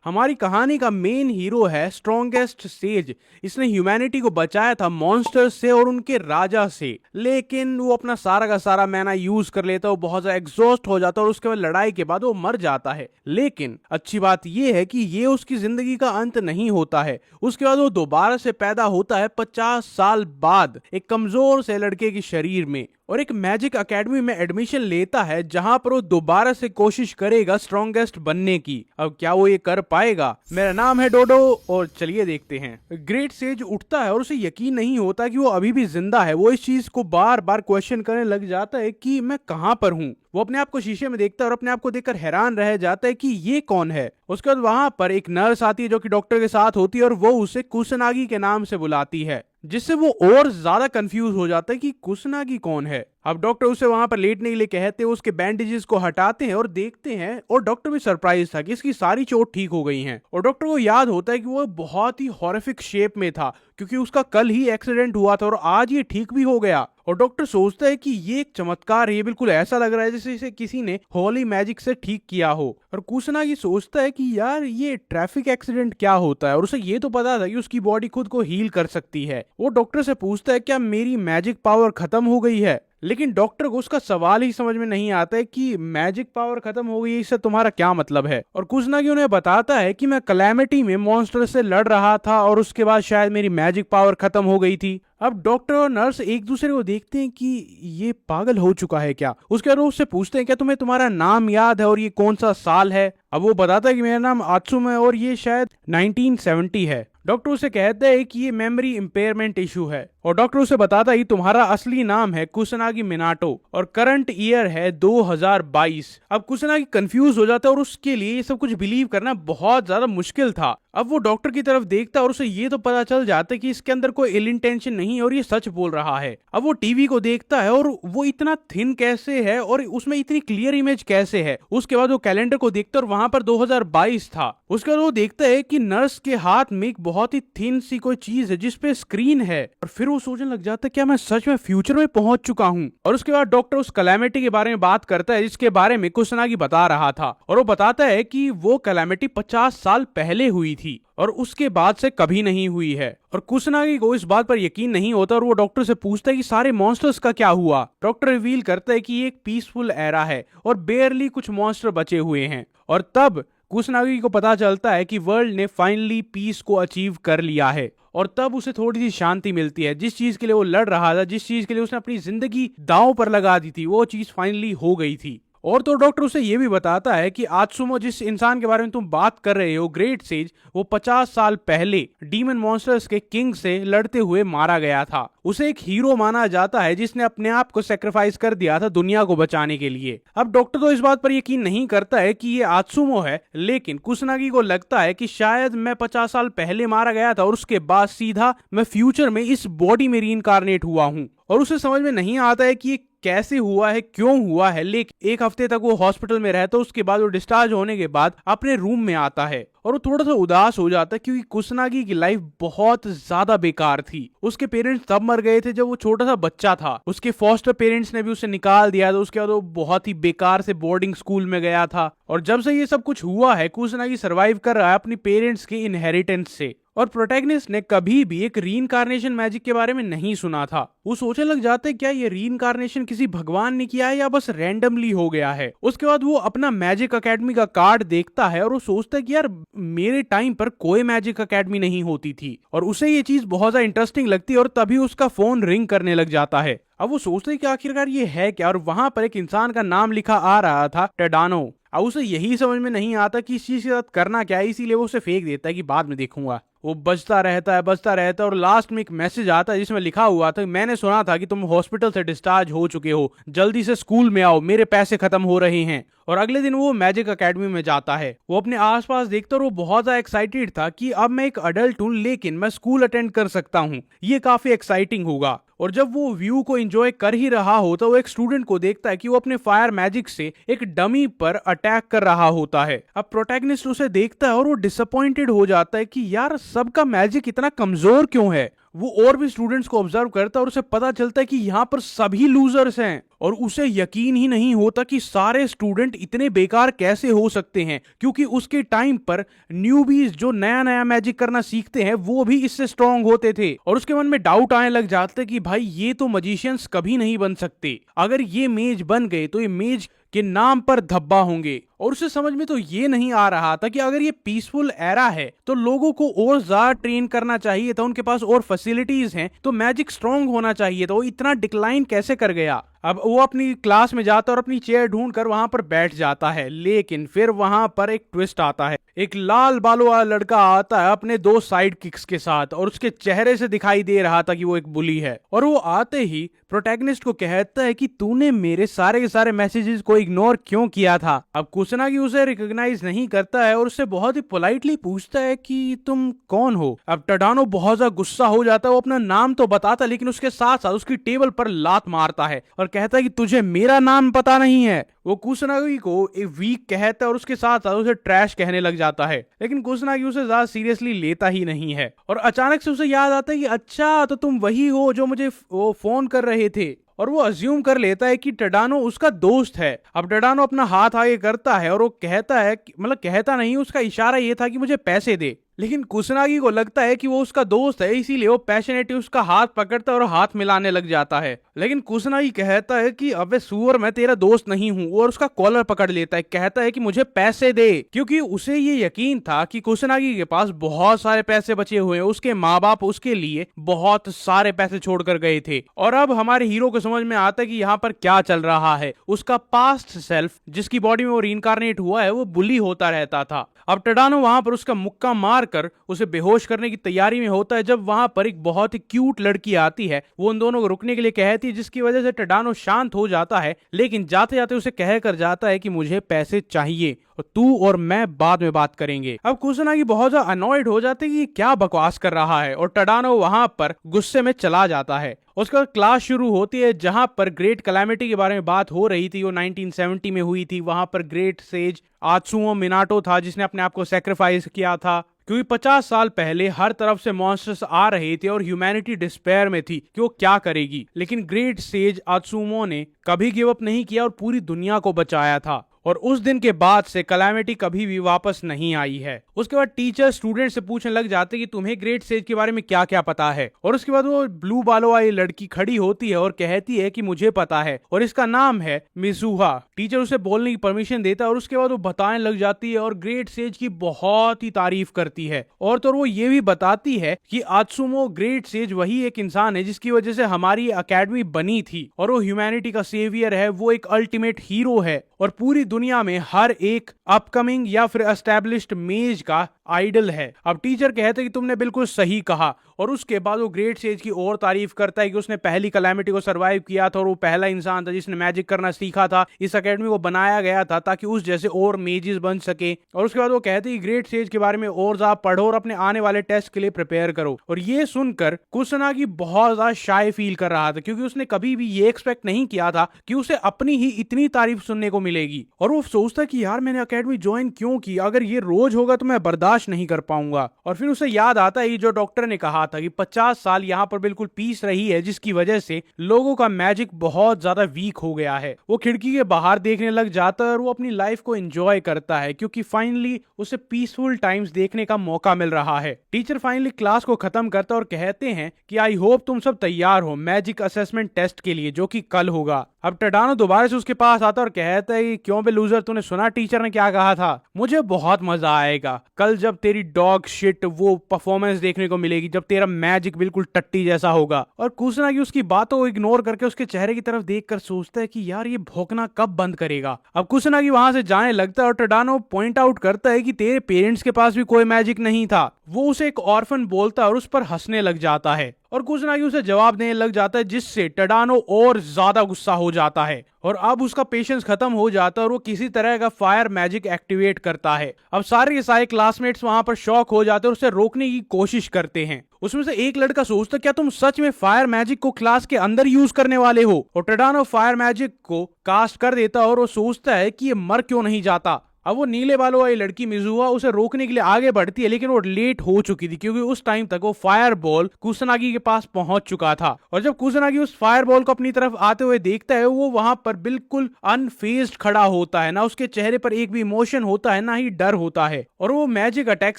हमारी कहानी का मेन हीरो है स्ट्रॉन्गेस्ट सेज। इसने ह्यूमैनिटी को बचाया था मॉन्स्टर्स से और उनके राजा से, लेकिन वो अपना सारा का सारा मैना यूज कर लेता है, वो बहुत ज्यादा एग्जॉस्ट हो जाता है और उसके बाद लड़ाई के बाद वो मर जाता है। लेकिन अच्छी बात ये है कि ये उसकी जिंदगी का अंत नहीं होता है। उसके बाद वो दोबारा से पैदा होता है 50 साल बाद एक कमजोर से लड़के के शरीर में, और एक मैजिक एकेडमी में एडमिशन लेता है जहां पर वो दोबारा से कोशिश करेगा स्ट्रॉन्गेस्ट बनने की। अब क्या वो ये कर पाएगा? मेरा नाम है डोडो और चलिए देखते हैं। ग्रेट सेज उठता है और उसे यकीन नहीं होता कि वो अभी भी जिंदा है। वो इस चीज को बार बार क्वेश्चन करने लग जाता है कि मैं कहां पर हूं। वो अपने आप को शीशे में देखता है और अपने आप को देखकर हैरान रह जाता है कि ये कौन है। उसके बाद वहां पर एक नर्स आती है जो कि डॉक्टर के साथ होती है और वो उसे कुसनागी के नाम से बुलाती है, जिससे वो और ज्यादा कंफ्यूज हो जाता है कि कुसनागी कौन है। अब डॉक्टर उसे वहां पर लेटने के लिए कहते हैं, उसके बैंडेजेस को हटाते हैं और देखते हैं, और डॉक्टर भी सरप्राइज था कि इसकी सारी चोट ठीक हो गई हैं। और डॉक्टर को याद होता है कि वो बहुत ही हॉरिफिक शेप में था क्योंकि उसका कल ही एक्सीडेंट हुआ था और आज ये ठीक भी हो गया। और डॉक्टर सोचता है कि ये एक चमत्कार है, ये बिल्कुल ऐसा लग रहा है जैसे इसे किसी ने होली मैजिक से ठीक किया हो। और कुसनागी सोचता है कि यार ये ट्रैफिक एक्सीडेंट क्या होता है, और उसे ये तो पता था कि उसकी बॉडी खुद को हील कर सकती है। वो डॉक्टर से पूछता है क्या मेरी मैजिक पावर खत्म हो गई है, लेकिन डॉक्टर को उसका सवाल ही समझ में नहीं आता है कि मैजिक पावर खत्म हो गई है, इससे तुम्हारा क्या मतलब है। और कुसनागी उन्हें बताता है कि मैं कैलेमिटी में मॉन्स्टर से लड़ रहा था और उसके बाद शायद मेरी मैजिक पावर खत्म हो गई थी। अब डॉक्टर और नर्स एक दूसरे को देखते हैं कि ये पागल हो चुका है क्या। उसके बाद उससे पूछते हैं क्या तुम्हें तुम्हारा नाम याद है और ये कौन सा साल है। अब वो बताता है कि मेरा नाम आत्सुम है और ये शायद 1970 है। डॉक्टर उसे कहता है कि ये मेमोरी इंपेयरमेंट इशू है, और डॉक्टर उसे बताता है कि तुम्हारा असली नाम है कुसनागी मिनाटो और करंट ईयर है 2022। अब कुसनागी कंफ्यूज हो जाता है और उसके लिए ये सब कुछ बिलीव करना बहुत ज्यादा मुश्किल था। अब वो डॉक्टर की तरफ देखता है और उसे ये तो पता चल जाता है कि इसके अंदर कोई इल इंटेंशन नहीं और ये सच बोल रहा है। अब वो टीवी को देखता है और वो इतना थिन कैसे है और उसमें इतनी क्लियर इमेज कैसे है। उसके बाद वो कैलेंडर को देखता है और वहां पर 2022 था। उसके बाद वो देखता है कि नर्स के हाथ में एक बहुत ही थिन सी कोई चीज है जिसपे स्क्रीन है, और फिर वो सोचने लग जाता है क्या मैं सच में फ्यूचर में पहुंच चुका हूं। और उसके बाद डॉक्टर उस कैलेमिटी के बारे में बात करता है जिसके बारे में कुसनागी बता रहा था, और वो बताता है कि वो कैलेमिटी 50 साल पहले हुई थी और उसके बाद से कभी नहीं हुई है। और कुसनागी को इस बात पर यकीन नहीं होता और वो डॉक्टर से पूछता है कि सारे मॉन्स्टर्स का क्या हुआ। डॉक्टर रिवील करता है कि ये एक पीसफुल एरा है और बेयरली कुछ मॉन्स्टर बचे हुए हैं। और तब कुसनागी को पता चलता है कि वर्ल्ड ने फाइनली पीस को अचीव कर लिया है, और तब उसे थोड़ी सी शांति मिलती है। जिस चीज के लिए वो लड़ रहा था, जिस चीज के लिए उसने अपनी जिंदगी दांव पर लगा दी थी, वो चीज फाइनली हो गई थी। और तो डॉक्टर उसे ये भी बताता है कि आत्सुमो जिस इंसान के बारे में तुम बात कर रहे हो, ग्रेट सेज, वो 50 साल पहले डीमन मॉन्स्टर्स के किंग से लड़ते हुए मारा गया था। उसे एक हीरो माना जाता है जिसने अपने आप को सेक्रीफाइस कर दिया था दुनिया को बचाने के लिए। अब डॉक्टर तो इस बात पर यकीन नहीं करता है कि ये आत्सुमो है, लेकिन कुसनागी को लगता है कि शायद मैं 50 साल पहले मारा गया था और उसके बाद सीधा मैं फ्यूचर में इस बॉडी में रीइंकारनेट हुआ हूं। और उसे समझ में नहीं आता है कि ये कैसे हुआ है, क्यों हुआ है। लेकिन एक हफ्ते तक वो हॉस्पिटल में रहता है। उसके बाद वो डिस्चार्ज होने के बाद अपने रूम में आता है और वो थोड़ा सा उदास हो जाता है क्योंकि कुसनागी की लाइफ बहुत ज्यादा बेकार थी। उसके पेरेंट्स तब मर गए थे जब वो छोटा सा बच्चा था। उसके फॉस्टर पेरेंट्स ने भी उसे निकाल दिया था। उसके बाद वो बहुत ही बेकार से बोर्डिंग स्कूल में गया था। और जब से ये सब कुछ हुआ है, कुसनागी सर्वाइव कर रहा है अपनी पेरेंट्स के इनहेरिटेंस से। और प्रोटैगनिस्ट ने कभी भी एक रीइंकारनेशन मैजिक के बारे में नहीं सुना था। वो सोचने लग जाते क्या ये रीइंकारनेशन किसी भगवान ने किया है या बस रैंडमली हो गया है। उसके बाद वो अपना मैजिक एकेडमी का कार्ड देखता है और वो सोचता है कि यार मेरे टाइम पर कोई मैजिक एकेडमी नहीं होती थी, और उसे ये चीज बहुत ज्यादा इंटरेस्टिंग लगती है। और तभी उसका फोन रिंग करने लग जाता है। अब वो सोचते हैं कि आखिरकार ये है क्या, और वहां पर एक इंसान का नाम लिखा आ रहा था, टेडानो। अब उसे यही समझ में नहीं आता कि इस चीज के साथ करना क्या है, इसीलिए वो उसे फेंक देता है कि बाद में देखूंगा। वो बजता रहता है और लास्ट में एक मैसेज आता है जिसमें लिखा हुआ था, मैंने सुना था कि तुम हॉस्पिटल से डिस्चार्ज हो चुके हो, जल्दी से स्कूल में आओ, मेरे पैसे खत्म हो रहे हैं। और अगले दिन वो मैजिक एकेडमी में जाता है। वो अपने आसपास देखता और वो बहुत ज्यादा एक्साइटेड था कि अब मैं एक अडल्ट हूं लेकिन मैं स्कूल अटेंड कर सकता हूं, ये काफी एक्साइटिंग होगा। और जब वो व्यू को एंजॉय कर ही रहा होता है, वो एक स्टूडेंट को देखता है कि वो अपने फायर मैजिक से एक डमी पर अटैक कर रहा होता है। अब प्रोटैगनिस्ट उसे देखता है और वो डिसअपॉइंटेड हो जाता है कि यार सबका मैजिक इतना कमजोर क्यों है। वो और भी स्टूडेंट्स को ऑब्जर्व करता है और उसे पता चलता है कि यहाँ पर सभी लूजर्स हैं, और उसे यकीन ही नहीं होता कि सारे स्टूडेंट इतने बेकार कैसे हो सकते हैं, क्योंकि उसके टाइम पर न्यूबीज जो नया नया मैजिक करना सीखते हैं वो भी इससे स्ट्रांग होते थे। और उसके मन में डाउट आने लग जाते कि भाई ये तो मजिशियंस कभी नहीं बन सकते, अगर ये मेज बन गए तो ये मेज के नाम पर धब्बा होंगे। और उसे समझ में तो ये नहीं आ रहा था कि अगर ये पीसफुल एरा है तो लोगों को और ज्यादा ट्रेन करना चाहिए था, उनके पास और फैसिलिटीज हैं तो मैजिक स्ट्रांग होना चाहिए था, वो इतना डिक्लाइन कैसे कर गया। अब वो अपनी क्लास में जाता है और अपनी चेयर ढूंढकर वहां पर बैठ जाता है, लेकिन फिर वहां पर एक ट्विस्ट आता है। एक लाल बालों वाला लड़का आता है अपने 2 साइड किक्स के साथ, और उसके चेहरे से दिखाई दे रहा था कि वो एक बुली है। और वो आते ही प्रोटैगनिस्ट को कहता है कि तूने मेरे सारे के सारे मैसेजेस को इग्नोर क्यों किया था। अब कुसनागी उसे रिकॉग्नाइज नहीं करता है और उससे बहुत ही पोलाइटली पूछता है कि तुम कौन हो। अब टडानो बहुत ज्यादा गुस्सा हो जाता है, वो अपना नाम तो बताता लेकिन उसके साथ साथ उसकी टेबल पर लात मारता है और कहता है कि तुझे मेरा नाम पता नहीं है। वो कुसनागी को एक वीक कहता है और उसके साथ साथ उसे ट्रैश कहने लग जाता है, लेकिन कुसनागी उसे ज्यादा सीरियसली लेता ही नहीं है। और अचानक से उसे याद आता है कि अच्छा तो तुम वही हो जो मुझे वो फोन कर रहे थे, और वो अज्यूम कर लेता है कि टडानो उसका दोस्त है। अब टडानो अपना हाथ आगे करता है और वो कहता है, मतलब कहता नहीं, उसका इशारा ये था कि मुझे पैसे दे, लेकिन कुसनागी को लगता है कि वो उसका दोस्त है, इसीलिए वो पैशनेटली उसका हाथ पकड़ता है और हाथ मिलाने लग जाता है। लेकिन कुसनागी कहता है कि अबे सुअर, मैं तेरा दोस्त नहीं हूँ, और उसका कॉलर पकड़ लेता है, कहता है कि मुझे पैसे दे, क्योंकि उसे ये यकीन था कि कुसनागी के पास बहुत सारे पैसे बचे हुए हैं, उसके माँ बाप उसके लिए बहुत सारे पैसे छोड़कर गए थे। और अब हमारे हीरो को समझ में आता है कि यहाँ पर क्या चल रहा है। उसका पास्ट सेल्फ जिसकी बॉडी में वो रीइंकारनेट हुआ है वो बुली होता रहता था। अब टडानो वहां पर उसका मुक्का मारकर उसे बेहोश करने की तैयारी में होता है, जब वहां पर एक बहुत ही क्यूट लड़की आती है। वो उन दोनों को रुकने के लिए कहती है, जिसकी वजह से टडानो शांत हो जाता है, लेकिन जाते जाते उसे कहकर जाता है कि मुझे पैसे चाहिए और तू और मैं बाद में बात करेंगे। अब कुसनागी बहुत ज्यादा अनॉयड हो जाते हैं कि क्या बकवास कर रहा है, और टडानो वहां पर गुस्से में चला जाता है। उसके बाद क्लास शुरू होती है जहां पर ग्रेट कैलामिटी के बारे में बात हो रही थी, वो 1970 में हुई थी। वहां पर ग्रेट सेज आत्सुओ मिनाटो था जिसने अपने आप को सेक्रीफाइस किया था, क्योंकि 50 साल पहले हर तरफ से मॉन्स्टर्स आ रहे थे और ह्यूमैनिटी डिस्पेयर में थी कि वो क्या करेगी। लेकिन ग्रेट सेज आत्सुमो ने कभी गिव अप नहीं किया और पूरी दुनिया को बचाया था, और उस दिन के बाद से कैलामिटी कभी भी वापस नहीं आई है। उसके बाद टीचर स्टूडेंट से पूछने लग जाते कि तुम्हें ग्रेट सेज के बारे में क्या क्या पता है, और उसके बाद वो ब्लू बालों वाली लड़की खड़ी होती है और कहती है कि मुझे पता है और इसका नाम है मिजुहा। टीचर उसे बोलने की परमिशन देता है और उसके बाद वो बताने लग जाती है और ग्रेट सेज की बहुत ही तारीफ करती है। और तो वो ये भी बताती है कि आत्सुमो ग्रेट सेज वही एक इंसान है जिसकी वजह से हमारी अकेडमी बनी थी, और वो ह्यूमैनिटी का सेवियर है, वो एक अल्टीमेट हीरो है, और पूरी दुनिया में हर एक अपकमिंग या फिर एस्टैब्लिश्ड मेज का आइडल है। अब टीचर कहते हैं कि तुमने बिल्कुल सही कहा, और उसके बाद वो ग्रेट सेज की और तारीफ करता है कि उसने पहली कैलामिटी को सरवाइव किया था और वो पहला इंसान था जिसने मैजिक करना सीखा था। इस एकेडमी को बनाया गया था ताकि उस जैसे और मेजेस बन सके। और उसके बाद वो कहते हैं कि ग्रेट सेज के बारे में और ज्यादा पढ़ो और अपने आने वाले टेस्ट के लिए प्रिपेयर करो। और ये सुनकर कुसनागी बहुत ज्यादा शाय फील कर रहा था, क्योंकि उसने कभी भी ये एक्सपेक्ट नहीं किया था कि उसे अपनी ही इतनी तारीफ सुनने को मिलेगी। और वो सोचता कि यार मैंने एकेडमी ज्वाइन क्यों की, अगर ये रोज होगा तो मैं बर्दाश्त नहीं कर पाऊंगा। और फिर उसे याद आता है जो डॉक्टर ने कहा था कि 50 साल यहाँ पर बिल्कुल पीस रही है, जिसकी वजह से लोगों का मैजिक बहुत ज्यादा वीक हो गया है। वो खिड़की के बाहर देखने लग जाता है और वो अपनी लाइफ को एंजॉय करता है, क्योंकि फाइनली उसे पीसफुल टाइम्स देखने का मौका मिल रहा है। टीचर फाइनली क्लास को खत्म करता है और कहते हैं कि आई होप तुम सब तैयार हो मैजिक असेसमेंट टेस्ट के लिए, जो कि कल होगा। अब टडानो दोबारा से उसके पास आता और कहता है कि क्यों बे लूजर, तूने सुना टीचर ने क्या कहा था? मुझे बहुत मजा आएगा कल जब तेरी डॉग शिट वो परफॉर्मेंस देखने को मिलेगी, जब तेरा मैजिक बिल्कुल टट्टी जैसा होगा। और कुसनागी उसकी बातों को इग्नोर करके उसके चेहरे की तरफ देखकर सोचता है कि यार ये भौंकना कब बंद करेगा। अब कुसनागी वहां से जाने लगता है और टडानो पॉइंट आउट करता है कि तेरे पेरेंट्स के पास भी कोई मैजिक नहीं था। वो उसे एक ऑर्फन बोलता है और उस पर हंसने लग जाता है, और कुसनागी उसे जवाब देने लग जाता है, जिससे टडानो और ज्यादा गुस्सा हो जाता है। और अब उसका पेशेंस खत्म हो जाता है और वो किसी तरह का फायर मैजिक एक्टिवेट करता है। अब सारे के सारे क्लासमेट्स वहां पर शॉक हो जाते हैं और उसे रोकने की कोशिश करते हैं। उसमें से एक लड़का सोचता, क्या तुम सच में फायर मैजिक को क्लास के अंदर यूज करने वाले हो? और टडानो फायर मैजिक को कास्ट कर देता और वो सोचता है कि ये मर क्यों नहीं जाता। अब वो नीले बालों वाली लड़की मिजुआ उसे रोकने के लिए आगे बढ़ती है, लेकिन वो लेट हो चुकी थी क्योंकि उस टाइम तक वो फायर बॉल कुसनागी के पास पहुंच चुका था। और जब कुसनागी उस फायर बॉल को अपनी तरफ आते हुए देखता है, वो वहां पर बिल्कुल अनफेज्ड खड़ा होता है, ना उसके चेहरे पर एक भी इमोशन होता है, ना ही डर होता है, और वो मैजिक अटैक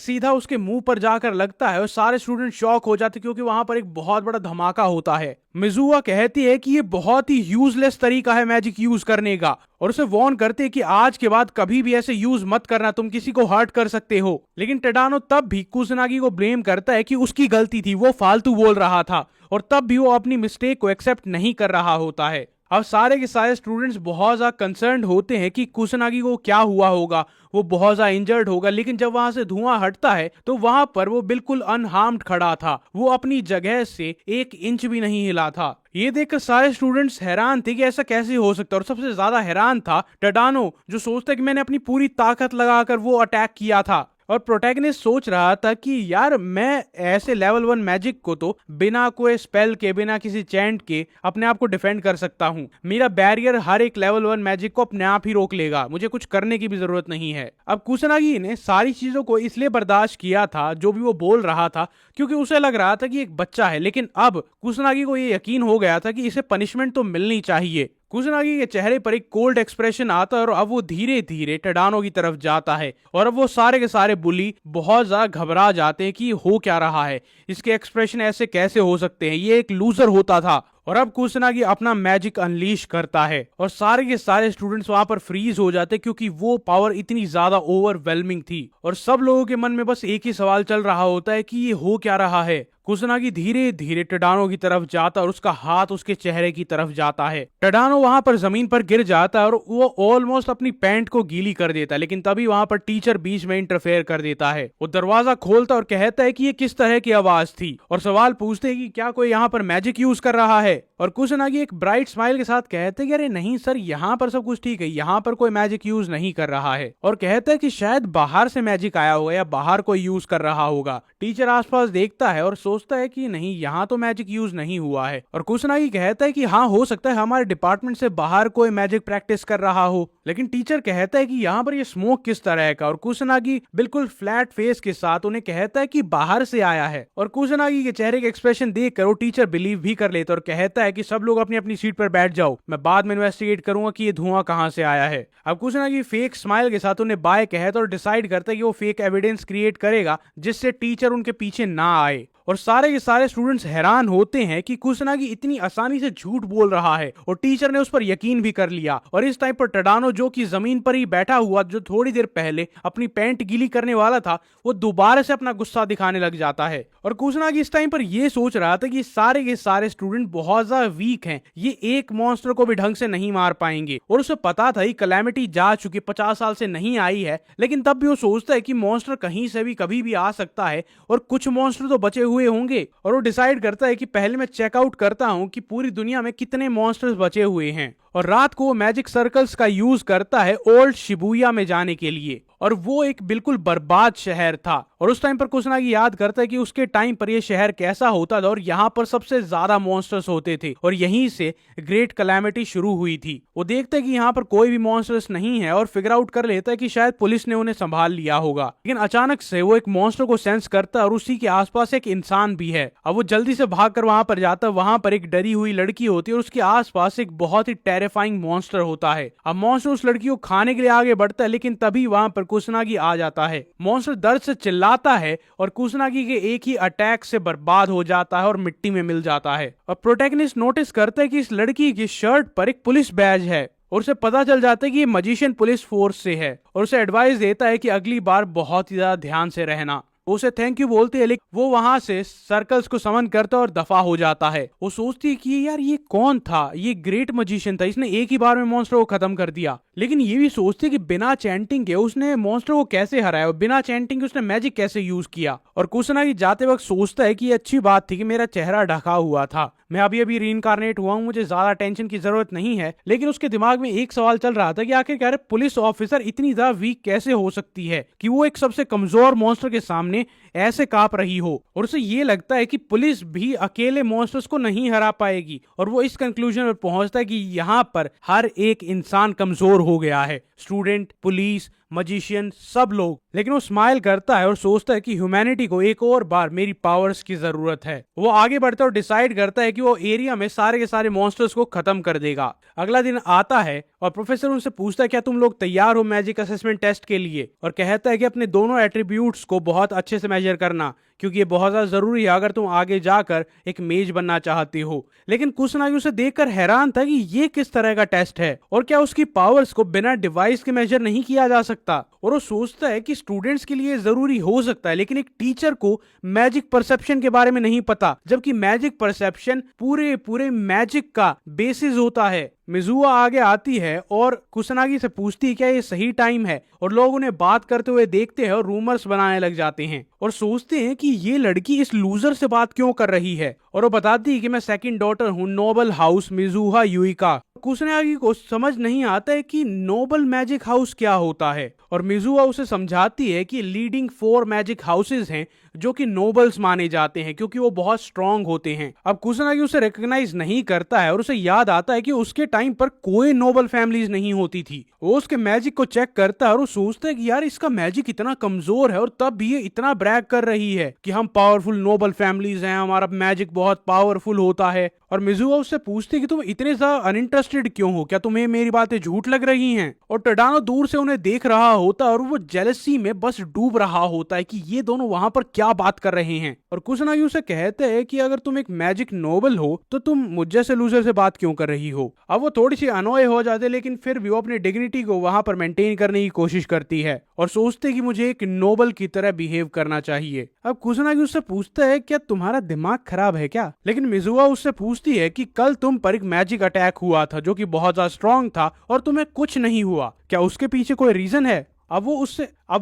सीधा उसके मुंह पर जाकर लगता है और सारे स्टूडेंट शॉक हो जाते क्योंकि वहां पर एक बहुत बड़ा धमाका होता है। मिजुआ कहती है कि ये बहुत ही यूजलेस तरीका है मैजिक यूज करने का, और उसे वार्न करते हैं कि आज के बाद कभी भी ऐसे यूज मत करना, तुम किसी को हर्ट कर सकते हो। लेकिन टेडानो तब भी कुसनागी को ब्लेम करता है कि उसकी गलती थी, वो फालतू बोल रहा था, और तब भी वो अपनी मिस्टेक को एक्सेप्ट नहीं कर रहा होता है। अब सारे के सारे स्टूडेंट्स बहुत ज्यादा कंसर्न होते हैं कि कुसनागी को क्या हुआ होगा, वो बहुत ज्यादा इंजर्ड होगा, लेकिन जब वहां से धुआं हटता है तो वहां पर वो बिल्कुल अनहार्म्ड खड़ा था, वो अपनी जगह से 1 इंच भी नहीं हिला था। ये देखकर सारे स्टूडेंट्स हैरान थे कि ऐसा कैसे हो सकता है, और सबसे ज्यादा हैरान था टेडानो, जो सोचता है कि मैंने अपनी पूरी ताकत लगाकर वो अटैक किया था। और प्रोटैगनिस्ट सोच रहा था कि यार मैं ऐसे लेवल 1 मैजिक को तो बिना कोई स्पेल के, बिना किसी चैंट के अपने आप को डिफेंड कर सकता हूँ, मेरा बैरियर हर एक लेवल 1 मैजिक को अपने आप ही रोक लेगा, मुझे कुछ करने की भी जरूरत नहीं है। अब कुसनागी ने सारी चीजों को इसलिए बर्दाश्त किया था जो भी वो बोल रहा था क्योंकि उसे लग रहा था कि एक बच्चा है, लेकिन अब कुसनागी को ये यकीन हो गया था कि इसे पनिशमेंट तो मिलनी चाहिए। कुसनागी के चेहरे पर एक कोल्ड एक्सप्रेशन आता है और अब वो धीरे धीरे टेडानो की तरफ जाता है, और अब वो सारे के सारे बुली बहुत ज्यादा घबरा जाते हैं कि हो क्या रहा है, इसके एक्सप्रेशन ऐसे कैसे हो सकते हैं, ये एक लूजर होता था। और अब कुसनागी अपना मैजिक अनलीश करता है और सारे के सारे स्टूडेंट्स वहां पर फ्रीज हो जाते क्योंकि वो पावर इतनी ज्यादा ओवरवेलमिंग थी, और सब लोगों के मन में बस एक ही सवाल चल रहा होता है कि ये हो क्या रहा है। कुसनागी धीरे धीरे टेडानो की तरफ जाता है और उसका हाथ उसके चेहरे की तरफ जाता है। टेडानो वहां पर जमीन पर गिर जाता है और वो ऑलमोस्ट अपनी पैंट को गीली कर देता है, लेकिन तभी वहां पर टीचर बीच में इंटरफेयर कर देता है। वो दरवाजा खोलता और कहता है कि ये किस तरह की आवाज थी, और सवाल पूछते हैं कि क्या कोई यहाँ पर मैजिक यूज कर रहा है। और कुसनागी एक ब्राइट स्माइल के साथ कहते हैं कि अरे नहीं सर, यहाँ पर सब कुछ ठीक है, यहाँ पर कोई मैजिक यूज नहीं कर रहा है, और कहता है कि शायद बाहर से मैजिक आया होगा या बाहर कोई यूज कर रहा होगा। टीचर आसपास देखता है और सोचता है कि नहीं, यहाँ तो मैजिक यूज नहीं हुआ है, और कुसनागी कहता है कि हाँ हो सकता है हमारे डिपार्टमेंट से बाहर कोई मैजिक प्रैक्टिस कर रहा हो। लेकिन टीचर कहता है कि यहाँ पर ये स्मोक किस तरह का, और कुसनागी बिल्कुल फ्लैट फेस के साथ उन्हें कहता है कि बाहर से आया है। और कुसनागी के चेहरे के एक्सप्रेशन देखकर वो टीचर बिलीव भी कर लेता और कहता है कि सब लोग अपनी अपनी सीट पर बैठ जाओ, मैं बाद में इन्वेस्टिगेट करूंगा कि ये धुआं कहां से आया है। अब कुसनागी फेक स्माइल के साथ उन्हें बाय कहता और डिसाइड करता है कि वो फेक एविडेंस क्रिएट करेगा जिससे टीचर उनके पीछे ना आए। और सारे के सारे स्टूडेंट्स हैरान होते हैं कि कुसनागी इतनी आसानी से झूठ बोल रहा है, और टीचर ने उस पर यकीन भी कर लिया। और इस टाइम पर टेडानो, जो कि जमीन पर ही बैठा हुआ, जो थोड़ी देर पहले अपनी पैंट गीली करने वाला था, वो दोबारा से अपना गुस्सा दिखाने लग जाता है। और कुसनागी इस टाइम पर यह सोच रहा था कि सारे के सारे स्टूडेंट बहुत ज्यादा वीक हैं, ये एक मॉन्स्टर को भी ढंग से नहीं मार पाएंगे, और उसे पता था कैलेमिटी जा चुकी 50 साल से नहीं आई है, लेकिन तब भी वो सोचता है कि मॉन्स्टर कहीं से भी कभी भी आ सकता है और कुछ मॉन्स्टर तो बचे हुए होंगे। और वो डिसाइड करता है कि पहले मैं चेकआउट करता हूं कि पूरी दुनिया में कितने मॉन्स्टर्स बचे हुए हैं, और रात को वो मैजिक सर्कल्स का यूज करता है ओल्ड शिबुया में जाने के लिए। और वो एक बिल्कुल बर्बाद शहर था, और उस टाइम पर कुसनागी याद करता है कि उसके टाइम पर यह शहर कैसा होता था, और यहाँ पर सबसे ज्यादा मॉन्स्टर्स होते थे, और यहीं से ग्रेट कैलेमिटी शुरू हुई थी। वो देखता है कि यहाँ पर कोई भी मॉन्स्टर्स नहीं है और फिगर आउट कर लेता है कि शायद पुलिस ने उन्हें संभाल लिया होगा। लेकिन अचानक से वो एक मॉन्स्टर को सेंस करता है और उसी के आसपास एक इंसान भी है। अब वो जल्दी से भागकर वहां पर जाता है। वहां पर एक डरी हुई लड़की होती है और उसके आसपास एक बहुत ही टेरिफाइंग मॉन्स्टर होता है। अब मॉन्स्टर उस लड़की को खाने के लिए आगे बढ़ता है, लेकिन तभी वहां पर कुसनागी आ जाता है। मॉन्स्टर दर्द से चिल्लाता है और कुसनागी के एक ही अटैक से बर्बाद हो जाता है और मिट्टी में मिल जाता है। और प्रोटैगनिस्ट नोटिस करता है कि इस लड़की की शर्ट पर एक पुलिस बैज है, और उसे पता चल जाता है कि ये मजिशियन पुलिस फोर्स से है, और उसे एडवाइस देता है कि अगली बार बहुत ही ज्यादा ध्यान से रहना। उसे थैंक यू बोलते हैं, लेकिन वो वहां से सर्कल्स को समन करता और दफा हो जाता है। वो सोचती है कि यार ये कौन था, ये ग्रेट मजिशियन था, इसने एक ही बार में मॉन्स्टर को खत्म कर दिया। लेकिन ये भी सोचती है कि बिना चैंटिंग के उसने मॉन्स्टर को कैसे हराया, और बिना चैंटिंग के उसने मैजिक कैसे यूज किया। और कुसनागी जाते वक्त सोचता है कि ये अच्छी बात थी कि मेरा चेहरा ढका हुआ था, मैं अभी अभी रीइंकारनेट हुआ हूं, मुझे ज्यादा टेंशन की जरूरत नहीं है। लेकिन उसके दिमाग में एक सवाल चल रहा था कि आखिरकार पुलिस ऑफिसर इतनी ज्यादा वीक कैसे हो सकती है कि वो एक सबसे कमजोर मॉन्स्टर के सामने ऐसे कांप रही हो। और उसे ये लगता है कि पुलिस भी अकेले मॉन्स्टर्स को नहीं हरा पाएगी, और वो इस कंक्लूजन पर पहुंचता है कि यहाँ पर हर एक इंसान कमजोर हो गया है। स्टूडेंट, पुलिस, मजिशियन, सब लोग। लेकिन वो स्माइल करता है और सोचता है कि ह्यूमैनिटी को एक और बार मेरी पावर्स की जरूरत है। वो आगे बढ़ता है और डिसाइड करता है कि वो एरिया में सारे के सारे मॉन्स्टर्स को खत्म कर देगा। अगला दिन आता है और प्रोफेसर उनसे पूछता है क्या तुम लोग तैयार हो मैजिक असेसमेंट टेस्ट के लिए, और कहता है कि अपने दोनों एट्रीब्यूट्स को बहुत अच्छे से मेजर करना, क्योंकि ये बहुत ज्यादा जरूरी है अगर तुम आगे जाकर एक मेज बनना चाहती हो। लेकिन कुसनागी उसे देखकर हैरान था कि ये किस तरह का टेस्ट है और क्या उसकी पावर्स को बिना डिवाइस के मेजर नहीं किया जा सकता। और वो सोचता है कि स्टूडेंट्स के लिए जरूरी हो सकता है, लेकिन एक टीचर को मैजिक परसेप्शन के बारे में नहीं पता, जबकि मैजिक परसेप्शन पूरे पूरे मैजिक का बेसिस होता है। मिजुआ आगे आती है और कुसनागी से पूछती है क्या ये सही टाइम है, और लोग उन्हें बात करते हुए देखते हैं और रूमर्स बनाने लग जाते हैं और सोचते हैं कि ये लड़की इस लूजर से बात क्यों कर रही है। और वो बताती है कि मैं सेकंड डॉटर हूँ नोबल हाउस मिजुहा युइका। कुसनागी को समझ नहीं आता है कि नोबल मैजिक हाउस क्या होता है, और मिजुआ उसे समझाती है कि लीडिंग 4 मैजिक हाउसेस हैं जो कि नोबल्स माने जाते हैं क्योंकि वो बहुत स्ट्रांग होते हैं। अब कुसनागी उसे रिकॉग्नाइज नहीं करता है और उसे याद आता है कि उसके टाइम पर कोई नोबल फैमिलीज नहीं होती थी। वो उसके मैजिक को चेक करता है और वो सोचता है कि यार इसका मैजिक इतना कमजोर है और तब भी ये इतना ब्रैग कर रही है कि हम पावरफुल नोबल फैमिलीज हैं, हमारा मैजिक बहुत पावरफुल होता है। और मिजुआ उससे पूछते कि तुम इतने ज्यादा अनइंटरेस्टेड क्यों हो, क्या तुम्हें मेरी बातें झूठ लग रही हैं। और टडानो दूर से उन्हें देख रहा होता है और वो जेलसी में बस डूब रहा होता है कि ये दोनों वहां पर क्या बात कर रहे हैं। और कुसनागी उसे कहते हैं कि अगर तुम एक मैजिक नोबल हो तो तुम मुझ जैसे लूजर से बात क्यों कर रही हो। अब वो थोड़ी सी अनोय हो जाते, लेकिन फिर भी वो अपनी डिग्निटी को वहां पर मेंटेन करने की कोशिश करती है और सोचते कि मुझे एक नोबल की तरह बिहेव करना चाहिए। अब कुसनागी उससे पूछता है क्या तुम्हारा दिमाग खराब है क्या, लेकिन मिजुआ उससे पूछती है कि कल तुम पर एक मैजिक अटैक हुआ था जो कि बहुत ज्यादा स्ट्रांग था और तुम्हें कुछ नहीं हुआ, क्या उसके पीछे कोई रीजन है। अब वो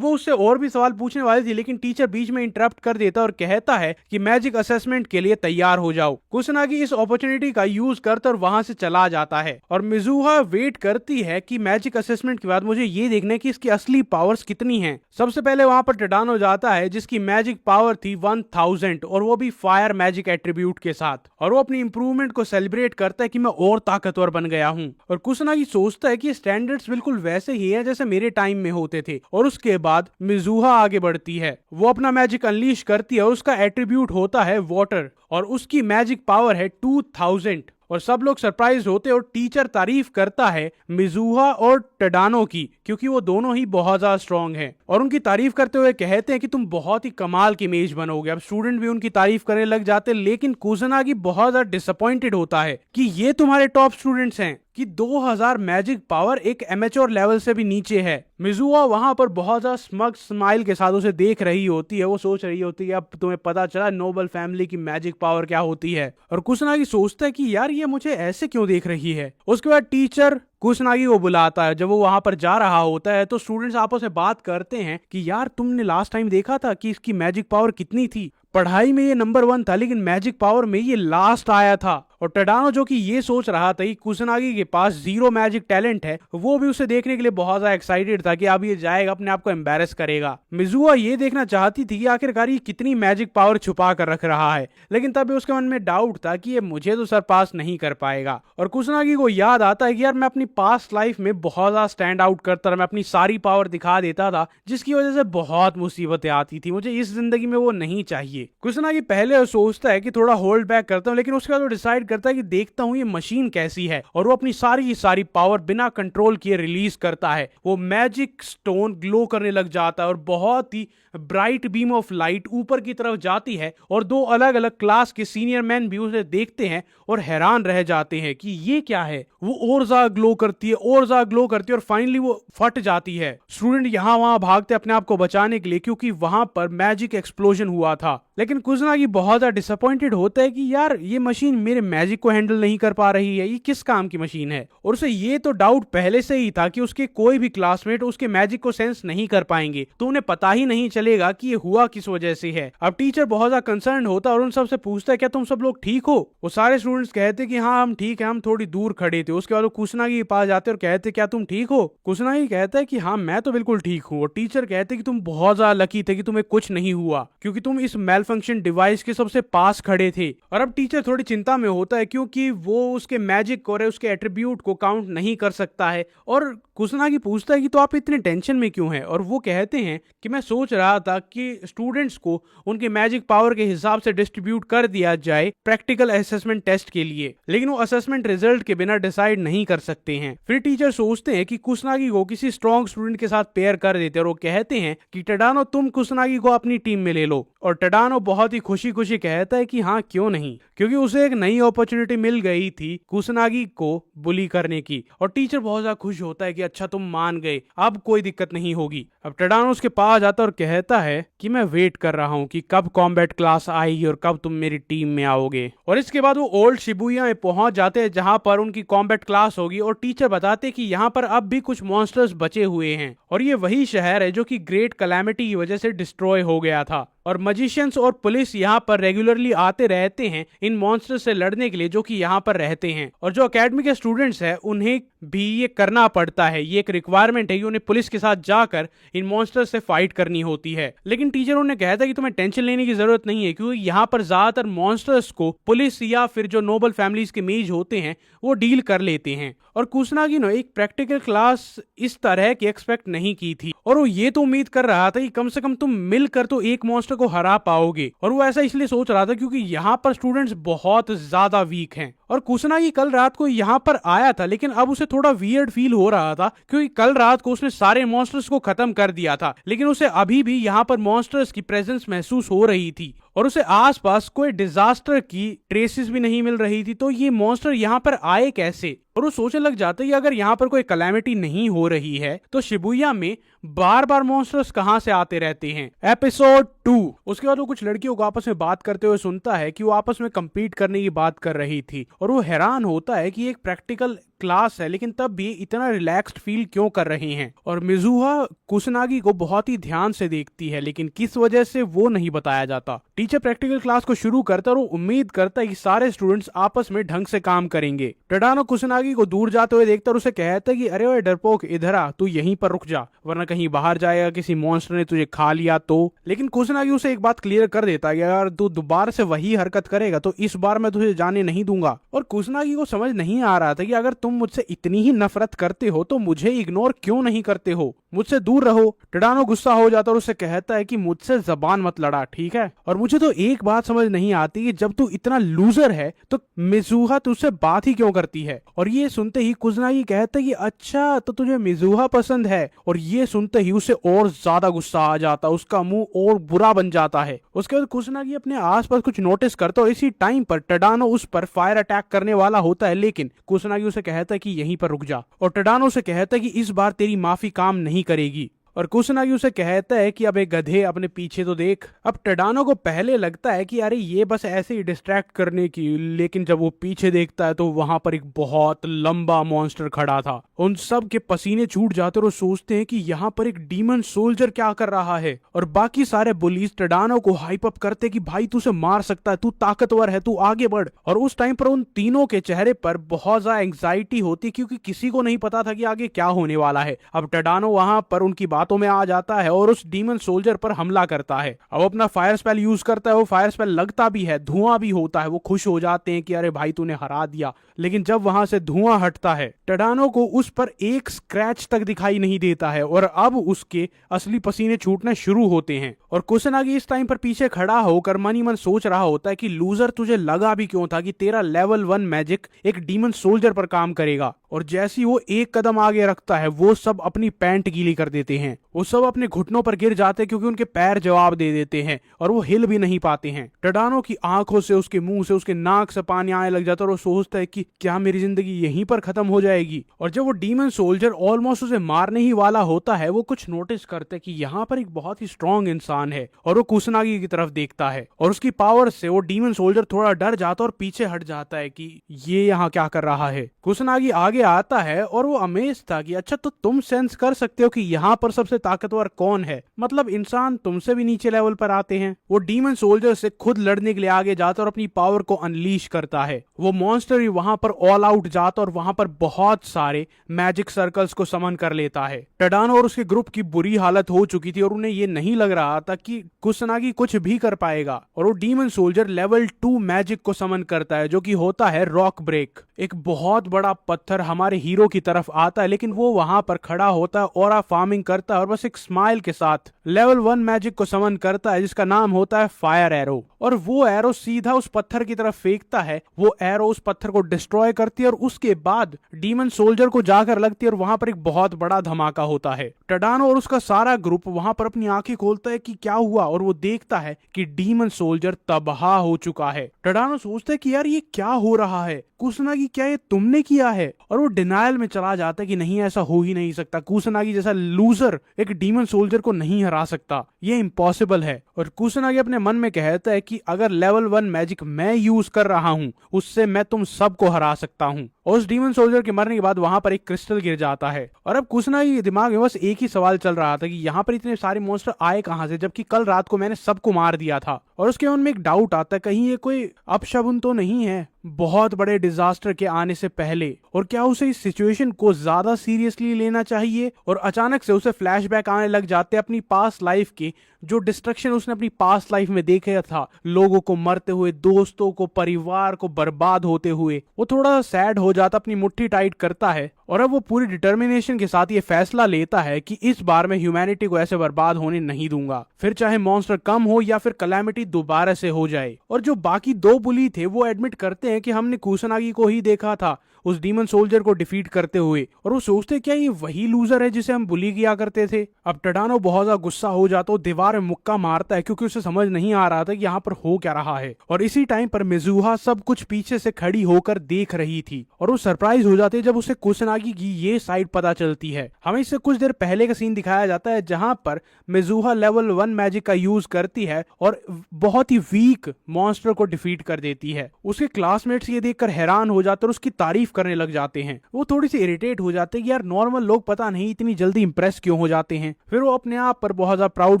उससे और भी सवाल पूछने वाली थी, लेकिन टीचर बीच में इंटरप्ट कर देता और कहता है कि मैजिक असेसमेंट के लिए तैयार हो जाओ। कुसनागी इस अपॉर्चुनिटी का यूज करता और वहां से चला जाता है और मिजुहा वेट करती है कि मैजिक असेसमेंट के बाद मुझे ये देखना है कि इसकी असली पावर्स कितनी हैं। सबसे पहले वहां पर टडानो जाता है जिसकी मैजिक पावर थी 1000 और वो भी फायर मैजिक एट्रीब्यूट के साथ, और वो अपनी इंप्रूवमेंट को सेलिब्रेट करता है कि मैं और ताकतवर बन गया हूँ। और कुसनागी सोचता है कि स्टैंडर्ड्स बिल्कुल वैसे ही है जैसे मेरे टाइम में होते थे। और उसके बाद मिजुहा आगे बढ़ती है, वो अपना मैजिक अनलीश करती है और उसका एट्रीब्यूट होता है वाटर और उसकी मैजिक पावर है 2000। और सब लोग सरप्राइज होते और टीचर तारीफ करता है मिजुहा और टडानो की, क्योंकि वो दोनों ही बहुत ज्यादा स्ट्रांग हैं और उनकी तारीफ करते हुए कहते हैं कि तुम बहुत ही कमाल की मेज बनोगे। अब स्टूडेंट भी उनकी तारीफ करने लग जाते, लेकिन कुसनागी बहुत ज्यादा डिसअपॉइंटेड होता है कि ये तुम्हारे टॉप स्टूडेंट्स हैं कि 2000 मैजिक पावर एक एमेच्योर लेवल से भी नीचे है। मिजुआ वहां पर बहुत ज्यादा स्मग स्माइल के साथ उसे देख रही होती है। वो सोच रही होती है अब तुम्हें पता चला नोबल फैमिली की मैजिक पावर क्या होती है। और कुसनागी सोचता है कि यार ये मुझे ऐसे क्यों देख रही है। उसके बाद टीचर कुसनागी को बुलाता है। जब वो वहां पर जा रहा होता है तो स्टूडेंट्स आपस में बात करते हैं कि यार तुमने लास्ट टाइम देखा था कि इसकी मैजिक पावर कितनी थी, पढ़ाई में ये नंबर 1 था लेकिन मैजिक पावर में ये लास्ट आया था। और टडानो जो कि ये सोच रहा था कि कुसनागी के पास 0 मैजिक टैलेंट है, वो भी उसे देखने के लिए बहुत ज्यादा एक्साइटेड था कि अब ये जाएगा अपने आप को एम्बैरेस करेगा। मिजुआ ये देखना चाहती थी कि आखिरकार ये कितनी मैजिक पावर छुपा कर रख रहा है, लेकिन तभी उसके मन में डाउट था कि ये मुझे तो सरपास नहीं कर पाएगा। और कुसनागी को याद आता है कि यार मैं अपनी पास्ट लाइफ में बहुत ज्यादा स्टैंड आउट करता था, मैं अपनी सारी पावर दिखा देता था जिसकी वजह से बहुत मुसीबतें आती थी, मुझे इस जिंदगी में वो नहीं चाहिए। कुसनागी पहले सोचता है कि थोड़ा होल्ड बैक करता हूँ, लेकिन उसके बाद वो डिसाइड करता है कि देखता हूँ ये मशीन कैसी है, और वो अपनी सारी पावर बिना कंट्रोल किए रिलीज करता है। वो मैजिक स्टोन ग्लो करने लग जाता है और बहुत ही ब्राइट बीम ऑफ लाइट ऊपर की तरफ जाती है और 2 अलग अलग क्लास के सीनियर मैन भी उसे देखते हैं और हैरान रह जाते हैं कि ये क्या है। वो और ज्यादा ग्लो करती है और ज्यादा ग्लो करती है और फाइनली वो फट जाती है। स्टूडेंट यहाँ वहां भागते अपने आप को बचाने के लिए क्योंकि वहां पर मैजिक एक्सप्लोजन हुआ था। लेकिन कुसनागी बहुत ज्यादा डिसअपॉइंटेड होता है कि यार ये मशीन मेरे मैजिक को हैंडल नहीं कर पा रही है, ये किस काम की मशीन है। और उसे ये तो डाउट पहले से ही था कि उसके कोई भी क्लासमेट उसके मैजिक को सेंस नहीं कर पाएंगे, तो उन्हें पता ही नहीं चलेगा कि ये हुआ किस वजह से है। अब टीचर बहुत ज्यादा कंसर्न होता है और उन सब से पूछता है क्या तुम सब लोग ठीक हो। वो सारे स्टूडेंट्स कहते कि हाँ हम ठीक है, हम थोड़ी दूर खड़े थे। उसके बाद वो कुसनागी के पास जाते और कहते क्या तुम ठीक हो। कुसनागी कहता है कि हाँ मैं तो बिल्कुल ठीक हूँ। और टीचर कहते कि तुम बहुत ज्यादा लकी थे कि तुम्हें कुछ नहीं हुआ, क्योंकि तुम इस मेल फंक्शन डिवाइस के सबसे पास खड़े थे। और अब टीचर थोड़ी चिंता में होता है क्योंकि वो उसके मैजिक और उसके एट्रीब्यूट को काउंट नहीं कर सकता है। और कुसनागी पूछता है कि तो आप इतने टेंशन में क्यों हैं, और वो कहते हैं कि मैं सोच रहा था कि स्टूडेंट्स को उनके मैजिक पावर के हिसाब से डिस्ट्रीब्यूट कर दिया जाए प्रैक्टिकल असेसमेंट टेस्ट के लिए, लेकिन वो असेसमेंट रिजल्ट के बिना डिसाइड नहीं कर सकते हैं। फिर टीचर सोचते हैं कि कुसनागी को किसी स्ट्रॉन्ग स्टूडेंट के साथ पेयर कर देते हैं, और वो कहते हैं कि टडानो तुम कुसनागी को अपनी टीम में ले लो। और टडानो बहुत ही खुशी खुशी कहता है कि हाँ क्यों नहीं, क्योंकि उसे एक नई अपॉर्चुनिटी मिल गई थी कुसनागी को बुली करने की। और टीचर बहुत ज्यादा खुश होता है कि अच्छा तुम मान गए, अब कोई दिक्कत नहीं होगी। अब टडानो उसके पास जाता है और कहता है कि मैं वेट कर रहा हूँ कि कब कॉम्बैट क्लास आएगी और कब तुम मेरी टीम में आओगे। और इसके बाद वो ओल्ड शिबुया में पहुंच जाते हैं जहां पर उनकी कॉम्बैट क्लास होगी, और टीचर बताते कि यहाँ पर अब भी कुछ मॉन्स्टर्स बचे हुए हैं, और ये वही शहर है जो कि ग्रेट कैलामिटी की वजह से डिस्ट्रॉय हो गया था। और मजिशियंस और पुलिस यहाँ पर रेगुलरली आते रहते हैं इन मॉन्स्टर्स से लड़ने के लिए जो कि यहाँ पर रहते हैं, और जो अकेडमी के स्टूडेंट्स हैं उन्हें भी ये करना पड़ता है। ये एक रिक्वायरमेंट है कि उन्हें पुलिस के साथ जाकर इन मॉन्स्टर्स से फाइट करनी होती है। लेकिन टीचर उन्हें कहता है कि तुम्हें टेंशन लेने की जरूरत नहीं है, क्योंकि यहाँ पर ज्यादातर मॉन्स्टर्स को पुलिस या फिर जो नोबल फैमिलीज के मेज होते हैं वो डील कर लेते हैं। और कुसनागी ने एक प्रैक्टिकल क्लास इस तरह की एक्सपेक्ट नहीं की थी, और वो ये तो उम्मीद कर रहा था कि कम से कम तुम मिलकर तो एक मॉन्स्टर को हरा पाओगे। और वो ऐसा इसलिए सोच रहा था क्योंकि यहाँ पर स्टूडेंट्स बहुत ज्यादा वीक हैं। और कुसनागी कल रात को यहाँ पर आया था, लेकिन अब उसे थोड़ा वियर्ड फील हो रहा था, क्योंकि कल रात को उसने सारे मॉन्स्टर्स को खत्म कर दिया था, लेकिन उसे अभी भी यहाँ पर मॉन्स्टर्स की प्रेजेंस महसूस हो रही थी, और उसे आसपास कोई डिजास्टर की ट्रेसेस भी नहीं मिल रही थी। तो ये मॉन्स्टर यहाँ पर आए कैसे? और वो सोचने लग जाते हैं कि अगर यहाँ पर कोई कैलामिटी नहीं हो रही है तो शिबुया में बार बार मॉन्स्टर्स कहां से आते रहते हैं। एपिसोड 2। उसके बाद वो कुछ लड़कियों को आपस में बात करते हुए सुनता है कि वो आपस में compete करने की बात कर रही थी, और वो हैरान होता है कि एक प्रैक्टिकल क्लास है लेकिन तब भी इतना रिलैक्स्ड फील क्यों कर रहे हैं। और मिजुहा कुसनागी को बहुत ही ध्यान से देखती है, लेकिन किस वजह से वो नहीं बताया जाता। टीचर प्रैक्टिकल क्लास को शुरू करता है और वो उम्मीद करता है कि सारे स्टूडेंट्स आपस में ढंग से काम करेंगे। टडानो कुसनागी को दूर जाते हुए देखता है और उसे कहता है कि अरे ओए डरपोक, इधर आ, तू यहीं पर रुक जा, वरना कहीं बाहर जाएगा, किसी मॉन्स्टर ने तुझे खा लिया तो। लेकिन कुसनागी उसे एक बात क्लियर कर देता है कि अगर तू दोबारा से वही हरकत करेगा तो इस बार मैं तुझे जाने नहीं दूंगा। और कुसनागी को समझ नहीं आ रहा था कि अगर तुम मुझसे इतनी ही नफरत करते हो तो मुझे इग्नोर क्यों नहीं करते हो, मुझसे दूर रहो। टडानो गुस्सा हो जाता है और उसे कहता है कि मुझसे जबान मत लड़ा, ठीक है? और मुझे तो एक बात समझ नहीं आती कि जब तू इतना लूजर है तो मिजुहा तुझसे बात ही क्यों करती है। और ये सुनते ही कुसनागी कहता है कि अच्छा तो तुझे मिजुहा पसंद है। और ये सुनते ही उसे और ज्यादा गुस्सा आ जाता, उसका मुंह और बुरा बन जाता है। उसके बाद कुसनागी अपने आसपास कुछ नोटिस करता है और इसी टाइम पर टडानो उस पर फायर अटैक करने वाला होता है, लेकिन कुसनागी उसे कहता है कि यहीं पर रुक जा। और टडानो से कहता है कि इस बार तेरी माफी काम नहीं करेगी। और कुसनागी उसे कहता है कि अब एक गधे अपने पीछे तो देख। अब टडानो को पहले लगता है कि अरे ये बस ऐसे ही डिस्ट्रैक्ट करने की, लेकिन जब वो पीछे देखता है तो वहां पर एक बहुत लंबा मॉन्स्टर खड़ा था। उन सब के पसीने छूट जाते और वो सोचते हैं कि यहाँ पर एक डीमन सोल्जर क्या कर रहा है। और बाकी सारे बुलीज टडानो को हाइप अप करते कि भाई तू उसे मार सकता है, तू ताकतवर है, तू आगे बढ़। और उस टाइम पर उन तीनों के चेहरे पर बहुत ज्यादा एंग्जाइटी होती, क्योंकि किसी को नहीं पता था कि आगे क्या होने वाला है। अब टडानो वहां पर उनकी बातों में आ जाता है और उस डीमन सोल्जर पर हमला करता है। अब अपना फायर स्पेल यूज करता है, वो फायर स्पेल लगता भी है, धुआं भी होता है। वो खुश हो जाते हैं कि अरे भाई तूने हरा दिया। लेकिन जब वहां से धुआं हटता है टडानो को उस पर एक स्क्रैच तक दिखाई नहीं देता है, और अब उसके असली पसीने छूटने शुरू होते हैं। और कुसनागी इस टाइम पर पीछे खड़ा होकर मन ही मन सोच रहा होता है कि लूजर तुझे लगा भी क्यों था कि तेरा लेवल 1 मैजिक एक डीमन सोल्जर पर काम करेगा। और जैसी वो एक कदम आगे रखता है वो सब अपनी पैंट गीली कर देते हैं, वो सब अपने घुटनों पर गिर जाते हैं क्योंकि उनके पैर जवाब दे देते हैं और वो हिल भी नहीं पाते हैं। टडानो की आंखों से, उसके मुंह से, उसके नाक से पानी आने लग जाता है और वो सोचता है कि क्या मेरी जिंदगी यहीं पर खत्म हो जाएगी। और जब वो डीमन सोल्जर ऑलमोस्ट उसे मारने ही वाला होता है वो कुछ नोटिस करता है कि यहाँ पर एक बहुत ही स्ट्रॉन्ग इंसान है, और वो कुसनागी की तरफ देखता है और उसकी पावर से वो डीमन सोल्जर थोड़ा डर जाता और पीछे हट जाता है कि ये यहाँ क्या कर रहा है। कुसनागी आगे आता है और वो अमेज था कि अच्छा तो तुम सेंस कर सकते हो कि यहाँ पर सब सबसे ताकतवर कौन है, मतलब इंसान तुमसे भी नीचे लेवल पर आते हैं। वो डीमन सोल्जर से खुद लड़ने के लिए आगे जाता और अपनी पावर को अनलीश करता है। वो मॉन्स्टर ही वहां पर ऑल आउट जाता और वहां पर बहुत सारे मैजिक सर्कल्स को समन कर लेता है। टडानो और उसके ग्रुप की बुरी हालत हो चुकी थी और उन्हें ये नहीं लग रहा था कि कुसनागी कुछ भी कर पाएगा, और वो डीमन सोल्जर लेवल 2 मैजिक को समन करता है जो कि होता है रॉक ब्रेक। एक बहुत बड़ा पत्थर हमारे हीरो की तरफ आता है, लेकिन वो वहां पर खड़ा होता है, ऑरा फार्मिंग करता है और बस एक स्माइल के साथ लेवल 1 मैजिक को समन करता है जिसका नाम होता है फायर एरो। और वो एरो सीधा उस पत्थर की तरफ फेंकता है। वो एरो उस पत्थर को डिस्ट्रॉय करती है और उसके बाद डीमन सोल्जर को जाकर लगती है और वहां पर एक बहुत बड़ा धमाका होता है। टडानो और उसका सारा ग्रुप वहां पर अपनी आंखें खोलता है कि क्या हुआ, और वो देखता है कि डीमन सोल्जर तबाह हो चुका है। टडानो सोचता है कि यार ये क्या हो रहा है, कुसनागी क्या ये तुमने किया है? और वो डिनायल में चला जाता है कि नहीं, ऐसा हो ही नहीं सकता। कुसनागी जैसा लूजर एक डीमन सोल्जर को नहीं हरा सकता, ये इम्पॉसिबल है। और कुसनागी अपने मन में कहता है कि अगर लेवल 1 मैजिक मैं यूज कर रहा हूं उससे मैं तुम सबको हरा सकता हूं। और उस डीमन सोल्जर के मरने के बाद वहां पर एक क्रिस्टल गिर जाता है। और अब कुसनागी के दिमाग में बस एक ही सवाल चल रहा था कि यहाँ पर इतने सारे मॉन्स्टर आए कहां से, जबकि कल रात को मैंने सबको मार दिया था। और उसके मन में एक डाउट आता है, कहीं ये कोई अपशगुन तो नहीं है बहुत बड़े डिजास्टर के आने से पहले, और क्या उसे इस सिचुएशन को ज्यादा सीरियसली लेना चाहिए? और अचानक से उसे फ्लैशबैक आने लग जाते हैं अपनी पास्ट लाइफ के, जो डिस्ट्रक्शन उसने अपनी पास्ट लाइफ में देखा था, लोगों को मरते हुए, दोस्तों को, परिवार को बर्बाद होते हुए। वो थोड़ा सैड हो जाता, अपनी मुट्ठी टाइट करता है और अब वो पूरी डिटर्मिनेशन के साथ ये फैसला लेता है कि इस बार मैं ह्यूमैनिटी को ऐसे बर्बाद होने नहीं दूंगा, फिर चाहे मॉन्स्टर कम हो या फिर कैलेमिटी दोबारा से हो जाए। और जो बाकी 2 बुली थे वो एडमिट करते हैं कि हमने कुसनागी को ही देखा था उस डीमन सोल्जर को डिफीट करते हुए, और वो सोचते क्या ये वही लूजर है जिसे हम बुली किया करते थे। अब टडानो बहुत ज्यादा गुस्सा हो जाता है, दीवार में मुक्का मारता है क्योंकि उसे समझ नहीं आ रहा था कि यहाँ पर हो क्या रहा है। और इसी टाइम पर मिजुहा सब कुछ पीछे से खड़ी होकर देख रही थी और वो सरप्राइज हो जाती है जब उसे कुसनागी की ये साइड पता चलती है। हमें इससे कुछ देर पहले का सीन दिखाया जाता है जहां पर मिजुहा लेवल 1 मैजिक का यूज करती है और बहुत ही वीक मॉन्स्टर को डिफीट कर देती है। उसके क्लासमेट्स ये देखकर हैरान हो जाते और उसकी तारीफ करने लग जाते हैं। वो थोड़ी सी इरिटेट हो जाते हैं कि यार नॉर्मल लोग पता नहीं इतनी जल्दी इंप्रेस क्यों हो जाते हैं। फिर वो अपने आप पर बहुत ज्यादा प्राउड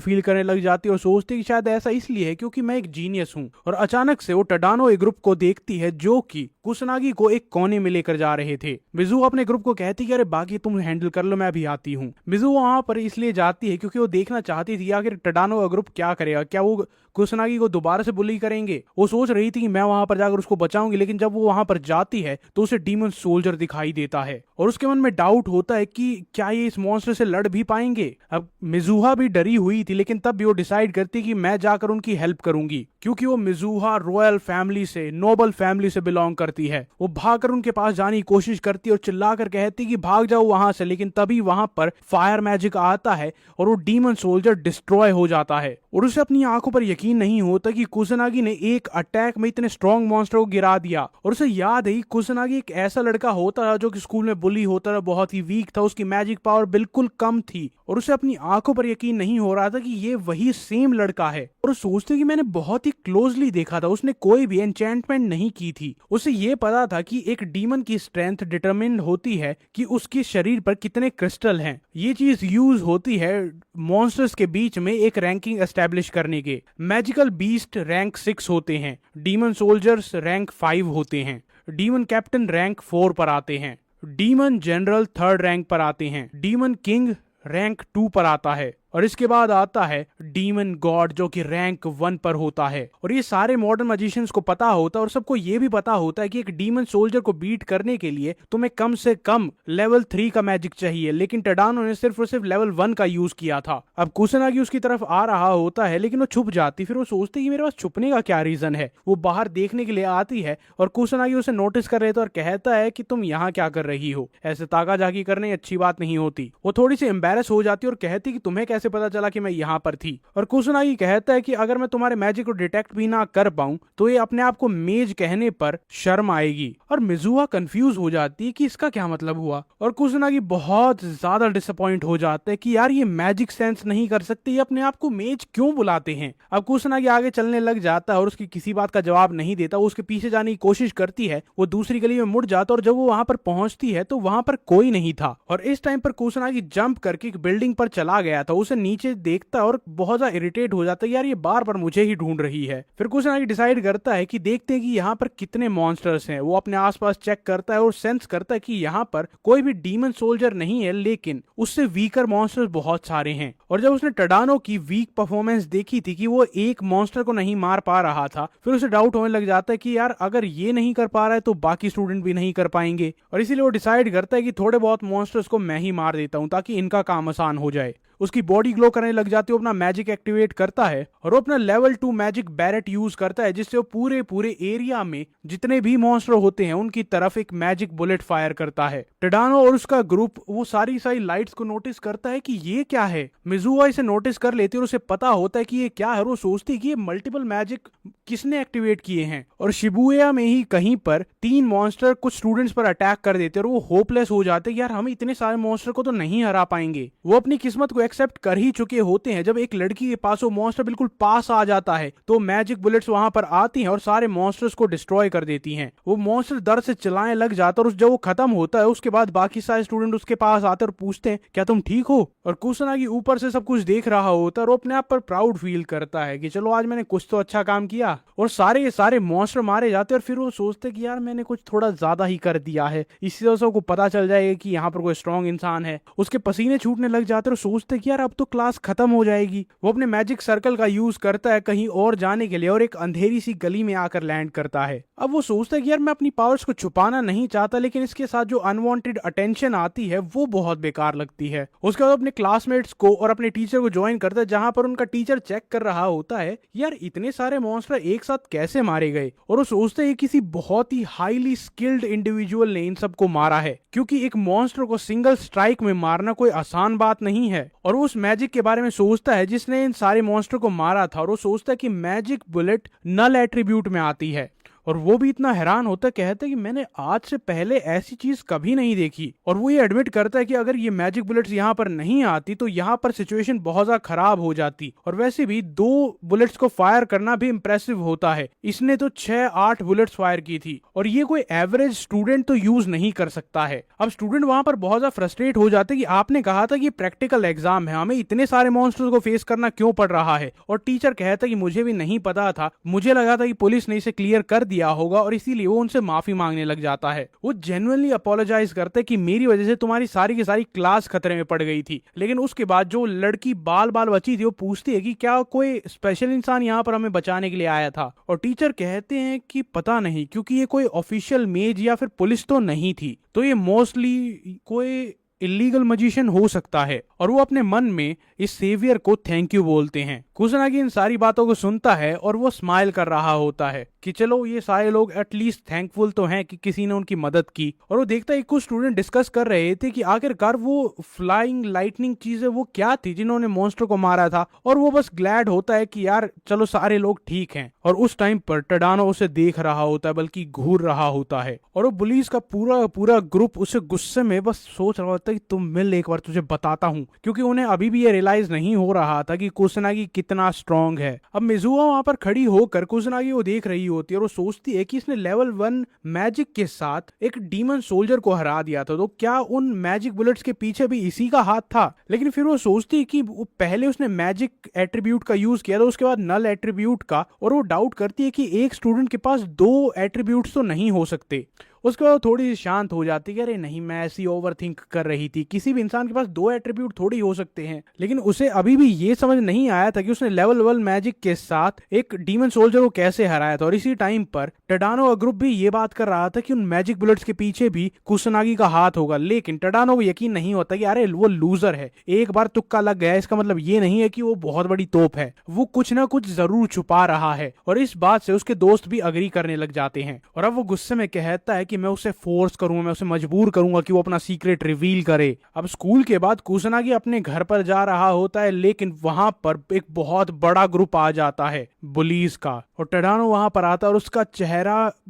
फील करने लग जाती है और सोचते कि शायद ऐसा इसलिए है क्योंकि मैं एक जीनियस हूँ। और अचानक से वो टडानो एक ग्रुप को देखती है जो कि कुसनागी को एक कोने में लेकर जा रहे थे। मिजू अपने ग्रुप को कहती कि अरे बाकी तुम हैंडल कर लो, मैं अभी आती हूँ। मिजू वहां पर इसलिए जाती है क्योंकि वो देखना चाहती थी आखिर टडानो का ग्रुप क्या करेगा, क्या वो कुसनागी को दोबारा से बुली करेंगे। वो सोच रही थी कि मैं वहां पर जाकर उसको बचाऊंगी, लेकिन जब वो वहां पर जाती है तो उसे डीमन सोल्जर दिखाई देता है और उसके मन में डाउट होता है कि क्या ये इस मॉन्स्टर से लड़ भी पाएंगे। अब मिजुहा भी डरी हुई थी, लेकिन तब भी वो डिसाइड करती कि मैं जाकर उनकी हेल्प करूंगी क्योंकि वो मिजुहा रॉयल फैमिली से, नोबल फैमिली से बिलोंग करती है। वो भागकर उनके पास जाने की कोशिश करती और चिल्लाकर कहती कि भाग जाओ वहां से, लेकिन तभी वहां पर फायर मैजिक आता है और वो डीमन सोल्जर डिस्ट्रॉय हो जाता है। और उसे अपनी आंखों पर यकीन नहीं होता कि कुसनागी ने एक अटैक में इतने स्ट्रॉन्ग मॉन्स्टर को गिरा दिया। और उसे याद है कुसनागी एक ऐसा लड़का होता था जो कि स्कूल में बुली होता था, बहुत ही वीक था, उसकी मैजिक पावर बिल्कुल कम थी और उसे अपनी आंखों पर यकीन नहीं हो रहा था कि ये वही सेम लड़का है। और सोचते कि मैंने बहुत ही क्लोजली देखा था, उसने कोई भी एन्चेंटमेंट नहीं की थी। उसे ये पता था कि एक डीमन की स्ट्रेंथ डिटरमिन होती है कि उसके शरीर पर कितने क्रिस्टल हैं। ये चीज यूज होती है मॉन्स्टर्स के बीच में एक रैंकिंग एस्टेब्लिश करने के। मैजिकल बीस्ट रैंक 6 होते हैं, डीमन सोल्जर्स रैंक 5 होते हैं, डीमन कैप्टन रैंक 4 पर आते हैं, डीमन जनरल 3rd रैंक पर आते हैं, डीमन किंग रैंक 2 पर आता है और इसके बाद आता है डीमन गॉड जो कि रैंक 1 पर होता है। और ये सारे मॉडर्न मैजिशियंस को पता होता है और सबको ये भी पता होता है कि एक डीमन सोल्जर को बीट करने के लिए तुम्हें कम से कम लेवल 3 का मैजिक चाहिए, लेकिन टडानो ने सिर्फ और सिर्फ लेवल 1 का यूज किया था। अब कुसनागी उसकी तरफ आ रहा होता है लेकिन वो छुप जाती। फिर वो सोचती कि मेरे पास छुपने का क्या रीजन है। वो बाहर देखने के लिए आती है और कुसनागी उसे नोटिस कर लेता और कहता है कि तुम यहाँ क्या कर रही हो, ऐसे ताका झाकी करने अच्छी बात नहीं होती। वो थोड़ी सी एम्बेरस हो जाती और कहती कि तुम्हें कैसे कैसे पता चला कि मैं यहाँ पर थी। और कुसुनागी कहता है कि अगर मैं तुम्हारे मैजिक को डिटेक्ट भी ना कर पाऊं तो ये अपने आप को मेज कहने पर शर्म आएगी। और मिजुआ कंफ्यूज हो जाती है कि इसका क्या मतलब हुआ, और कुसुनागी बहुत ज्यादा डिसअपॉइंट हो जाता है कि यार ये मैजिक सेंस नहीं कर सकते, ये अपने आप को मेज क्यों बुलाते हैं। अब कुसुनागी आगे चलने लग जाता है और उसकी किसी बात का जवाब नहीं देता, वो उसके पीछे जाने की कोशिश करती है, वो दूसरी गली में मुड़ जाता है और जब वो वहां पर पहुंचती है तो वहां पर कोई नहीं था। और इस टाइम पर कुसुनागी जंप करके एक बिल्डिंग पर चला गया था, उसे नीचे देखता और बहुत ज्यादा इरिटेट हो जाता है, यार ये बार बार मुझे ही ढूंढ रही है। फिर कुसुनागी डिसाइड करता है कि देखते हैं कि यहाँ पर कितने मॉन्स्टर्स हैं। वो अपने आसपास चेक करता है और सेंस करता है कि यहाँ पर कोई भी डीमन सोल्जर नहीं है, लेकिन उससे वीकर मॉन्स्टर्स बहुत सारे हैं। और जब उसने टडानो की वीक परफॉर्मेंस देखी थी कि वो एक मॉन्स्टर को नहीं मार पा रहा था, फिर उसे डाउट होने लग जाता है कि यार अगर ये नहीं कर पा रहा है तो बाकी स्टूडेंट भी नहीं कर पाएंगे। और इसीलिए वो डिसाइड करता है कि थोड़े बहुत मॉन्स्टर्स को मैं ही मार देता हूं ताकि इनका काम आसान हो जाए। उसकी बॉडी ग्लो करने लग जाती है, वो अपना मैजिक एक्टिवेट करता है और वो अपना लेवल 2 मैजिक बैरेट यूज करता है, जिससे वो पूरे एरिया में जितने भी मॉन्स्टर होते हैं उनकी तरफ एक मैजिक बुलेट फायर करता है। टडानो और उसका ग्रुप वो सारी लाइट्स को नोटिस करता है कि ये क्या है। मिजुआ इसे नोटिस कर लेती है और उसे पता होता है कि ये क्या है। वो सोचती है कि ये मल्टीपल मैजिक किसने एक्टिवेट किए हैं। और शिबुया में ही कहीं पर 3 मॉन्स्टर कुछ स्टूडेंट्स पर अटैक कर देते हैं और वो होपलेस हो जाते हैं, यार हम इतने सारे मॉन्स्टर को तो नहीं हरा पाएंगे। वो अपनी किस्मत को एक्सेप्ट कर ही चुके होते हैं। जब एक लड़की के पास वो मॉन्स्टर बिल्कुल पास आ जाता है तो मैजिक बुलेट्स वहां पर आती हैं और सारे मॉन्स्टर्स को डिस्ट्रॉय कर देती हैं। वो मॉन्स्टर दर्द से चिल्लाने लग जाता है और जब वो खत्म होता है उसके बाद बाकी सारे स्टूडेंट उसके पास आते हैं और पूछते हैं क्या तुम ठीक हो। और कुसुनागी ऊपर से सब कुछ देख रहा होता है और वो अपने आप पर प्राउड फील करता है कि चलो आज मैंने कुछ तो अच्छा काम किया। और सारे मॉन्स्टर मारे जाते हैं और फिर वो सोचते कि यार मैंने कुछ थोड़ा ज्यादा ही कर दिया है, इससे तो सबको पता चल जाएगा कि यहाँ पर कोई स्ट्रॉन्ग इंसान है। उसके पसीने छूटने लग जाते हैं और सोचते कि यार अब तो क्लास खत्म हो जाएगी। वो अपने मैजिक सर्कल का यूज करता है कहीं और जाने के लिए और एक अंधेरी सी गली में आकर लैंड करता है। अब वो सोचता है कि यार मैं अपनी पावर्स को छुपाना नहीं चाहता, लेकिन इसके साथ जो अनवांटेड अटेंशन आती है वो बहुत बेकार लगती है। उसके बाद अपने क्लासमेट्स को और अपने टीचर को ज्वाइन करता है, जहां पर उनका टीचर चेक कर रहा होता है यार इतने सारे मॉन्स्टर एक साथ कैसे मारे गए। और वो सोचते हैं किसी बहुत ही हाईली स्किल्ड इंडिविजुअल ने इन सबको मारा है, क्योंकि एक मॉन्स्टर को सिंगल स्ट्राइक में मारना कोई आसान बात नहीं है। और वो उस मैजिक के बारे में सोचता है जिसने इन सारे मॉन्स्टर को मारा था, और वो सोचता है कि मैजिक बुलेट नल एट्रीब्यूट में आती है। और वो भी इतना हैरान होता है, कहता है कि मैंने आज से पहले ऐसी चीज कभी नहीं देखी। और वो ये एडमिट करता है कि अगर ये मैजिक बुलेट्स यहाँ पर नहीं आती तो यहाँ पर सिचुएशन बहुत ज्यादा खराब हो जाती। और वैसे भी 2 बुलेट्स को फायर करना भी इंप्रेसिव होता है, इसने तो 6-8 बुलेट्स फायर की थी और ये कोई एवरेज स्टूडेंट तो यूज नहीं कर सकता है। अब स्टूडेंट वहां पर बहुत ज्यादा फ्रस्ट्रेट हो जाते कि आपने कहा था कि प्रैक्टिकल एग्जाम है, हमें इतने सारे मॉन्स्टर्स को फेस करना क्यों पड़ रहा है। और टीचर कहता कि मुझे भी नहीं पता था, मुझे लगा था कि पुलिस ने इसे क्लियर कर दिया होगा और इसीलिए वो उनसे माफी मांगने लग जाता है। वो जेन्युइनली अपोलोजाइज करते कि मेरी वजह से तुम्हारी सारी की सारी क्लास खतरे में पड़ गई थी। लेकिन उसके बाद जो लड़की बाल बची थी वो पूछती है कि क्या कोई स्पेशल इंसान यहाँ पर हमें बचाने के लिए आया था। और टीचर कहते हैं कि पता नहीं, क्योंकि ये कोई ऑफिशियल मेज या फिर पुलिस तो नहीं थी, तो ये मोस्टली कोई इलीगल मजिशियन हो सकता है। और वो अपने मन में इस सेवियर को थैंक यू बोलते हैं। कुसुनागी इन सारी बातों को सुनता है और वो स्माइल कर रहा होता है कि चलो ये सारे लोग एटलीस्ट थैंकफुल तो हैं कि किसी ने उनकी मदद की। और वो देखता है कुछ स्टूडेंट डिस्कस कर रहे थे कि आखिरकार वो फ्लाइंग लाइटनिंग चीजें वो क्या थी जिन्होंने मॉन्स्टर को मारा था। और वो बस ग्लैड होता है कि यार चलो सारे लोग ठीक हैं। और उस टाइम पर टडानो उसे देख रहा होता है, बल्कि घूर रहा होता है। और वो पुलिस का पूरा ग्रुप उसे गुस्से में बस सोच रहा होता है कि तुम मिल, एक बार तुझे बताता हूँ, क्योंकि उन्हें अभी भी ये रियलाइज नहीं हो रहा था कि कुसुनागी कितना स्ट्रांग है। अब मिजुआ वहां पर खड़ी होकर कुसुनागी वो देख रही होती है और वो सोचती है कि इसने लेवल 1 मैजिक के साथ एक डीमन सोल्जर को हरा दिया था, तो क्या उन मैजिक बुलेट्स के पीछे भी इसी का हाथ था। लेकिन फिर वो सोचती है कि पहले उसने मैजिक एट्रीब्यूट का यूज किया था, उसके बाद नल एट्रीब्यूट का, और वो डाउट करती है कि एक स्टूडेंट के पास 2 एट्रीब्यूट्स तो नहीं हो सकते। उसके बाद थोड़ी सी शांत हो जाती है, अरे नहीं मैं ऐसी ओवर थिंक कर रही थी, किसी भी इंसान के पास 2 एट्रीब्यूट थोड़ी हो सकते हैं। लेकिन उसे अभी भी ये समझ नहीं आया था कि उसने लेवल 1 मैजिक के साथ एक डीमन सोल्जर को कैसे हराया था। और इसी टाइम पर टडानो का ग्रुप भी ये बात कर रहा था कि उन मैजिक बुलेट्स के पीछे भी कुसनागी का हाथ होगा, लेकिन टडानो को यकीन नहीं होता कि अरे वो लूजर है, एक बार तुक्का लग गया, इसका मतलब ये नहीं है कि वो बहुत बड़ी तोप है, वो कुछ ना कुछ जरूर छुपा रहा है। और इस बात से उसके दोस्त भी अग्री करने लग जाते हैं और अब वो गुस्से में कहता है कि मैं उसे फोर्स करूंगा, मैं उसे मजबूर करूंगा कि वो अपना सीक्रेट रिवील करे। अब स्कूल के बाद कुसनागी अपने घर पर जा रहा होता है, लेकिन वहां पर एक बहुत बड़ा ग्रुप आ जाता है पुलिस का, और टडानो वहां पर आता है और उसका चेहरा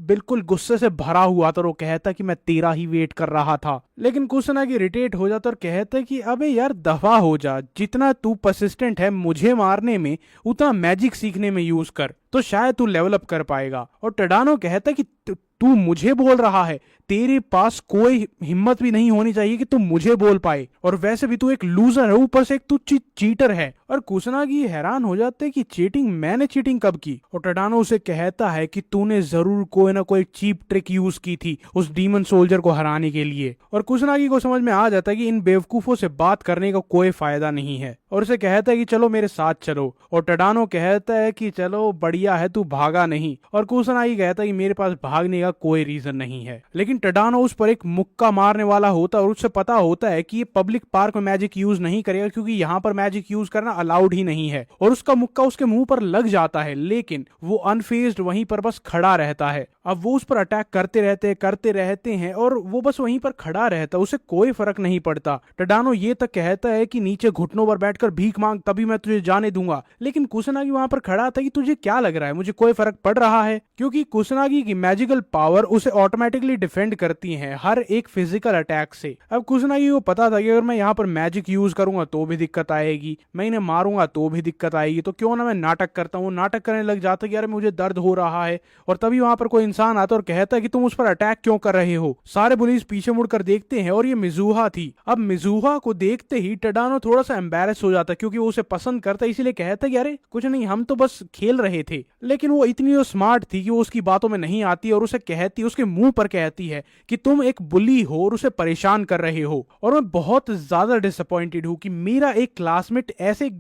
बिल्कुल गुस्से से भरा हुआ था और वो कहता कि मैं तेरा ही वेट कर रहा था। लेकिन कुसनागी इरिटेट हो जाता और कहता है कि अबे यार दफा हो जा, जितना तू परसिस्टेंट है मुझे मारने में उतना मैजिक सीखने में यूज कर, तो शायद तू डेवलप कर पाएगा। और टडानो कहता है कि तू मुझे बोल रहा है, तेरे पास कोई हिम्मत भी नहीं होनी चाहिए कि तू मुझे बोल पाए, और वैसे भी तू एक लूजर है, ऊपर से एक तू चीटर है। और कुसनागी हैरान हो जाते हैं कि चीटिंग, मैंने चीटिंग कब की? और टडानो उसे कहता है कि तूने जरूर कोई ना कोई चीप ट्रिक यूज की थी उस डीमन सोल्जर को हराने के लिए। और कुसनागी को समझ में आ जाता है कि इन बेवकूफों से बात करने का कोई फायदा नहीं है और उसे कहता है कि चलो मेरे साथ चलो। और टडानो कहता है कि चलो बढ़िया है, तू भागा नहीं। और कुसनागी कहता है कि मेरे पास भागने का कोई रीजन नहीं है। लेकिन टडानो उस पर एक मुक्का मारने वाला होता है और उसे पता होता है कि ये पब्लिक पार्क में मैजिक यूज नहीं करेगा, क्योंकि यहाँ पर मैजिक यूज करना अलाउड ही नहीं है। और उसका मुक्का उसके मुंह पर लग जाता है, लेकिन वो अनफेज्ड वहीं पर बस खड़ा रहता है। अब वो उस पर अटैक करते रहते हैं और वो बस वहीं पर खड़ा रहता है, उसे कोई फर्क नहीं पड़ता। टडानो ये तक कहता है कि नीचे घुटनों पर बैठकर भीख मांग, तभी मैं तुझे जाने दूंगा। लेकिन कुसनागी वहां पर खड़ा था कि तुझे क्या लग रहा है मुझे कोई फर्क पड़ रहा है? क्योंकि कुसनागी की मैजिकल पावर उसे ऑटोमेटिकली डिफेंड करती है हर एक फिजिकल अटैक से। अब कुसनागी को पता था कि अगर मैं यहाँ पर मैजिक यूज करूंगा तो भी दिक्कत आएगी, मैं इन्हें मारूंगा तो भी दिक्कत आएगी, तो क्यों ना मैं नाटक करता हूँ। नाटक करने लग जाता है कि अरे मुझे दर्द हो रहा है। और तभी वहां पर कोई इंसान आता और कहता है कि तुम उस पर अटैक क्यों कर रहे हो? सारे पुलिस पीछे मुड़कर देखते हैं और ये मिजुहा थी। अब मिजुहा को देखते ही टडानो थोड़ा सा एम्बैरेस हो जाता है, क्योंकि वो उसे पसंद करता है, इसीलिए कहता है कि अरे कुछ नहीं, हम तो बस खेल रहे थे। लेकिन वो इतनी स्मार्ट थी कि वो उसकी बातों में नहीं आती और उसे कहती, उसके मुंह पर कहती है कि तुम एक बुली हो और उसे परेशान कर रहे हो। और मैं बहुत ज्यादा डिसअपॉइंटेड हूं कि मेरा एक क्लासमेट ऐसे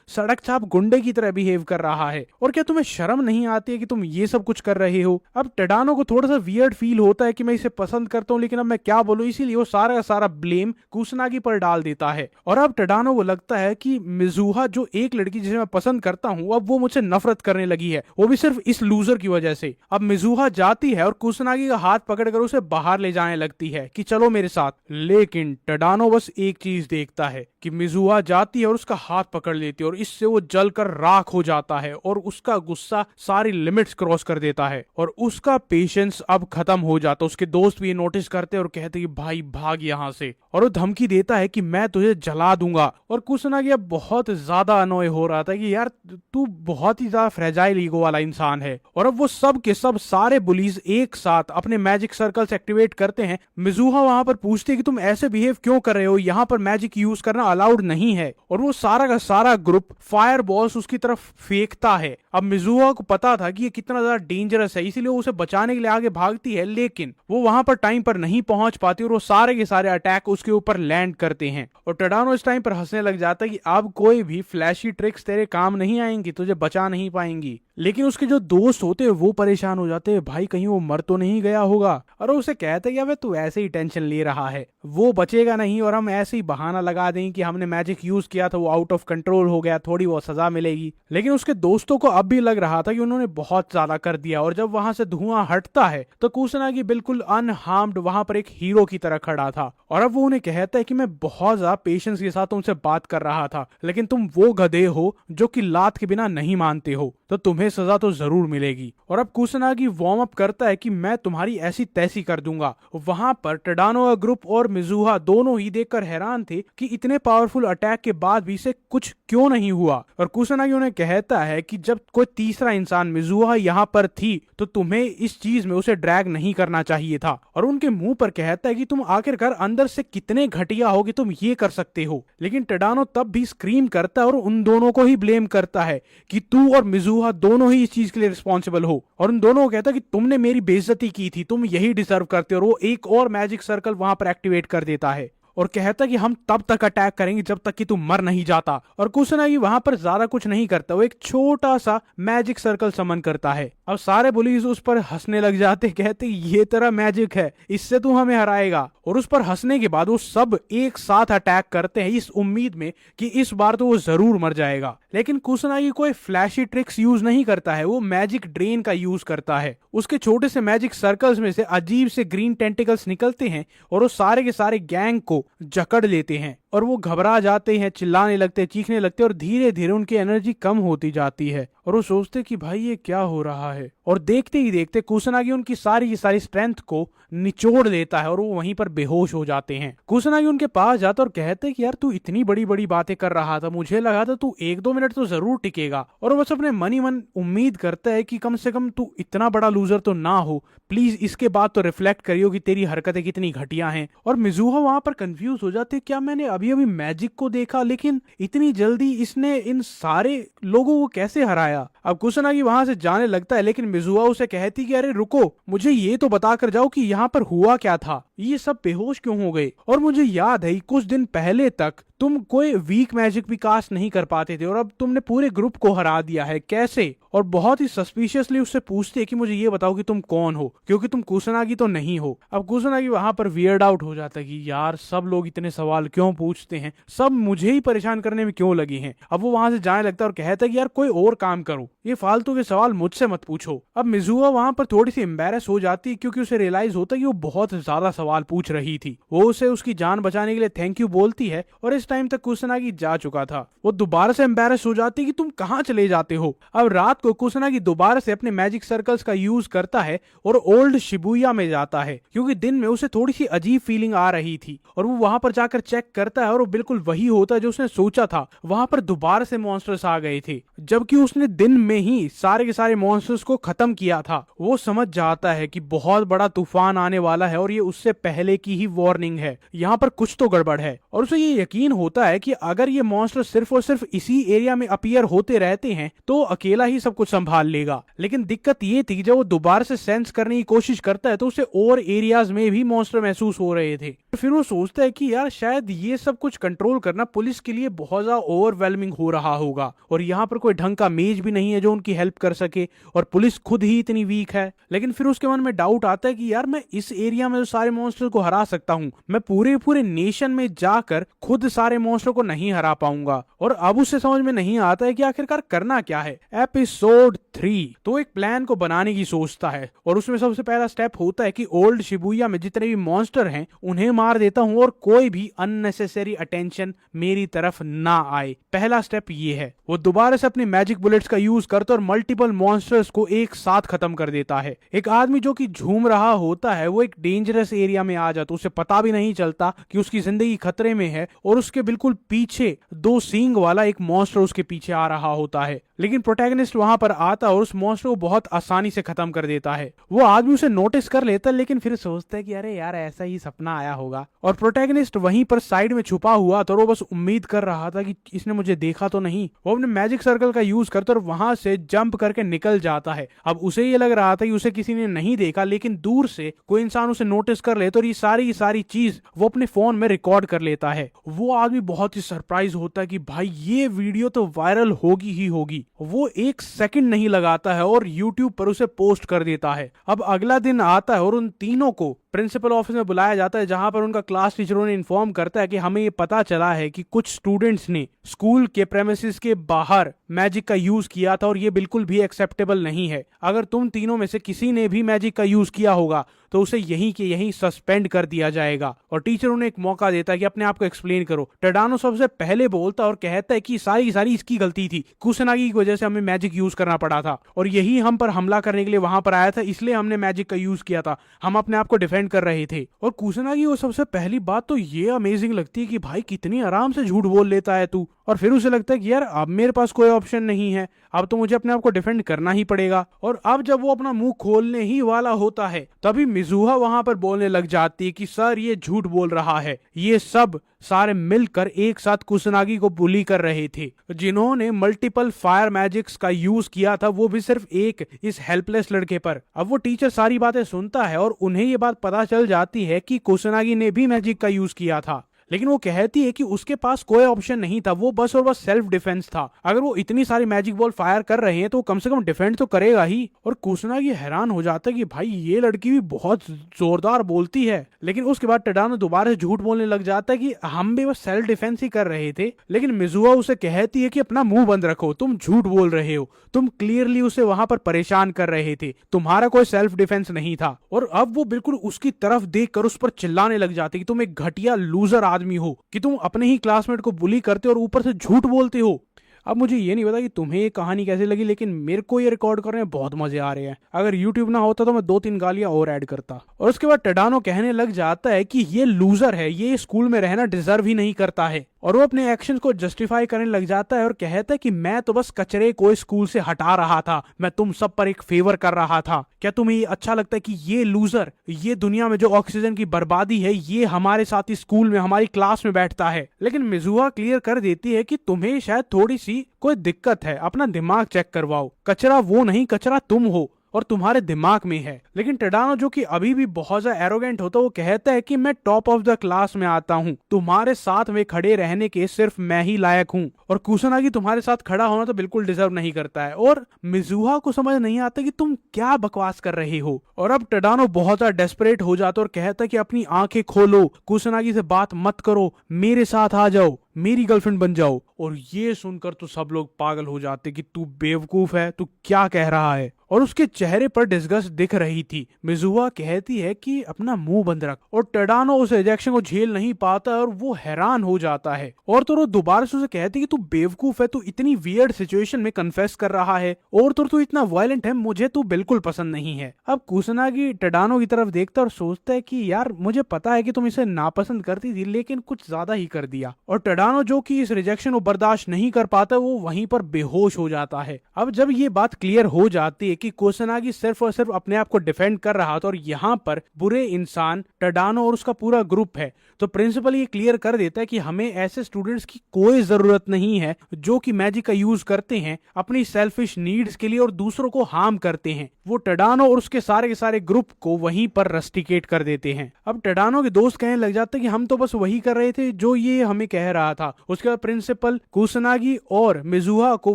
सड़क छाप गुंडे की तरह बिहेव कर रहा है, और क्या तुम्हें शर्म नहीं आती है कि तुम ये सब कुछ कर रहे हो? अब टडानो को थोड़ा सा वियर्ड फील होता है कि मैं इसे पसंद करता हूं, लेकिन अब मैं क्या बोलूं, इसीलिए वो सारा का सारा ब्लेम कुसनागी पर डाल देता है। और अब टडानो को लगता है कि मिजुहा जो एक लड़की जिसे मैं पसंद करता हूं, अब वो मुझसे नफरत करने लगी है, वो भी सिर्फ इस लूजर की वजह से। अब मिजुहा जाती है और कुसनागी का हाथ पकड़कर उसे बाहर ले जाने लगती है कि चलो मेरे साथ। लेकिन टडानो बस एक चीज देखता है कि मिजुहा जाती है और उसका हाथ पकड़ लेती है, और इससे वो जलकर राख हो जाता है और उसका गुस्सा सारी लिमिट्स क्रॉस कर देता है और उसका पेशेंस अब खत्म हो जाता है। उसके दोस्त भी ये नोटिस करते हैं और कहते हैं कि भाई भाग यहाँ से, और वो धमकी देता है कि मैं तुझे जला दूंगा। और कुसनागी अब बहुत ज्यादा अनोय हो रहा था कि यार तू बहुत ही ज्यादा फ्रेजाइल ईगो वाला इंसान है। और अब वो सब के सब सारे बुलीज एक साथ अपने मैजिक सर्कल्स एक्टिवेट करते हैं। मिजुहा वहां पर पूछते हैं कि तुम ऐसे बिहेव क्यों कर रहे हो, यहाँ पर मैजिक यूज करना अलाउड नहीं है। और वो सारा का सारा ग्रुप फायर बॉल्स उसकी तरफ फेंकता है। अब मिजुहा को पता था कि ये कितना ज्यादा डेंजरस है, इसीलिए वो उसे बचाने के लिए आगे भागती है, लेकिन वो वहां पर टाइम पर नहीं पहुंच पाती और वो सारे के सारे अटैक उसके ऊपर लैंड करते हैं। और टडानो इस टाइम पर हंसने लग जाता है कि अब कोई भी फ्लैशी ट्रिक्स तेरे काम नहीं आएंगी, तुझे बचा नहीं पाएंगी। लेकिन उसके जो दोस्त होते हैं वो परेशान हो जाते हैं, भाई कहीं वो मर तो नहीं गया होगा। और उसे कहते हैं कि तू ऐसे ही टेंशन ले रहा है, वो बचेगा नहीं, और हम ऐसे ही बहाना लगा देंगे कि हमने मैजिक यूज किया था, वो आउट ऑफ कंट्रोल हो गया, थोड़ी वो सजा मिलेगी। लेकिन उसके दोस्तों को अब भी लग रहा था कि उन्होंने बहुत ज्यादा कर दिया। और जब वहां से धुआं हटता है तो कुसनागी बिल्कुल अनहार्म्ड वहां पर एक हीरो की तरह खड़ा था। और अब वो उन्हें कहता है कि मैं बहुत ज्यादा पेशेंस के साथ तुमसे बात कर रहा था, लेकिन तुम वो गधे हो जो कि लात के बिना नहीं मानते हो, तो तुम्हें सजा तो जरूर मिलेगी। और अब कुसनागी वार्म अप करता है कि मैं तुम्हारी ऐसी तैसी कर दूंगा। वहां पर टडानो का ग्रुप और मिजुहा दोनों ही देखकर हैरान थे कि इतने पावरफुल अटैक के बाद भी इसे कुछ क्यों नहीं हुआ। और कुसनागी उन्हें कहता है कि जब कोई तीसरा इंसान मिजुहा यहाँ पर थी तो तुम्हें इस चीज में उसे ड्रैग नहीं करना चाहिए था। और उनके मुंह पर कहता है कि तुम आखिरकार अंदर से कितने घटिया हो कि तुम ये कर सकते हो। लेकिन टडानो तब भी स्क्रीम करता है और उन दोनों को ही ब्लेम करता है कि तू और मिजुहा दोनों ही इस चीज के लिए रिस्पॉन्सिबल हो। और उन दोनों को कहता है कि तुमने मेरी बेइज्जती की थी, तुम यही डिजर्व करते हो। और वो एक और मैजिक सर्कल वहां पर एक्टिवेट कर देता है और कहता कि हम तब तक अटैक करेंगे जब तक कि तू मर नहीं जाता। और कुसनागी वहां पर ज्यादा कुछ नहीं करता, वो एक छोटा सा मैजिक सर्कल समन करता है। अब सारे पुलिस उस पर हंसने लग जाते, कहते ये तेरा मैजिक है, इससे तू हमें हराएगा। और उस पर हंसने के बाद वो सब एक साथ अटैक करते हैं इस उम्मीद में कि इस बार तो वो जरूर मर जाएगा। लेकिन कुसनागी कोई फ्लैशी ट्रिक्स यूज नहीं करता है, वो मैजिक ड्रेन का यूज करता है। उसके छोटे से मैजिक सर्कल्स में से अजीब से ग्रीन टेंटिकल्स निकलते हैं और वो सारे के सारे गैंग को जकड़ लेते हैं और वो घबरा जाते हैं, चिल्लाने लगते हैं, चीखने लगते हैं और धीरे धीरे उनकी एनर्जी कम होती जाती है। और वो सोचते कि भाई ये क्या हो रहा है। और देखते ही देखते कुसनागी उनकी सारी की सारी स्ट्रेंथ को निचोड़ लेता है और वो वहीं पर बेहोश हो जाते हैं। कुसनागी उनके पास जाता और कहते कि यार तू इतनी बड़ी बड़ी बातें कर रहा था, मुझे लगा था तू 1-2 मिनट तो जरूर टिकेगा। और वो बस अपने मन ही मन उम्मीद करता है कि कम से कम तू इतना बड़ा लूजर तो ना हो, प्लीज इसके बाद तो रिफ्लेक्ट करियो कि तेरी हरकतें कितनी घटिया हैं। और मिजुहा वहां पर कंफ्यूज हो जाते, क्या मैंने अभी अभी मैजिक को देखा, लेकिन इतनी जल्दी इसने इन सारे लोगों को कैसे हराया। अब कुसनागी वहां से जाने लगता है, लेकिन मिजुहा उसे कहती कि अरे रुको, मुझे ये तो बता कर जाओ कि यहाँ पर हुआ क्या था, ये सब बेहोश क्यों हो गए। और मुझे याद है कुछ दिन पहले तक तुम कोई वीक मैजिक भी कास्ट नहीं कर पाते थे और अब तुमने पूरे ग्रुप को हरा दिया है, कैसे। और बहुत ही सस्पिशियसली उससे पूछते हैं कि मुझे ये बताओ कि तुम कौन हो, क्योंकि तुम कुसनागी तो नहीं हो। अब कुसनागी वहां पर वियर्ड आउट हो जाता है कि यार सब लोग इतने सवाल क्यों पूछते हैं, सब मुझे ही परेशान करने में क्यों लगी हैं। अब वो वहां से जाने लगता है और कहता है कि यार कोई और काम करो, ये फालतू के सवाल मुझसे मत पूछो। अब मिजुआ वहां पर थोड़ी सी एम्बेरस हो जाती है, क्योंकि उसे रियलाइज होता है कि वो बहुत ज्यादा सवाल पूछ रही थी। वो उसे उसकी जान बचाने के लिए थैंक यू बोलती है और इस टाइम तक कुसनागी जा चुका था। वो दोबारा से एम्बेरस हो जाती है कि तुम कहां चले जाते हो। अब रात को कुसनागी दोबारा से अपने मैजिक सर्कल्स का यूज करता है और ओल्ड शिबुया में जाता है, क्योंकि दिन में उसे थोड़ी सी अजीब फीलिंग आ रही थी। और वो वहां पर जाकर चेक करता है और वो बिल्कुल वही होता है जो उसने सोचा था। वहां पर दोबारा से मॉन्स्टर्स आ गए थे, जबकि उसने दिन में ही सारे के सारे मॉन्स्टर्स को खत्म किया था। वो समझ जाता है कि बहुत बड़ा तूफान आने वाला है और ये उससे पहले की ही वार्निंग है, यहाँ पर कुछ तो गड़बड़ है। और उसे ये यकीन होता है कि अगर ये मॉन्स्टर सिर्फ और सिर्फ इसी एरिया में अपीयर होते रहते हैं तो अकेला ही सब कुछ संभाल लेगा। लेकिन दिक्कत ये थी, जब वो दोबारा से सेंस करने की कोशिश करता है तो उसे और एरियाज में भी मॉन्स्टर महसूस हो रहे थे। फिर वो सोचता है कि यार शायद ये सब कुछ कंट्रोल करना पुलिस के लिए बहुत ज्यादा ओवरवेलमिंग हो रहा होगा और यहाँ पर कोई ढंग का मेज भी नहीं है जो उनकी हेल्प कर सके और पुलिस खुद ही इतनी वीक है। लेकिन फिर उसके मन में डाउट आता है कि यार मैं इस एरिया में जो सारे मॉन्स्टर को हरा सकता हूँ, मैं पूरे पूरे नेशन में जाकर खुद सारे मॉन्स्टर को नहीं हरा पाऊंगा। और अब उसे समझ में नहीं आता है कि आखिरकार करना क्या है। एपिसोड 3 तो एक प्लान को बनाने की सोचता है और उसमें सबसे पहला स्टेप होता है कि ओल्ड शिबुया में जितने भी मॉन्स्टर हैं उन्हें मार देता हूं और कोई भी अननेसेसरी अटेंशन मेरी तरफ ना आए। पहला स्टेप ये है। वो दोबारा से अपने मैजिक बुलेट्स का यूज करता और मल्टीपल मॉन्स्टर्स को एक साथ खत्म कर देता है। एक आदमी जो कि झूम रहा होता है वो एक डेंजरस एरिया में आ जाता, उसे पता भी नहीं चलता कि उसकी जिंदगी खतरे में है और उसके बिल्कुल पीछे 2 सींग वाला एक मॉन्स्टर उसके पीछे आ रहा होता है। लेकिन प्रोटैगनिस्ट वहां पर आता और उस मॉन्स्टर को बहुत आसानी से खत्म कर देता है। वो आदमी उसे नोटिस कर लेता है, लेकिन फिर सोचता है कि अरे यार ऐसा ही सपना आया होगा। और प्रोटैगनिस्ट वहीं पर साइड में छुपा हुआ था और वो बस उम्मीद कर रहा था कि इसने मुझे देखा तो नहीं। वो अपने मैजिक सर्कल का यूज करता और वहां से जंप करके निकल जाता है। अब उसे ये लग रहा था कि उसे किसी ने नहीं देखा, लेकिन दूर से कोई इंसान उसे नोटिस कर लेता और ये सारी चीज वो अपने फोन में रिकॉर्ड कर लेता है। वो आदमी बहुत ही सरप्राइज होता है कि भाई ये वीडियो तो वायरल होगी ही होगी। वो 1 सेकंड नहीं लगाता है और YouTube पर उसे पोस्ट कर देता है। अब अगला दिन आता है और उन तीनों को प्रिंसिपल ऑफिस में बुलाया जाता है, जहां पर उनका क्लास टीचर उन्हें इन्फॉर्म करता है कि हमें ये पता चला है कि कुछ स्टूडेंट्स ने स्कूल के प्रेमिसेस के बाहर मैजिक का यूज किया था और ये बिल्कुल भी एक्सेप्टेबल नहीं है। अगर तुम तीनों में से किसी ने भी मैजिक का यूज किया होगा तो उसे यहीं के यहीं सस्पेंड कर दिया जाएगा। और टीचर उन्हें एक मौका देता है कि अपने आप को एक्सप्लेन करो। टेडानो सबसे पहले बोलता और कहता है कि सारी इसकी गलती थी, कुसनागी की वजह से हमें मैजिक यूज करना पड़ा था और यही हम पर हमला करने के लिए वहां पर आया था, इसलिए हमने मैजिक का यूज किया था, हम अपने आप को डिफेंड कर रहे थे। और कुसनागी को सबसे पहली बात तो ये अमेजिंग लगती है कि भाई कितनी आराम से झूठ बोल लेता है तू। और फिर उसे लगता है कि यार अब मेरे पास कोई ऑप्शन नहीं है, अब तो मुझे अपने आप को डिफेंड करना ही पड़ेगा। और अब जब वो अपना मुंह खोलने ही वाला होता है तभी मिजुहा वहां पर बोलने लग जाती है कि सर ये झूठ बोल रहा है, ये सब सारे मिलकर एक साथ कुसनागी को बुली कर रहे थे। जिन्होंने मल्टीपल फायर मैजिक्स का यूज किया था, वो भी सिर्फ एक इस हेल्पलेस लड़के पर। अब वो टीचर सारी बातें सुनता है और उन्हें ये बात पता चल जाती है कि कुसनागी ने भी मैजिक का यूज किया था। लेकिन वो कहती है कि उसके पास कोई ऑप्शन नहीं था, वो बस और बस सेल्फ डिफेंस था। अगर वो इतनी सारी मैजिक बॉल फायर कर रहे हैं तो कम से कम डिफेंड तो करेगा ही। और कुसुनागी हैरान हो जाता है कि भाई ये लड़की भी बहुत जोरदार बोलती है। लेकिन उसके बाद टडानो दोबारा से झूठ बोलने लग जाता है कि हम भी बस सेल्फ डिफेंस ही कर रहे थे। लेकिन मिजुआ उसे कहती है कि अपना मुंह बंद रखो, तुम झूठ बोल रहे हो, तुम क्लियरली उसे वहां पर परेशान कर रहे थे, तुम्हारा कोई सेल्फ डिफेंस नहीं था। और अब वो बिल्कुल उसकी तरफ देखकर उस पर चिल्लाने लग जाते कि तुम एक घटिया लूजर आदमी हो, कि तुम अपने ही क्लासमेट को बुली करते हो और ऊपर से झूठ बोलते हो। अब मुझे ये नहीं पता कि तुम्हें ये कहानी कैसे लगी, लेकिन मेरे को ये रिकॉर्ड करने में बहुत मजे आ रहे हैं। अगर YouTube ना होता तो मैं 2-3 गालियां और ऐड करता। और उसके बाद टडानो कहने लग जाता है कि ये लूजर है, ये स्कूल में रहना डिजर्व ही नहीं करता है। और वो अपने एक्शन को जस्टिफाई करने लग जाता है और कहता है कि मैं तो बस कचरे को स्कूल से हटा रहा था, मैं तुम सब पर एक फेवर कर रहा था। क्या तुम्हें ये अच्छा लगता है कि ये लूजर, ये दुनिया में जो ऑक्सीजन की बर्बादी है, ये हमारे साथ ही स्कूल में हमारी क्लास में बैठता है? लेकिन मिजुआ क्लियर कर देती है कि तुम्हें शायद थोड़ी सी कोई दिक्कत है, अपना दिमाग चेक करवाओ, कचरा वो नहीं, कचरा तुम हो और तुम्हारे दिमाग में है। लेकिन टडानो जो कि अभी भी बहुत ज्यादा एरोगेंट होता है, वो कहता है कि मैं टॉप ऑफ द क्लास में आता हूँ, तुम्हारे साथ में खड़े रहने के सिर्फ मैं ही लायक हूँ, और कुसुनागी तुम्हारे साथ खड़ा होना तो बिल्कुल डिजर्व नहीं करता है। और मिजुहा को समझ नहीं आता कि तुम क्या बकवास कर रहे हो। और अब टडानो बहुत ज्यादा डेस्परेट हो जाता है और कहता है कि अपनी आंखें खोलो, कुसुनागी से बात मत करो, मेरे साथ आ जाओ, मेरी गर्लफ्रेंड बन जाओ। और ये सुनकर तो सब लोग पागल हो जाते कि तू बेवकूफ है, तू क्या कह रहा है। और उसके चेहरे पर डिस्गस्ट दिख रही थी। मिजुआ कहती है कि अपना मुंह बंद रख। और टडानो उस रिजेक्शन को झेल नहीं पाता और वो हैरान हो जाता है। और तो वो दोबारा से उसे कहती है कि तू बेवकूफ है, तू इतनी वियर्ड सिचुएशन में कन्फेस कर रहा है, और तो तू इतना वायलेंट है, मुझे तू बिल्कुल पसंद नहीं है। अब कुसुनागी टडानो की तरफ देखता और सोचता है कि यार मुझे पता है कि तुम इसे नापसंद करती थी, लेकिन कुछ ज्यादा ही कर दिया। और टडानो जो कि इस रिजेक्शन को बर्दाश्त नहीं कर पाता, वो वहीं पर बेहोश हो जाता है। अब जब ये बात क्लियर हो जाती है कि कुसुनागी सिर्फ और सिर्फ अपने आप को डिफेंड कर रहा था और यहाँ पर बुरे इंसान टडानो और उसका पूरा ग्रुप है, तो प्रिंसिपल ये क्लियर कर देता है कि हमें ऐसे स्टूडेंट्स की कोई जरूरत नहीं है जो कि मैजिक का यूज करते हैं अपनी सेल्फिश नीड्स के लिए और दूसरों को हार्म करते हैं। वो टडानो और उसके सारे ग्रुप को वहीं पर रस्टिकेट कर देते हैं। अब टडानो के दोस्त कहने लग जाते हैं कि हम तो बस वही कर रहे थे जो ये हमें कह रहा था। उसके बाद प्रिंसिपल कुसुनागी और मिजुहा को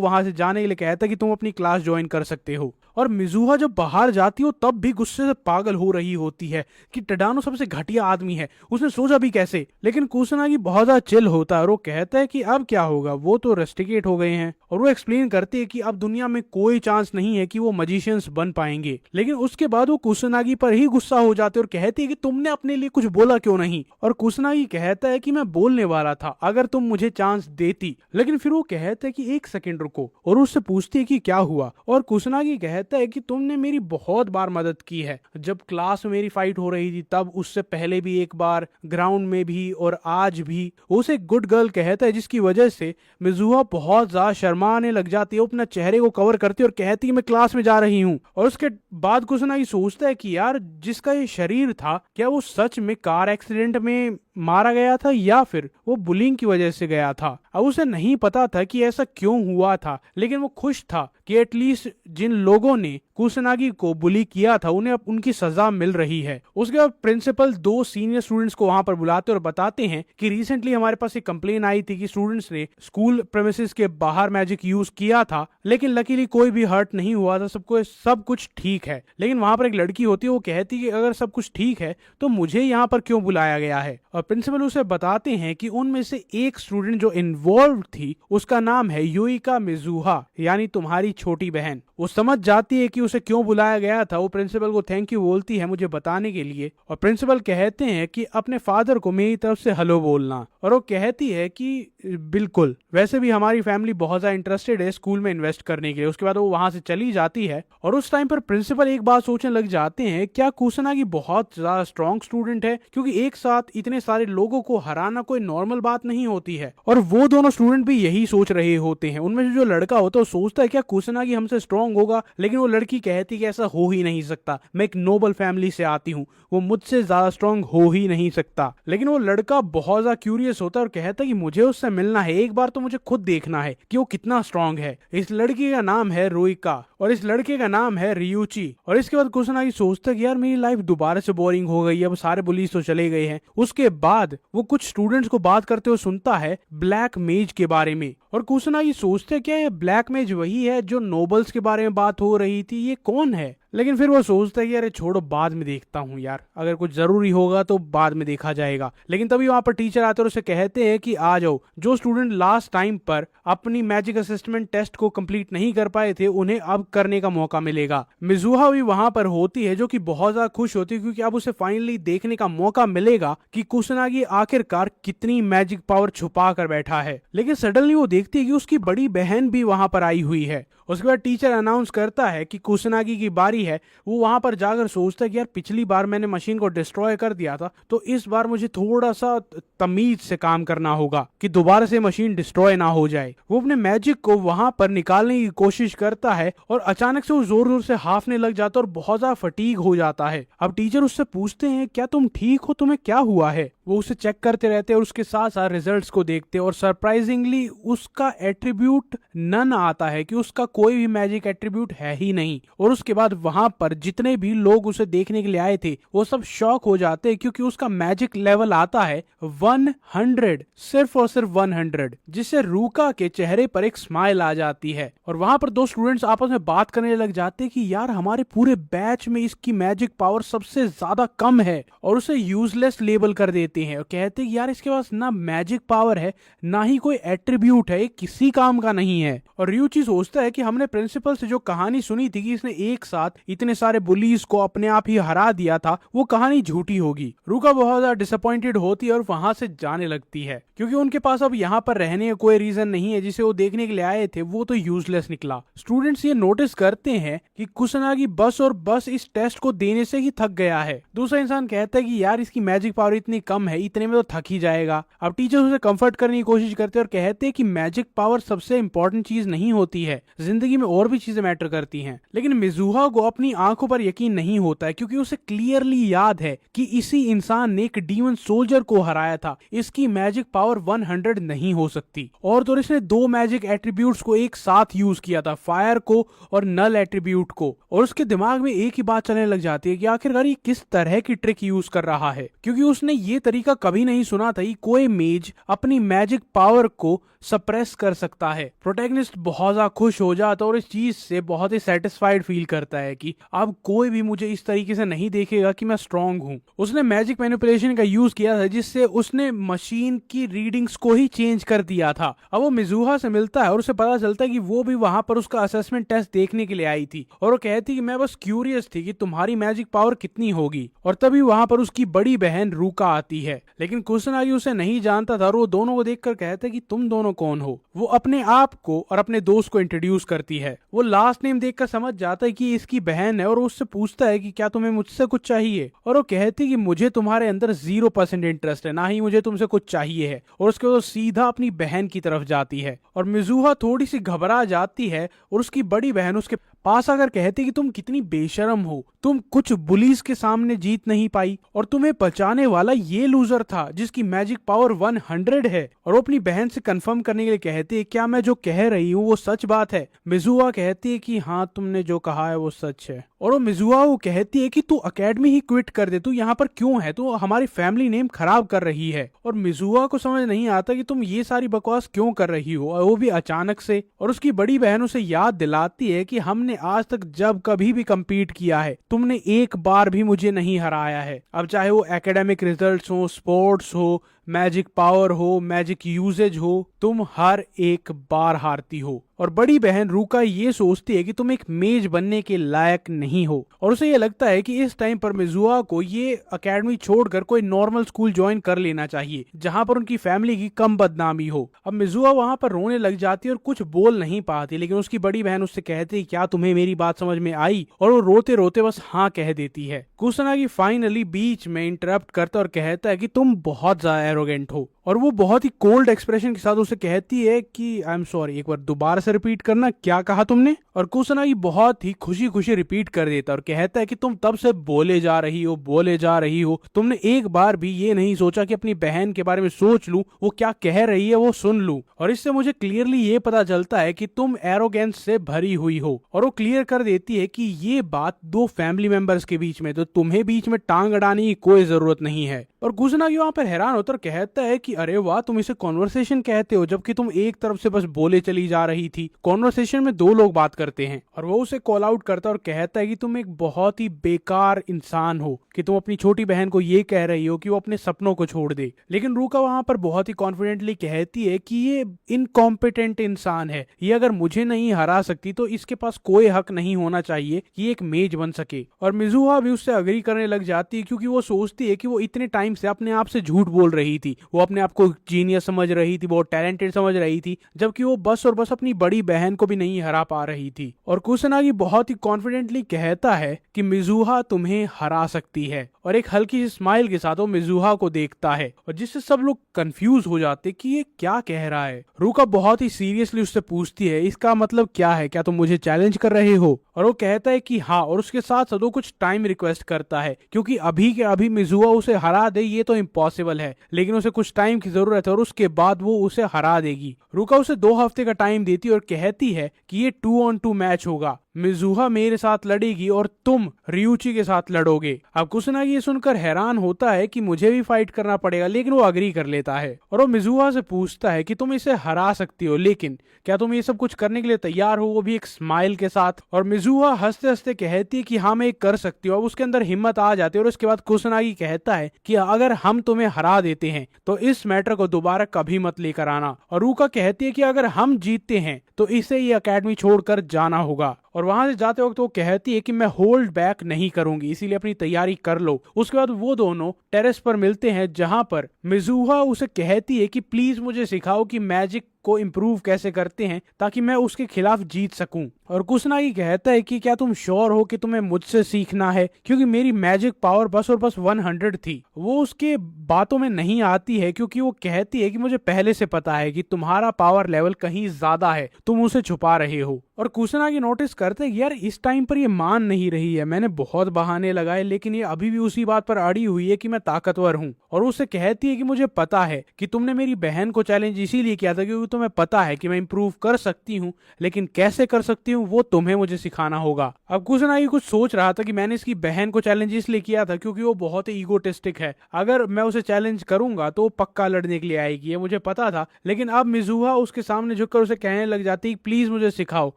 वहां से जाने के लिए कहता है कि तुम अपनी क्लास ज्वाइन कर सकते हो। और मिजुहा जब बाहर जाती हो तब भी गुस्से से पागल हो रही होती है कि टडानो सबसे घटिया आदमी है, उसने सोचा भी कैसे। लेकिन कुसुनागी बहुत ज्यादा चिल होता है और वो कहता है कि अब क्या होगा, वो तो रेस्टिकेट हो गए हैं। और वो एक्सप्लेन करती है कि अब दुनिया में कोई चांस नहीं है कि वो मजिशियंस बन पाएंगे। लेकिन उसके बाद वो कुसुनागी पर ही गुस्सा हो जाते और कहती है कि तुमने अपने लिए कुछ बोला क्यों नहीं। और कुसुनागी कहता है कि मैं बोलने वाला था अगर तुम मुझे चांस देती। लेकिन फिर वो कहता है कि एक सेकंड रुको, और उससे पूछती है कि क्या हुआ। और कुसुनागी कहता है कि तुमने मेरी बहुत बार मदद की है, जब क्लास में मेरी फाइट हो रही थी तब, उससे पहले भी एक बार, ग्राउंड में भी, और आज भी। उसे गुड गर्ल कहता है, जिसकी वजह से मिजुहा बहुत ज्यादा शर्माने लग जाती है, अपना चेहरे को कवर करती है और कहती है मैं क्लास में जा रही हूँ। और उसके बाद कुसुनागी सोचता है कि यार जिसका ये शरीर था, क्या वो सच में कार एक्सीडेंट में मारा गया था या फिर वो बुलिंग की वजह से गया था। अब उसे नहीं पता था कि ऐसा क्यों हुआ था, लेकिन वो खुश था कि एटलीस्ट जिन लोगों ने कुसुनागी को बुली किया था उन्हें अब उनकी सजा मिल रही है। उसके बाद प्रिंसिपल 2 सीनियर स्टूडेंट्स को वहां पर बुलाते और बताते हैं कि रिसेंटली हमारे पास एक कंप्लेन आई थी कि स्टूडेंट्स ने स्कूल प्रेमिसेस के बाहर मैजिक यूज किया था, लेकिन लकीली कोई भी हर्ट नहीं हुआ था, सबको सब कुछ ठीक है। लेकिन वहां पर एक लड़की होती है, वो कहती है कि अगर सब कुछ ठीक है तो मुझे यहाँ पर क्यों बुलाया गया है। और प्रिंसिपल उसे बताते हैं कि उनमें से एक स्टूडेंट जो इन्वॉल्व थी उसका नाम है युइका मिजुहा, यानी तुम्हारी छोटी बहन। वो समझ जाती है कि उसे क्यों बुलाया गया था। वो प्रिंसिपल को थैंक यू बोलती है मुझे बताने के लिए। और प्रिंसिपल कहते हैं कि अपने फादर को मेरी तरफ से हेलो बोलना। और वो कहती है कि बिल्कुल, वैसे भी हमारी फैमिली बहुत ज्यादा इंटरेस्टेड है स्कूल में इन्वेस्ट करने के लिए। उसके बाद वो वहां से चली जाती है। और उस टाइम पर प्रिंसिपल एक बात सोचने लग जाते हैं, क्या कुसुनागी बहुत ज्यादा स्ट्रॉन्ग स्टूडेंट है, क्योंकि एक साथ इतने सारे लोगों को हराना कोई नॉर्मल बात नहीं होती है। और वो दोनों स्टूडेंट भी यही सोच रहे होते हैं। उनमें से जो लड़का होता है वो सोचता है क्या कुसुनागी हमसे स्ट्रॉन्ग होगा, लेकिन वो लड़की लड़की कहती कि ऐसा हो ही नहीं सकता, मैं एक नोबल फैमिली से आती हूँ, वो मुझसे ज्यादा स्ट्रांग हो ही नहीं सकता। लेकिन वो लड़का बहुत ज्यादा क्यूरियस होता है और कहता है कि मुझे उससे मिलना है, एक बार तो मुझे खुद देखना है कि वो कितना स्ट्रांग है। इस लड़की का नाम है रुइका और इस लड़के का नाम है रियूची। और इसके बाद कुसनागी सोचता है कि यार मेरी लाइफ दोबारा से बोरिंग हो गई है, अब सारे बुलीज तो चले गए हैं। उसके बाद वो कुछ स्टूडेंट्स को बात करते हुए सुनता है ब्लैक मेज के बारे में और कुसनागी सोचते क्या ये ब्लैक मेज वही है जो नोबल्स के बारे में बात हो रही थी, ये कौन है। लेकिन फिर वो सोचता है कि अरे छोड़ो बाद में देखता हूँ यार, अगर कुछ जरूरी होगा तो बाद में देखा जाएगा। लेकिन तभी वहां पर टीचर आते और उसे कहते हैं कि आ जाओ, जो स्टूडेंट लास्ट टाइम पर अपनी मैजिक असिस्टमेंट टेस्ट को कंप्लीट नहीं कर पाए थे उन्हें अब करने का मौका मिलेगा। मिजुहा भी वहां पर होती है जो कि बहुत ज्यादा खुश होती है क्योंकि अब उसे फाइनली देखने का मौका मिलेगा कि कुसनागी आखिरकार कितनी मैजिक पावर छुपा कर बैठा है। लेकिन सडनली वो देखती है कि उसकी बड़ी बहन भी वहां पर आई हुई है। उसके बाद टीचर अनाउंस करता है कि कुसनागी की बारी है। वो वहां पर जाकर सोचता है कि यार पिछली बार मैंने मशीन को डिस्ट्रॉय कर दिया था, तो इस बार मुझे थोड़ा सा तमीज से काम करना होगा कि दोबारा से मशीन डिस्ट्रॉय ना हो जाए। वो अपने मैजिक को वहां पर निकालने की कोशिश करता है और अचानक से वो जोर जोर से हाफने लग जाता है और बहुत ज्यादा फटीग हो जाता है। अब टीचर उससे पूछते हैं क्या तुम ठीक हो, तुम्हें क्या हुआ है। वो उसे चेक करते रहते हैं और उसके साथ साथ रिजल्ट्स को देखते हैं और सरप्राइजिंगली उसका एट्रीब्यूट नन आता है कि उसका कोई भी मैजिक एट्रीब्यूट है ही नहीं। और उसके बाद वहां पर जितने भी लोग उसे देखने के लिए आए थे वो सब शॉक हो जाते हैं क्योंकि उसका मैजिक लेवल आता है 100, सिर्फ और सिर्फ 100, जिससे रूका के चेहरे पर एक स्माइल आ जाती है। और वहां पर दो स्टूडेंट्स आपस में बात करने लग जाते हैं कि यार हमारे पूरे बैच में इसकी मैजिक पावर सबसे ज्यादा कम है और उसे यूजलेस लेबल कर देते हैं और कहते हैं यार इसके पास ना मैजिक पावर है ना ही कोई एट्रीब्यूट है, किसी काम का नहीं है। और रियूची सोचता है कि हमने प्रिंसिपल से जो कहानी सुनी थी कि इसने एक साथ इतने सारे बुलीज को अपने आप ही हरा दिया था, वो कहानी झूठी होगी। रूका बहुत ज्यादा डिसअपॉइंटेड होती है और वहां से जाने लगती है क्योंकि उनके पास अब यहाँ पर रहने का कोई रीजन नहीं है, जिसे वो देखने के लिए आए थे वो तो यूजलेस निकला। स्टूडेंट्स ये नोटिस करते हैं कि कुसनागी बस इस टेस्ट को देने से ही थक गया है। दूसरा इंसान कहता है कि यार इसकी मैजिक पावर इतनी कम है, इतने में तो थक ही जाएगा। अब टीचर उसे कंफर्ट करने की कोशिश करते हैं और कहते हैं कि मैजिक पावर सबसे इंपॉर्टेंट चीज नहीं होती है, जिंदगी में और भी चीजें मैटर करती हैं। लेकिन मिजुहा को अपनी आंखों पर यकीन नहीं होता है क्योंकि उसे क्लियरली याद है कि इसी इंसान ने एक डीमन सोल्जर को हराया था। इसकी मैजिक पावर 100 नहीं हो सकती। और तो इसने दो मैजिक एट्रीब्यूट्स को एक साथ यूज किया था, फायर को और नल एट्रीब्यूट को। और उसके दिमाग में एक ही बात चलने लग जाती है कि आखिरकार ये किस तरह की ट्रिक यूज कर रहा है, क्योंकि उसने ये तरीका कभी नहीं सुना था कि कोई मेज अपनी मैजिक पावर को सप्रेस कर सकता है। प्रोटैगनिस्ट बहुत ज्यादा खुश हो जाता है और इस चीज से बहुत ही सेटिस्फाइड फील करता है कि अब कोई भी मुझे इस तरीके से नहीं देखेगा कि मैं स्ट्रांग हूँ। उसने मैजिक मैनिपुलेशन का यूज किया था जिससे उसने मशीन की रीडिंग्स को ही चेंज कर दिया था। अब वो मिजुहा से मिलता है और उसे पता चलता है कि वो भी वहां पर उसका असेसमेंट टेस्ट देखने के लिए आई थी और वो कहती कि मैं बस क्यूरियस थी कि तुम्हारी मैजिक पावर कितनी होगी। और तभी वहां पर उसकी बड़ी बहन रूका आती है, लेकिन कुसनागी उसे नहीं जानता था और वो दोनों को देखकर कहता है कि तुम दोनों कौन हो। वो अपने आप को और अपने दोस्त को इंट्रोड्यूस करती है। वो लास्ट नेम देखकर समझ जाता है कि इसकी बहन है और उससे पूछता है कि क्या तुम्हें मुझसे कुछ चाहिए। और वो कहती कि मुझे तुम्हारे अंदर 0% इंटरेस्ट है, ना ही मुझे तुमसे कुछ चाहिए है। और उसके बाद सीधा अपनी बहन की तरफ जाती है और मिजुहा थोड़ी सी घबरा जाती है और उसकी बड़ी बहन उसके पास आकर कहती कि तुम कितनी बेशरम हो, तुम कुछ बुलीज के सामने जीत नहीं पाई और तुम्हें बचाने वाला ये लूजर था जिसकी मैजिक पावर 100 है। और वो अपनी बहन से कंफर्म करने के लिए कहती है क्या मैं जो कह रही हूँ वो सच बात है। मिजुहा कहती है कि हाँ तुमने जो कहा है वो सच है। और वो मिजुहा को कहती है कि तू अकेडमी ही क्विट कर दे, तू यहाँ पर क्यों है, तू हमारी फैमिली नेम खराब कर रही है। और मिजुहा को समझ नहीं आता कि तुम ये सारी बकवास क्यों कर रही हो, और वो भी अचानक से। और उसकी बड़ी बहन उसे याद दिलाती है कि हमने आज तक जब कभी भी कम्पीट किया है तुमने एक बार भी मुझे नहीं हराया है। अब चाहे वो एकेडमिक रिजल्ट्स हो, स्पोर्ट्स हो, मैजिक पावर हो, मैजिक यूजेज हो, तुम हर एक बार हारती हो। और बड़ी बहन रूका ये सोचती है कि तुम एक मेज बनने के लायक नहीं हो। और उसे ये लगता है कि इस टाइम पर मिजुहा को ये एकेडमी छोड़कर कोई नॉर्मल स्कूल ज्वाइन कर लेना चाहिए जहां पर उनकी फैमिली की कम बदनामी हो। अब मिजुहा वहां पर रोने लग जाती है और कुछ बोल नहीं पाती, लेकिन उसकी बड़ी बहन उससे कहती है क्या तुम्हें मेरी बात समझ में आई। और वो रोते रोते बस हाँ कह देती है। कुसनागी फाइनली बीच में इंटरप्ट करता और कहता है कि तुम बहुत ज्यादा एरोगेंट हो और वो बहुत ही कोल्ड एक्सप्रेशन के साथ उसे कहती है कि आई एम सॉरी, एक बार दोबारा से रिपीट करना, क्या कहा तुमने? और कुसुनागी बहुत ही खुशी खुशी रिपीट कर देता और कहता है कि तुम तब से बोले जा रही हो, तुमने एक बार भी ये नहीं सोचा कि अपनी बहन के बारे में सोच लूं, वो क्या कह रही है वो सुन लूं। और इससे मुझे क्लियरली ये पता चलता है कि तुम एरोगेंस से भरी हुई हो। और वो क्लियर कर देती है कि ये बात दो फैमिली मेंबर्स के बीच में, तो तुम्हें बीच में टांग अड़ाने की कोई जरूरत नहीं है। और कुसुनागी वहां पर हैरान होकर कहता है कि अरे वाह, तुम इसे कॉन्वर्सेशन कहते हो, जबकि तुम एक तरफ से बस बोले चली जा रही थी। कॉन्वर्सेशन में दो लोग बात करते हैं। और वो उसे कॉल आउट करता है और कहता है कि तुम एक बहुत ही बेकार इंसान हो कि तुम अपनी छोटी बहन को ये कह रही हो कि वो अपने सपनों को छोड़ दे। लेकिन रुका वहां पर बहुत ही कॉन्फिडेंटली कहती है कि ये इनकॉम्पिटेंट इंसान है, ये अगर मुझे नहीं हरा सकती तो इसके पास कोई हक नहीं होना चाहिए कि एक मेज बन सके। और मिजुहा भी उससे अग्री करने लग जाती है, क्योंकि वो सोचती है कि वो इतने टाइम से अपने आप से झूठ बोल रही थी। वो अपने आप को जीनियस समझ रही थी, बहुत टैलेंटेड समझ रही थी, जबकि वो बस और बस अपनी बड़ी बहन को भी नहीं हरा पा रही थी। और कुसुनागी बहुत ही कॉन्फिडेंटली कहता है कि मिजुहा तुम्हें हरा सकती है। और एक हल्की सी स्माइल के साथ वो मिजुहा को देखता है, और जिससे सब लोग कंफ्यूज हो जाते कि ये क्या कह रहा है। रुका बहुत ही सीरियसली उससे पूछती है, इसका मतलब क्या है, क्या तुम मुझे चैलेंज कर रहे हो? और वो कहता है कि हाँ, और उसके साथ साथ वो कुछ टाइम रिक्वेस्ट करता है, क्योंकि अभी के अभी मिजुहा उसे हरा दे ये तो इम्पॉसिबल है, लेकिन उसे कुछ टाइम की जरूरत है और उसके बाद वो उसे हरा देगी। रुका उसे 2 हफ्ते का टाइम देती और कहती है कि ये 2 on 2 मैच होगा, मिजुहा मेरे साथ लड़ेगी और तुम रियूची के साथ लड़ोगे। अब कुसुनागी ये सुनकर हैरान होता है कि मुझे भी फाइट करना पड़ेगा, लेकिन वो अग्री कर लेता है। और वो मिजुहा से पूछता है कि तुम इसे हरा सकती हो, लेकिन क्या तुम ये सब कुछ करने के लिए तैयार हो, वो भी एक स्माइल के साथ। और मिजुहा हंसते हंसते कहती है कि हाँ, मैं कर सकती हूँ। अब उसके अंदर हिम्मत आ जाती है। और उसके बाद कुसुनागी कहता है कि अगर हम तुम्हें हरा देते हैं तो इस मैटर को दोबारा कभी मत लेकर आना। और रूका कहती है कि अगर हम जीतते हैं तो इसे ये अकेडमी छोड़कर जाना होगा। और वहां से जाते वक्त वो कहती है कि मैं होल्ड बैक नहीं करूंगी, इसीलिए अपनी तैयारी कर लो। उसके बाद वो दोनों टेरेस पर मिलते हैं, जहां पर मिजुहा उसे कहती है कि प्लीज मुझे सिखाओ कि मैजिक को इम्प्रूव कैसे करते हैं ताकि मैं उसके खिलाफ जीत सकूं। और कुसुनागी कहता है कि क्या तुम श्योर हो कि तुम्हें मुझसे सीखना है, क्योंकि मेरी मैजिक पावर बस और बस 100 थी। वो उसके बातों में नहीं आती है, क्योंकि वो कहती है कि मुझे पहले से पता है कि तुम्हारा पावर लेवल कहीं ज्यादा है, तुम उसे छुपा रहे हो। और कुसुनागी नोटिस करते हैं यार इस टाइम पर ये मान नहीं रही है, मैंने बहुत बहाने लगाए लेकिन ये अभी भी उसी बात पर अड़ी हुई है कि मैं ताकतवर हूँ। और उससे कहती है कि मुझे पता है कि तुमने मेरी बहन को चैलेंज इसीलिए किया था क्योंकि तुम्हें पता है कि मैं इंप्रूव कर सकती हूँ, लेकिन कैसे कर सकती हूँ वो तुम्हें मुझे सिखाना होगा। अब कुसुनागी कुछ सोच रहा था कि मैंने इसकी बहन को चैलेंज इसलिए किया था क्योंकि वो बहुत ही ईगोटिस्टिक है, अगर मैं उसे चैलेंज करूंगा तो वो पक्का लड़ने के लिए आएगी, ये मुझे पता था। लेकिन अब मिजुहा उसके सामने झुककर उसे कहने लग जाती है प्लीज मुझे सिखाओ।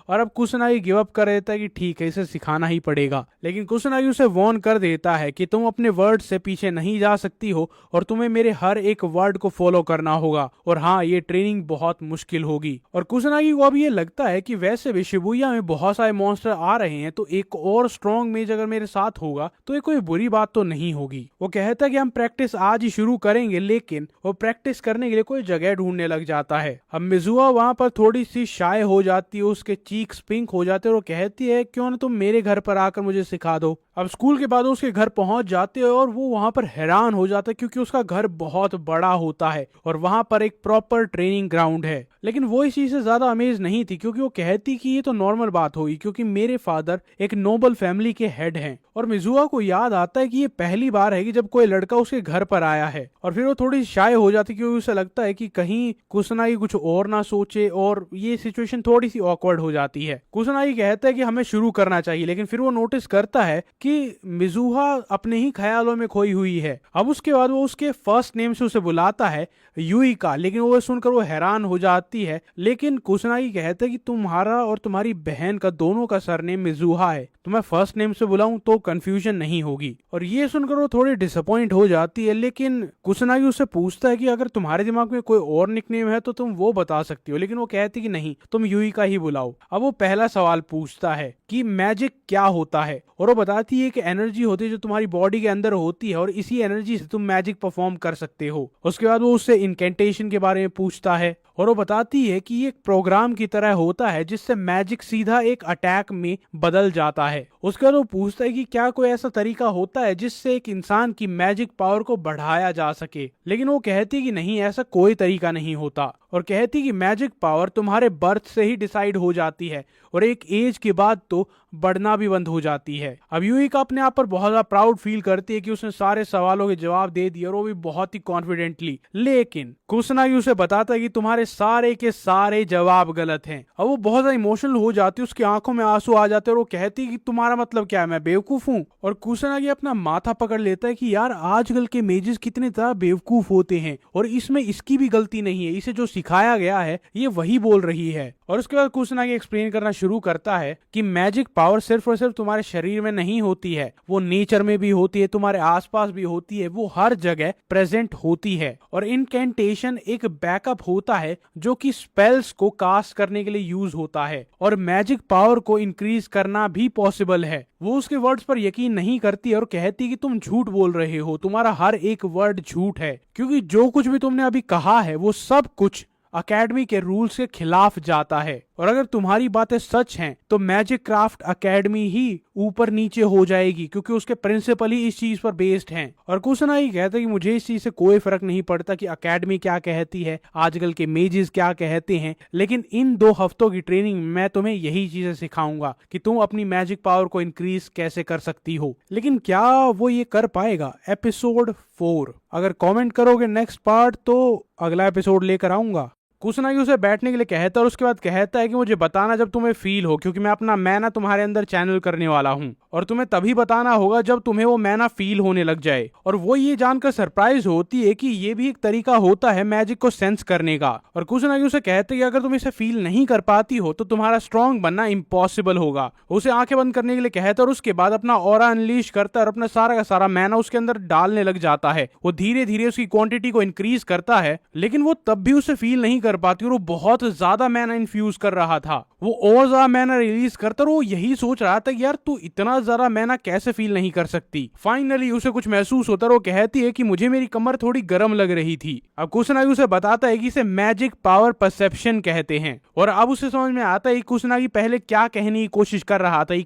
और अब कुसुनागी गिव अप कर देता है कि ठीक है, इसे सिखाना ही पड़ेगा। लेकिन कुसुनागी उसे वार्न कर देता है कि तुम अपने वर्ड से पीछे नहीं जा सकती हो और तुम्हें मेरे हर एक वर्ड को फॉलो करना होगा, और हाँ, ये ट्रेनिंग बहुत मुश्किल होगी। और कुसुनागी को अब ये लगता है कि वैसे भी शिबुया में बहुत सारे मॉन्स्टर आ रहे हैं, तो एक और स्ट्रॉन्ग मेज अगर मेरे साथ होगा तो ये कोई बुरी बात तो नहीं होगी। वो कहता है कि हम प्रैक्टिस आज ही शुरू करेंगे, लेकिन वो प्रैक्टिस करने के लिए कोई जगह ढूंढने लग जाता है। अब मिजुआ वहां पर थोड़ी सी शाय हो जाती है, उसके चीक्स पिंक हो जाते हैं और वो कहती है क्यों ना तुम मेरे घर पर आकर मुझे सिखा दो। अब स्कूल के बाद उसके घर पहुंच जाते हैं और वो वहां पर हैरान हो जाता है क्योंकि उसका घर बहुत बड़ा होता है और वहां पर एक प्रॉपर ट्रेनिंग ग्राउंड है। लेकिन वो इस चीज से ज्यादा अमेज नहीं थी क्योंकि वो कहती कि ये तो नॉर्मल बात होगी क्योंकि मेरे फादर एक नोबल फैमिली के हेड हैं। और मिजुआ को याद आता है कि ये पहली बार है कि जब कोई लड़का उसके घर पर आया है, और फिर वो थोड़ी शाय हो जाती क्योंकि उसे लगता है कि कहीं कुसुनागी कुछ और ना सोचे, और ये सिचुएशन थोड़ी सी ऑकवर्ड हो जाती है। कुसुनागी कहता है कि हमें शुरू करना चाहिए, लेकिन फिर वो नोटिस करता है कि मिजुहा अपने ही ख्यालों में खोई हुई है। अब उसके बाद वो उसके फर्स्ट नेम से उसे बुलाता है युइका, लेकिन वो सुनकर वो हैरान हो जाती है। लेकिन कुसुनागी कहता है कि तुम्हारा और तुम्हारी बहन का दोनों का सरनेम मिजुहा है, तो मैं फर्स्ट नेम से बुलाऊं तो कंफ्यूजन नहीं होगी। और ये सुनकर वो थोड़ी डिसअपॉइंट हो जाती है। लेकिन कुसुनागी उससे पूछता है कि अगर तुम्हारे दिमाग में कोई और निकनेम है तो तुम वो बता सकती हो, लेकिन वो कहती कि नहीं, तुम युइका ही बुलाओ। अब वो पहला सवाल पूछता है कि मैजिक क्या होता है, और वो बताती है कि एनर्जी होती है जो तुम्हारी बॉडी के अंदर होती है और इसी एनर्जी से तुम मैजिक परफॉर्म कर सकते हो। उसके बाद वो उससे इनकेंटेशन के बारे में पूछता है और वो बताती है कि ये एक प्रोग्राम की तरह होता है जिससे मैजिक सीधा एक अटैक में बदल जाता है। उसके बाद वो पूछता है कि क्या कोई ऐसा तरीका होता है जिससे एक इंसान की मैजिक पावर को बढ़ाया जा सके, लेकिन वो कहती है कि नहीं, ऐसा कोई तरीका नहीं होता, और कहती है कि मैजिक पावर तुम्हारे बर्थ से ही डिसाइड हो जाती है और एक एज के बाद तो बढ़ना भी बंद हो जाती है। अब यूइका अपने आप पर बहुत ज्यादा प्राउड फील करती है कि उसने सारे सवालों के जवाब दे दिए और वो भी बहुत ही कॉन्फिडेंटली, लेकिन कुसनागी उसे बताता है कि तुम्हारे सारे के सारे जवाब गलत हैं। अब वो बहुत ज्यादा इमोशनल हो जाती है, उसकी आंखों में आंसू आ जाते हैं और वो कहती है कि तुम्हारा मतलब क्या है, मैं बेवकूफ हूँ। और कुसनागी अपना माथा पकड़ लेता है कि यार आजकल के मेजेस कितने ज्यादा बेवकूफ होते हैं और इसमें इसकी भी गलती नहीं है, इसे जो सिखाया गया है ये वही बोल रही है। और उसके बाद कुसनागी एक्सप्लेन करना शुरू करता है कि मैजिक पावर सिर्फ और सिर्फ तुम्हारे शरीर में नहीं होती है, वो नेचर में भी होती है, तुम्हारे आसपास भी होती है, वो हर जगह प्रेजेंट होती है। और इनकेंटेशन एक बैकअप होता है जो कि स्पेल्स को कास्ट करने के लिए यूज होता है, और मैजिक पावर को इंक्रीज करना भी पॉसिबल है। वो उसके वर्ड्स पर यकीन नहीं करती और कहती कि तुम झूठ बोल रहे हो, तुम्हारा हर एक वर्ड झूठ है, क्योंकि जो कुछ भी तुमने अभी कहा है वो सब कुछ अकेडमी के रूल्स के खिलाफ जाता है। और अगर तुम्हारी बातें सच हैं तो मैजिक क्राफ्ट अकेडमी ही ऊपर नीचे हो जाएगी, क्योंकि उसके प्रिंसिपल ही इस चीज पर बेस्ड हैं। और कुसनागी कहता है कि मुझे इस चीज से कोई फर्क नहीं पड़ता कि अकेडमी क्या कहती है, आजकल के मेजेस क्या कहते हैं, लेकिन इन 2 हफ्तों की ट्रेनिंग में मैं तुम्हें यही चीजें सिखाऊंगा कि तुम अपनी मैजिक पावर को इंक्रीज कैसे कर सकती हो। लेकिन क्या वो ये कर पाएगा? एपिसोड 4 अगर कमेंट करोगे नेक्स्ट पार्ट तो अगला एपिसोड लेकर आऊंगा। कुसनागी उसे बैठने के लिए कहता है और उसके बाद कहता है कि मुझे बताना जब तुम्हें फील हो, क्योंकि मैं अपना मैना तुम्हारे अंदर चैनल करने वाला हूँ, और तुम्हें तभी बताना होगा जब तुम्हें वो मैना फील होने लग जाए। और वो ये जानकर सरप्राइज होती है कि ये भी एक तरीका होता है मैजिक को सेंस करने का। और कुसनागी उसे कहते हैं कि अगर तुम इसे फील नहीं कर पाती हो तो तुम्हारा स्ट्रॉन्ग बनना इम्पॉसिबल होगा। उसे आंखें बंद करने के लिए कहता है और उसके बाद अपना ऑरा अनलीश करता है और अपना सारा का सारा मैना उसके अंदर डालने लग जाता है। वो धीरे धीरे उसकी क्वांटिटी को इंक्रीज करता है, लेकिन वो तब भी उसे फील नहीं कर पाती और वो बहुत ज्यादा मैना इन्फ्यूज कर रहा था। वो और ज्यादा मैना रिलीज करता और वो यही सोच रहा था कि यार तू इतना ज्यादा मैना कैसे फील नहीं कर सकती। फाइनली उसे कुछ महसूस होता है और वो कहती है कि मुझे मेरी कमर थोड़ी गर्म लग रही थी। अब कुसनागी उसे बताता है कि इसे मैजिक पावर परसेप्शन कहते हैं। और अब उसे समझ में आता है कि कुसनागी पहले क्या कहने की कोशिश कर रहा था,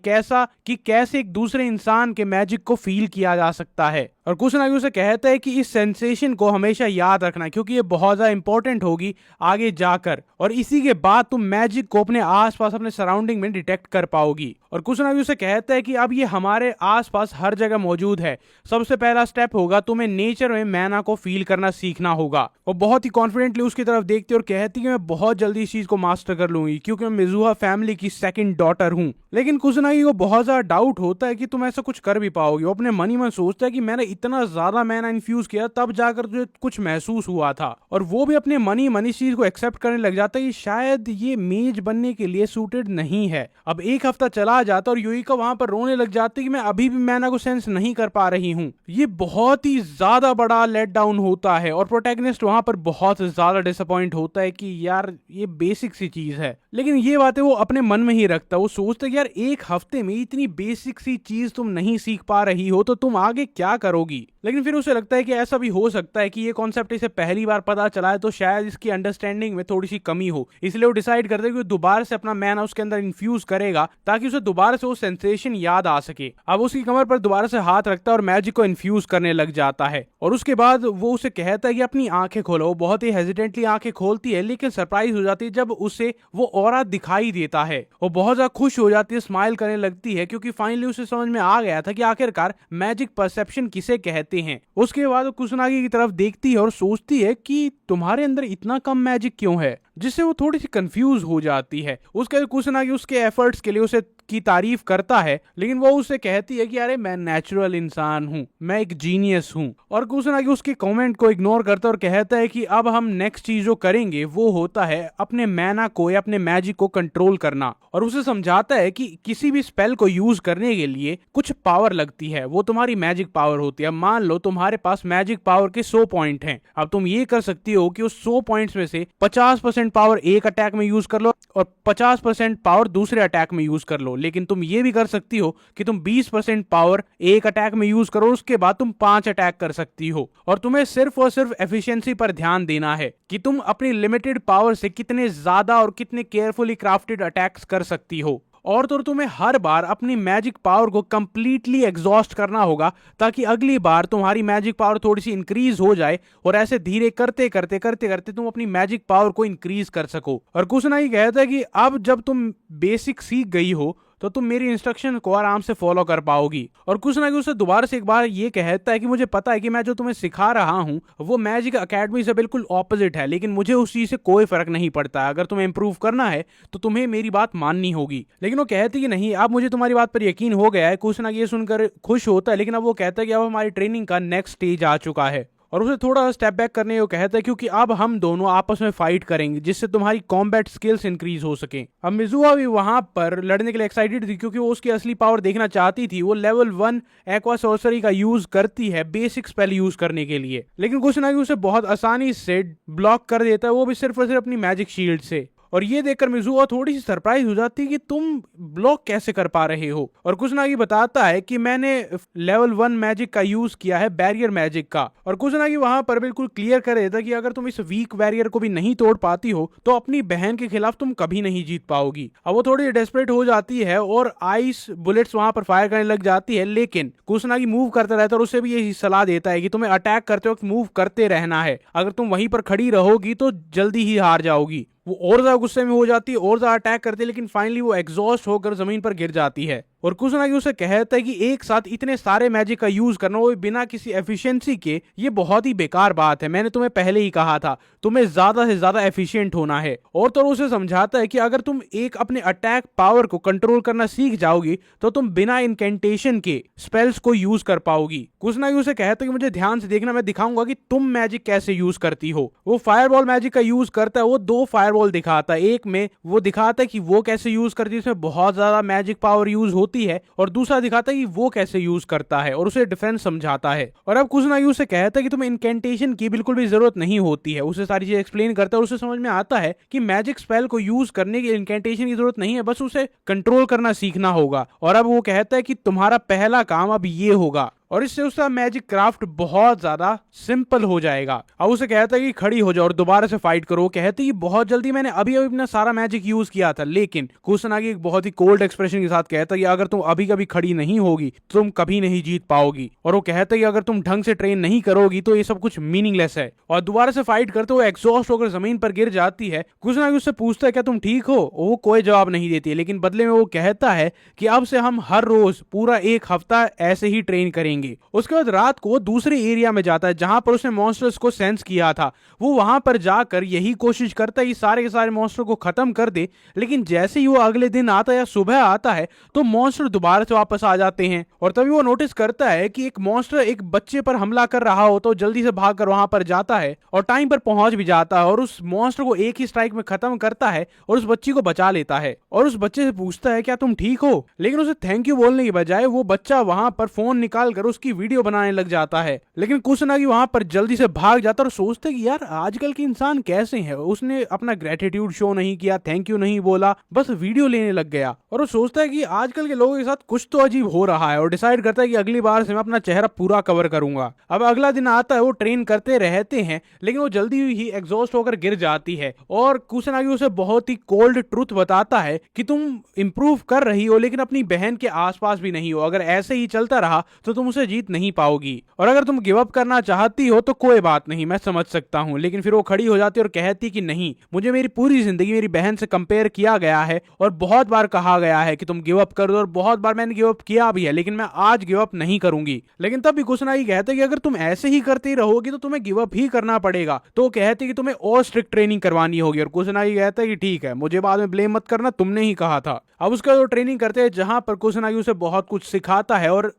कैसे एक दूसरे इंसान के मैजिक को फील किया जा सकता है। और कुसनागी उसे कहता है कि इस सेंसेशन को हमेशा याद रखना, क्योंकि ये बहुत ज्यादा इंपॉर्टेंट होगी आगे जाकर, और इसी के बाद तुम मैजिक को अपने आसपास अपने सराउंडिंग में डिटेक्ट कर पाओगी। और कुसनागी उसे कहता है कि अब ये हमारे आसपास हर जगह मौजूद है, सबसे पहला स्टेप होगा तुम्हें नेचर में मैना को फील करना सीखना होगा। और बहुत ही कॉन्फिडेंटली उसकी तरफ देखती और कहती है मैं बहुत जल्दी इस चीज को मास्टर कर लूंगी, क्योंकि मैं मिजुहा फैमिली की सेकंड डॉटर हूँ। लेकिन कुसनागी को बहुत ज्यादा डाउट होता है कि तुम ऐसा कुछ कर भी पाओगी। वो अपने मन ही मन सोचता है कि मैंने इतना ज्यादा मैना इन्फ्यूज किया तब जाकर तुझे कुछ महसूस हुआ था, और वो भी अपने मन ही मन इस चीज को एक्सेप्ट करने लग जाता है कि शायद ये मेज बनने के लिए सूटेड नहीं है। अब एक हफ्ता चला जाता और यूइका वहां पर रोने लग जाती कि मैं अभी भी मैना को सेंस नहीं कर पा रही हूँ। ये बहुत ही ज्यादा बड़ा लेट डाउन होता है और प्रोटैगनिस्ट वहां पर बहुत ज्यादा डिसअपॉइंट होता है कि यार ये बेसिक सी चीज है। लेकिन ये बातें वो अपने मन में ही रखता। वो सोचता कि यार एक हफ्ते में इतनी बेसिक सी चीज तुम नहीं सीख पा रही हो तो तुम आगे क्या करोगी। लेकिन फिर उसे लगता है कि ऐसा भी हो सकता है कि ये कॉन्सेप्ट इसे पहली बार पता चला है तो शायद इसकी अंडरस्टैंडिंग में थोड़ी सी कमी हो, इसलिए वो डिसाइड करता है कि वो दोबारा से अपना मैना उसके अंदर इन्फ्यूज करेगा ताकि उसे दोबारा से वो सेंसेशन याद आ सके। अब उसकी कमर पर दोबारा से हाथ रखता है और मैजिक को इन्फ्यूज करने लग जाता है। और उसके बाद वो उसे कहता है कि अपनी आंखें खोलो। वो बहुत ही हेजिटेंटली आंखें खोलती है, लेकिन सरप्राइज हो जाती है जब उसे वो ऑरा दिखाई देता है। वो बहुत ज्यादा खुश हो जाती है, स्माइल करने लगती है, क्योंकि फाइनली उसे समझ में आ गया था कि आखिरकार मैजिक परसेप्शन किसे कहते हैं। उसके बाद वो कुसनागी की तरफ देखती है और सोचती है कि तुम्हारे अंदर इतना कम मैजिक क्यों है, जिससे वो थोड़ी सी कंफ्यूज हो जाती है। उसके कुसनागी उसके एफर्ट्स के लिए उसे की तारीफ करता है, लेकिन वो उससे कहती है कि अरे मैं नेचुरल इंसान हूँ, मैं एक जीनियस हूँ। और कुसनागी उसके कमेंट को इग्नोर करता है और कहता है कि अब हम नेक्स्ट चीज जो करेंगे वो होता है अपने मैना को या अपने मैजिक को कंट्रोल करना। और उसे समझाता है कि किसी भी स्पेल को यूज करने के लिए कुछ पावर लगती है, वो तुम्हारी मैजिक पावर होती है। मान लो तुम्हारे पास मैजिक पावर के 100 पॉइंट हैं, अब तुम ये कर सकती हो कि उस 100 पॉइंट्स में से 50% 50% पावर एक अटैक में यूज कर लो और 50% पावर दूसरे अटैक में यूज कर लो। लेकिन तुम ये भी कर सकती हो कि तुम 20% पावर एक अटैक में यूज करो, उसके बाद तुम 5 अटैक कर सकती हो। और तुम्हें सिर्फ और सिर्फ एफिशिएंसी पर ध्यान देना है कि तुम अपनी लिमिटेड पावर से कितने ज्यादा और कितने केयरफुली क्राफ्टेड अटैक्स कर सकती हो। और तो तुम्हें हर बार अपनी मैजिक पावर को कंप्लीटली एग्जॉस्ट करना होगा, ताकि अगली बार तुम्हारी मैजिक पावर थोड़ी सी इंक्रीज हो जाए और ऐसे धीरे करते करते करते करते तुम अपनी मैजिक पावर को इंक्रीज कर सको। और कुछ ना ही कहता है कि अब जब तुम बेसिक सीख गई हो तो तुम मेरी इंस्ट्रक्शन को आराम से फॉलो कर पाओगी। और कुछ ना कुछ उसे दोबारा से एक बार ये कहता है कि मुझे पता है कि मैं जो तुम्हें सिखा रहा हूँ वो मैजिक एकेडमी से बिल्कुल ऑपोजिट है, लेकिन मुझे उस चीज से कोई फर्क नहीं पड़ता। अगर तुम्हें इंप्रूव करना है तो तुम्हें मेरी बात माननी होगी। लेकिन वो कहती कि नहीं, अब मुझे तुम्हारी बात पर यकीन हो गया है। कुछ ना ये सुनकर खुश होता है, लेकिन अब वो कहता है कि अब हमारी ट्रेनिंग का नेक्स्ट स्टेज आ चुका है और उसे थोड़ा स्टेप बैक करने को कहता है, क्योंकि अब हम दोनों आपस में फाइट करेंगे जिससे तुम्हारी कॉम्बैट स्किल्स इंक्रीज हो सके। अब मिजुआ भी वहां पर लड़ने के लिए एक्साइटेड थी, क्योंकि वो उसकी असली पावर देखना चाहती थी। वो लेवल 1 एक्वा सॉर्सरी का यूज करती है बेसिक स्पेल यूज करने के लिए, लेकिन कुछ ना उसे बहुत आसानी से ब्लॉक कर देता है, वो भी सिर्फ और सिर्फ अपनी मैजिक शील्ड से। और ये देखकर मिजुआ थोड़ी सी सरप्राइज हो जाती है कि तुम ब्लॉक कैसे कर पा रहे हो। और कुसनागी बताता है कि मैंने लेवल 1 मैजिक का यूज किया है, बैरियर मैजिक का। और कुसनागी वहां पर बिल्कुल क्लियर कर देता कि अगर तुम इस वीक बैरियर को भी नहीं तोड़ पाती हो तो अपनी बहन के खिलाफ तुम कभी नहीं जीत पाओगी। अब वो थोड़ी डेस्परेट हो जाती है और आइस बुलेट्स वहां पर फायर करने लग जाती है, लेकिन कुसनागी मूव करता रहता है और उसे भी यही सलाह देता है कि तुम्हें अटैक करते वक्त मूव करते रहना है। अगर तुम वहीं पर खड़ी रहोगी तो जल्दी ही हार जाओगी। वो और ज्यादा गुस्से में हो जाती है और ज्यादा अटैक करती है, लेकिन फाइनली वो एग्जॉस्ट होकर जमीन पर गिर जाती है। और कुसनागी उसे कहता है कि एक साथ इतने सारे मैजिक का यूज करना वो बिना किसी एफिशिएंसी के, ये बहुत ही बेकार बात है। मैंने तुम्हें पहले ही कहा था तुम्हें ज्यादा से ज्यादा एफिशिएंट होना है। और तो उसे समझाता है कि अगर तुम एक अपने अटैक पावर को कंट्रोल करना सीख जाओगी तो तुम बिना इनकेंटेशन के स्पेल्स को यूज कर पाओगी। कुसनागी उसे कहता है कि मुझे ध्यान से देखना, मैं दिखाऊंगा कि तुम मैजिक कैसे यूज करती हो। वो फायरबॉल मैजिक का यूज करता है। वो 2 फायरबॉल दिखाता है, एक में वो दिखाता है कि वो कैसे यूज करती है, इसमें बहुत ज्यादा मैजिक पावर यूज होती है, और दूसरा दिखाता है कि वो कैसे यूज करता है और उसे डिफरेंस समझाता है। और अब कुसनागी उसे कहता है कि तुम्हें इनकेंटेशन की बिल्कुल भी जरूरत नहीं होती है। उसे सारी चीजें एक्सप्लेन करता है और उसे समझ में आता है कि मैजिक स्पेल को यूज करने के इनकेंटेशन की जरूरत नहीं है, बस उसे कंट्रोल करना सीखना होगा। और अब वो कहता है कि तुम्हारा पहला काम अब ये होगा, और इससे उसका मैजिक क्राफ्ट बहुत ज्यादा सिंपल हो जाएगा। अब उसे कहता है कि खड़ी हो जाओ और दोबारा से फाइट करो। कहती है कि बहुत जल्दी, मैंने अभी अभी अपना सारा मैजिक यूज किया था। लेकिन कुसनागी एक बहुत ही कोल्ड एक्सप्रेशन के साथ कहता है कि अगर तुम अभी कभी खड़ी नहीं होगी तो तुम कभी नहीं जीत पाओगी। और वो कहता है कि अगर तुम ढंग से ट्रेन नहीं करोगी तो ये सब कुछ मीनिंगलेस है। और दोबारा से फाइट करते हुए एग्जॉस्ट होकर जमीन पर गिर जाती है। कुसनागी उससे पूछता है क्या तुम ठीक हो? वो कोई जवाब नहीं देती है, लेकिन बदले में वो कहता है कि अब से हम हर रोज पूरा 1 हफ्ता ऐसे ही ट्रेन करेंगे। उसके बाद रात को दूसरे एरिया में जाता है जहां पर उसने मॉन्स्टर्स को सेंस किया था। वो वहां पर जाकर यही कोशिश करता है कि सारे के सारे मॉन्स्टर को खत्म कर दे, लेकिन जैसे ही वो अगले दिन आता है या सुबह आता है तो मॉन्स्टर दोबारा से वापस आ जाते हैं। और तभी वो नोटिस करता है कि एक मॉन्स्टर एक बच्चे पर हमला कर रहा हो, तो जल्दी से भागकर वहां पर जाता है और टाइम पर पहुंच भी जाता है और उस मॉन्स्टर को एक ही स्ट्राइक में खत्म करता है और उस बच्ची को बचा लेता है। और उस बच्चे से पूछता है क्या तुम ठीक हो? लेकिन उसे थैंक यू बोलने की बजाय वो बच्चा वहां पर फोन निकाल कर उसकी वीडियो बनाने लग जाता है। लेकिन कुसनागी वहां पर जल्दी से भाग जाता और सोचता है कि यार आजकल के इंसान कैसे हैं। उसने अपना ग्रेटिट्यूड शो नहीं किया, थैंक यू नहीं बोला, बस वीडियो लेने लग गया। और वो सोचता है कि आजकल के लोगों के साथ कुछ तो अजीब हो रहा है और डिसाइड करता है कि अगली बार से मैं अपना चेहरा पूरा कवर करूंगा। अब अगला दिन आता है, वो ट्रेन करते रहते हैं, लेकिन वो जल्दी ही एग्जॉस्ट होकर गिर जाती है। और कुसनागी उसे बहुत ही कोल्ड ट्रुथ बताता है कि तुम इंप्रूव कर रही हो लेकिन अपनी बहन के आसपास भी नहीं हो। अगर ऐसे ही चलता रहा तो तुम उसे जीत नहीं पाओगी, और अगर तुम गिव अप करना चाहती हो तो कोई बात नहीं, मैं समझ सकता हूं। लेकिन फिर वो खड़ी हो जाती है और कहती कि नहीं, मुझे मेरी पूरी जिंदगी मेरी बहन से कंपेयर किया गया है और बहुत बार कहा गया है कि तुम गिव अप कर दो, और बहुत बार मैंने गिव अप किया भी है, लेकिन मैं आज गिव अप नहीं करूंगी। लेकिन तब भी कुसनागी कहते कि अगर तुम ऐसे ही करती रहोगी तो तुम्हें गिव अप ही करना पड़ेगा। तो वो कहते कि तुम्हें और स्ट्रिक्ट ट्रेनिंग करवानी होगी। और कुसनागी कहता है कि ठीक है, मुझे बाद में ब्लेम मत करना, तुमने ही कहा था। अब उसका जो ट्रेनिंग करते हैं जहां पर कुसनागी उसे बहुत कुछ सिखाता है और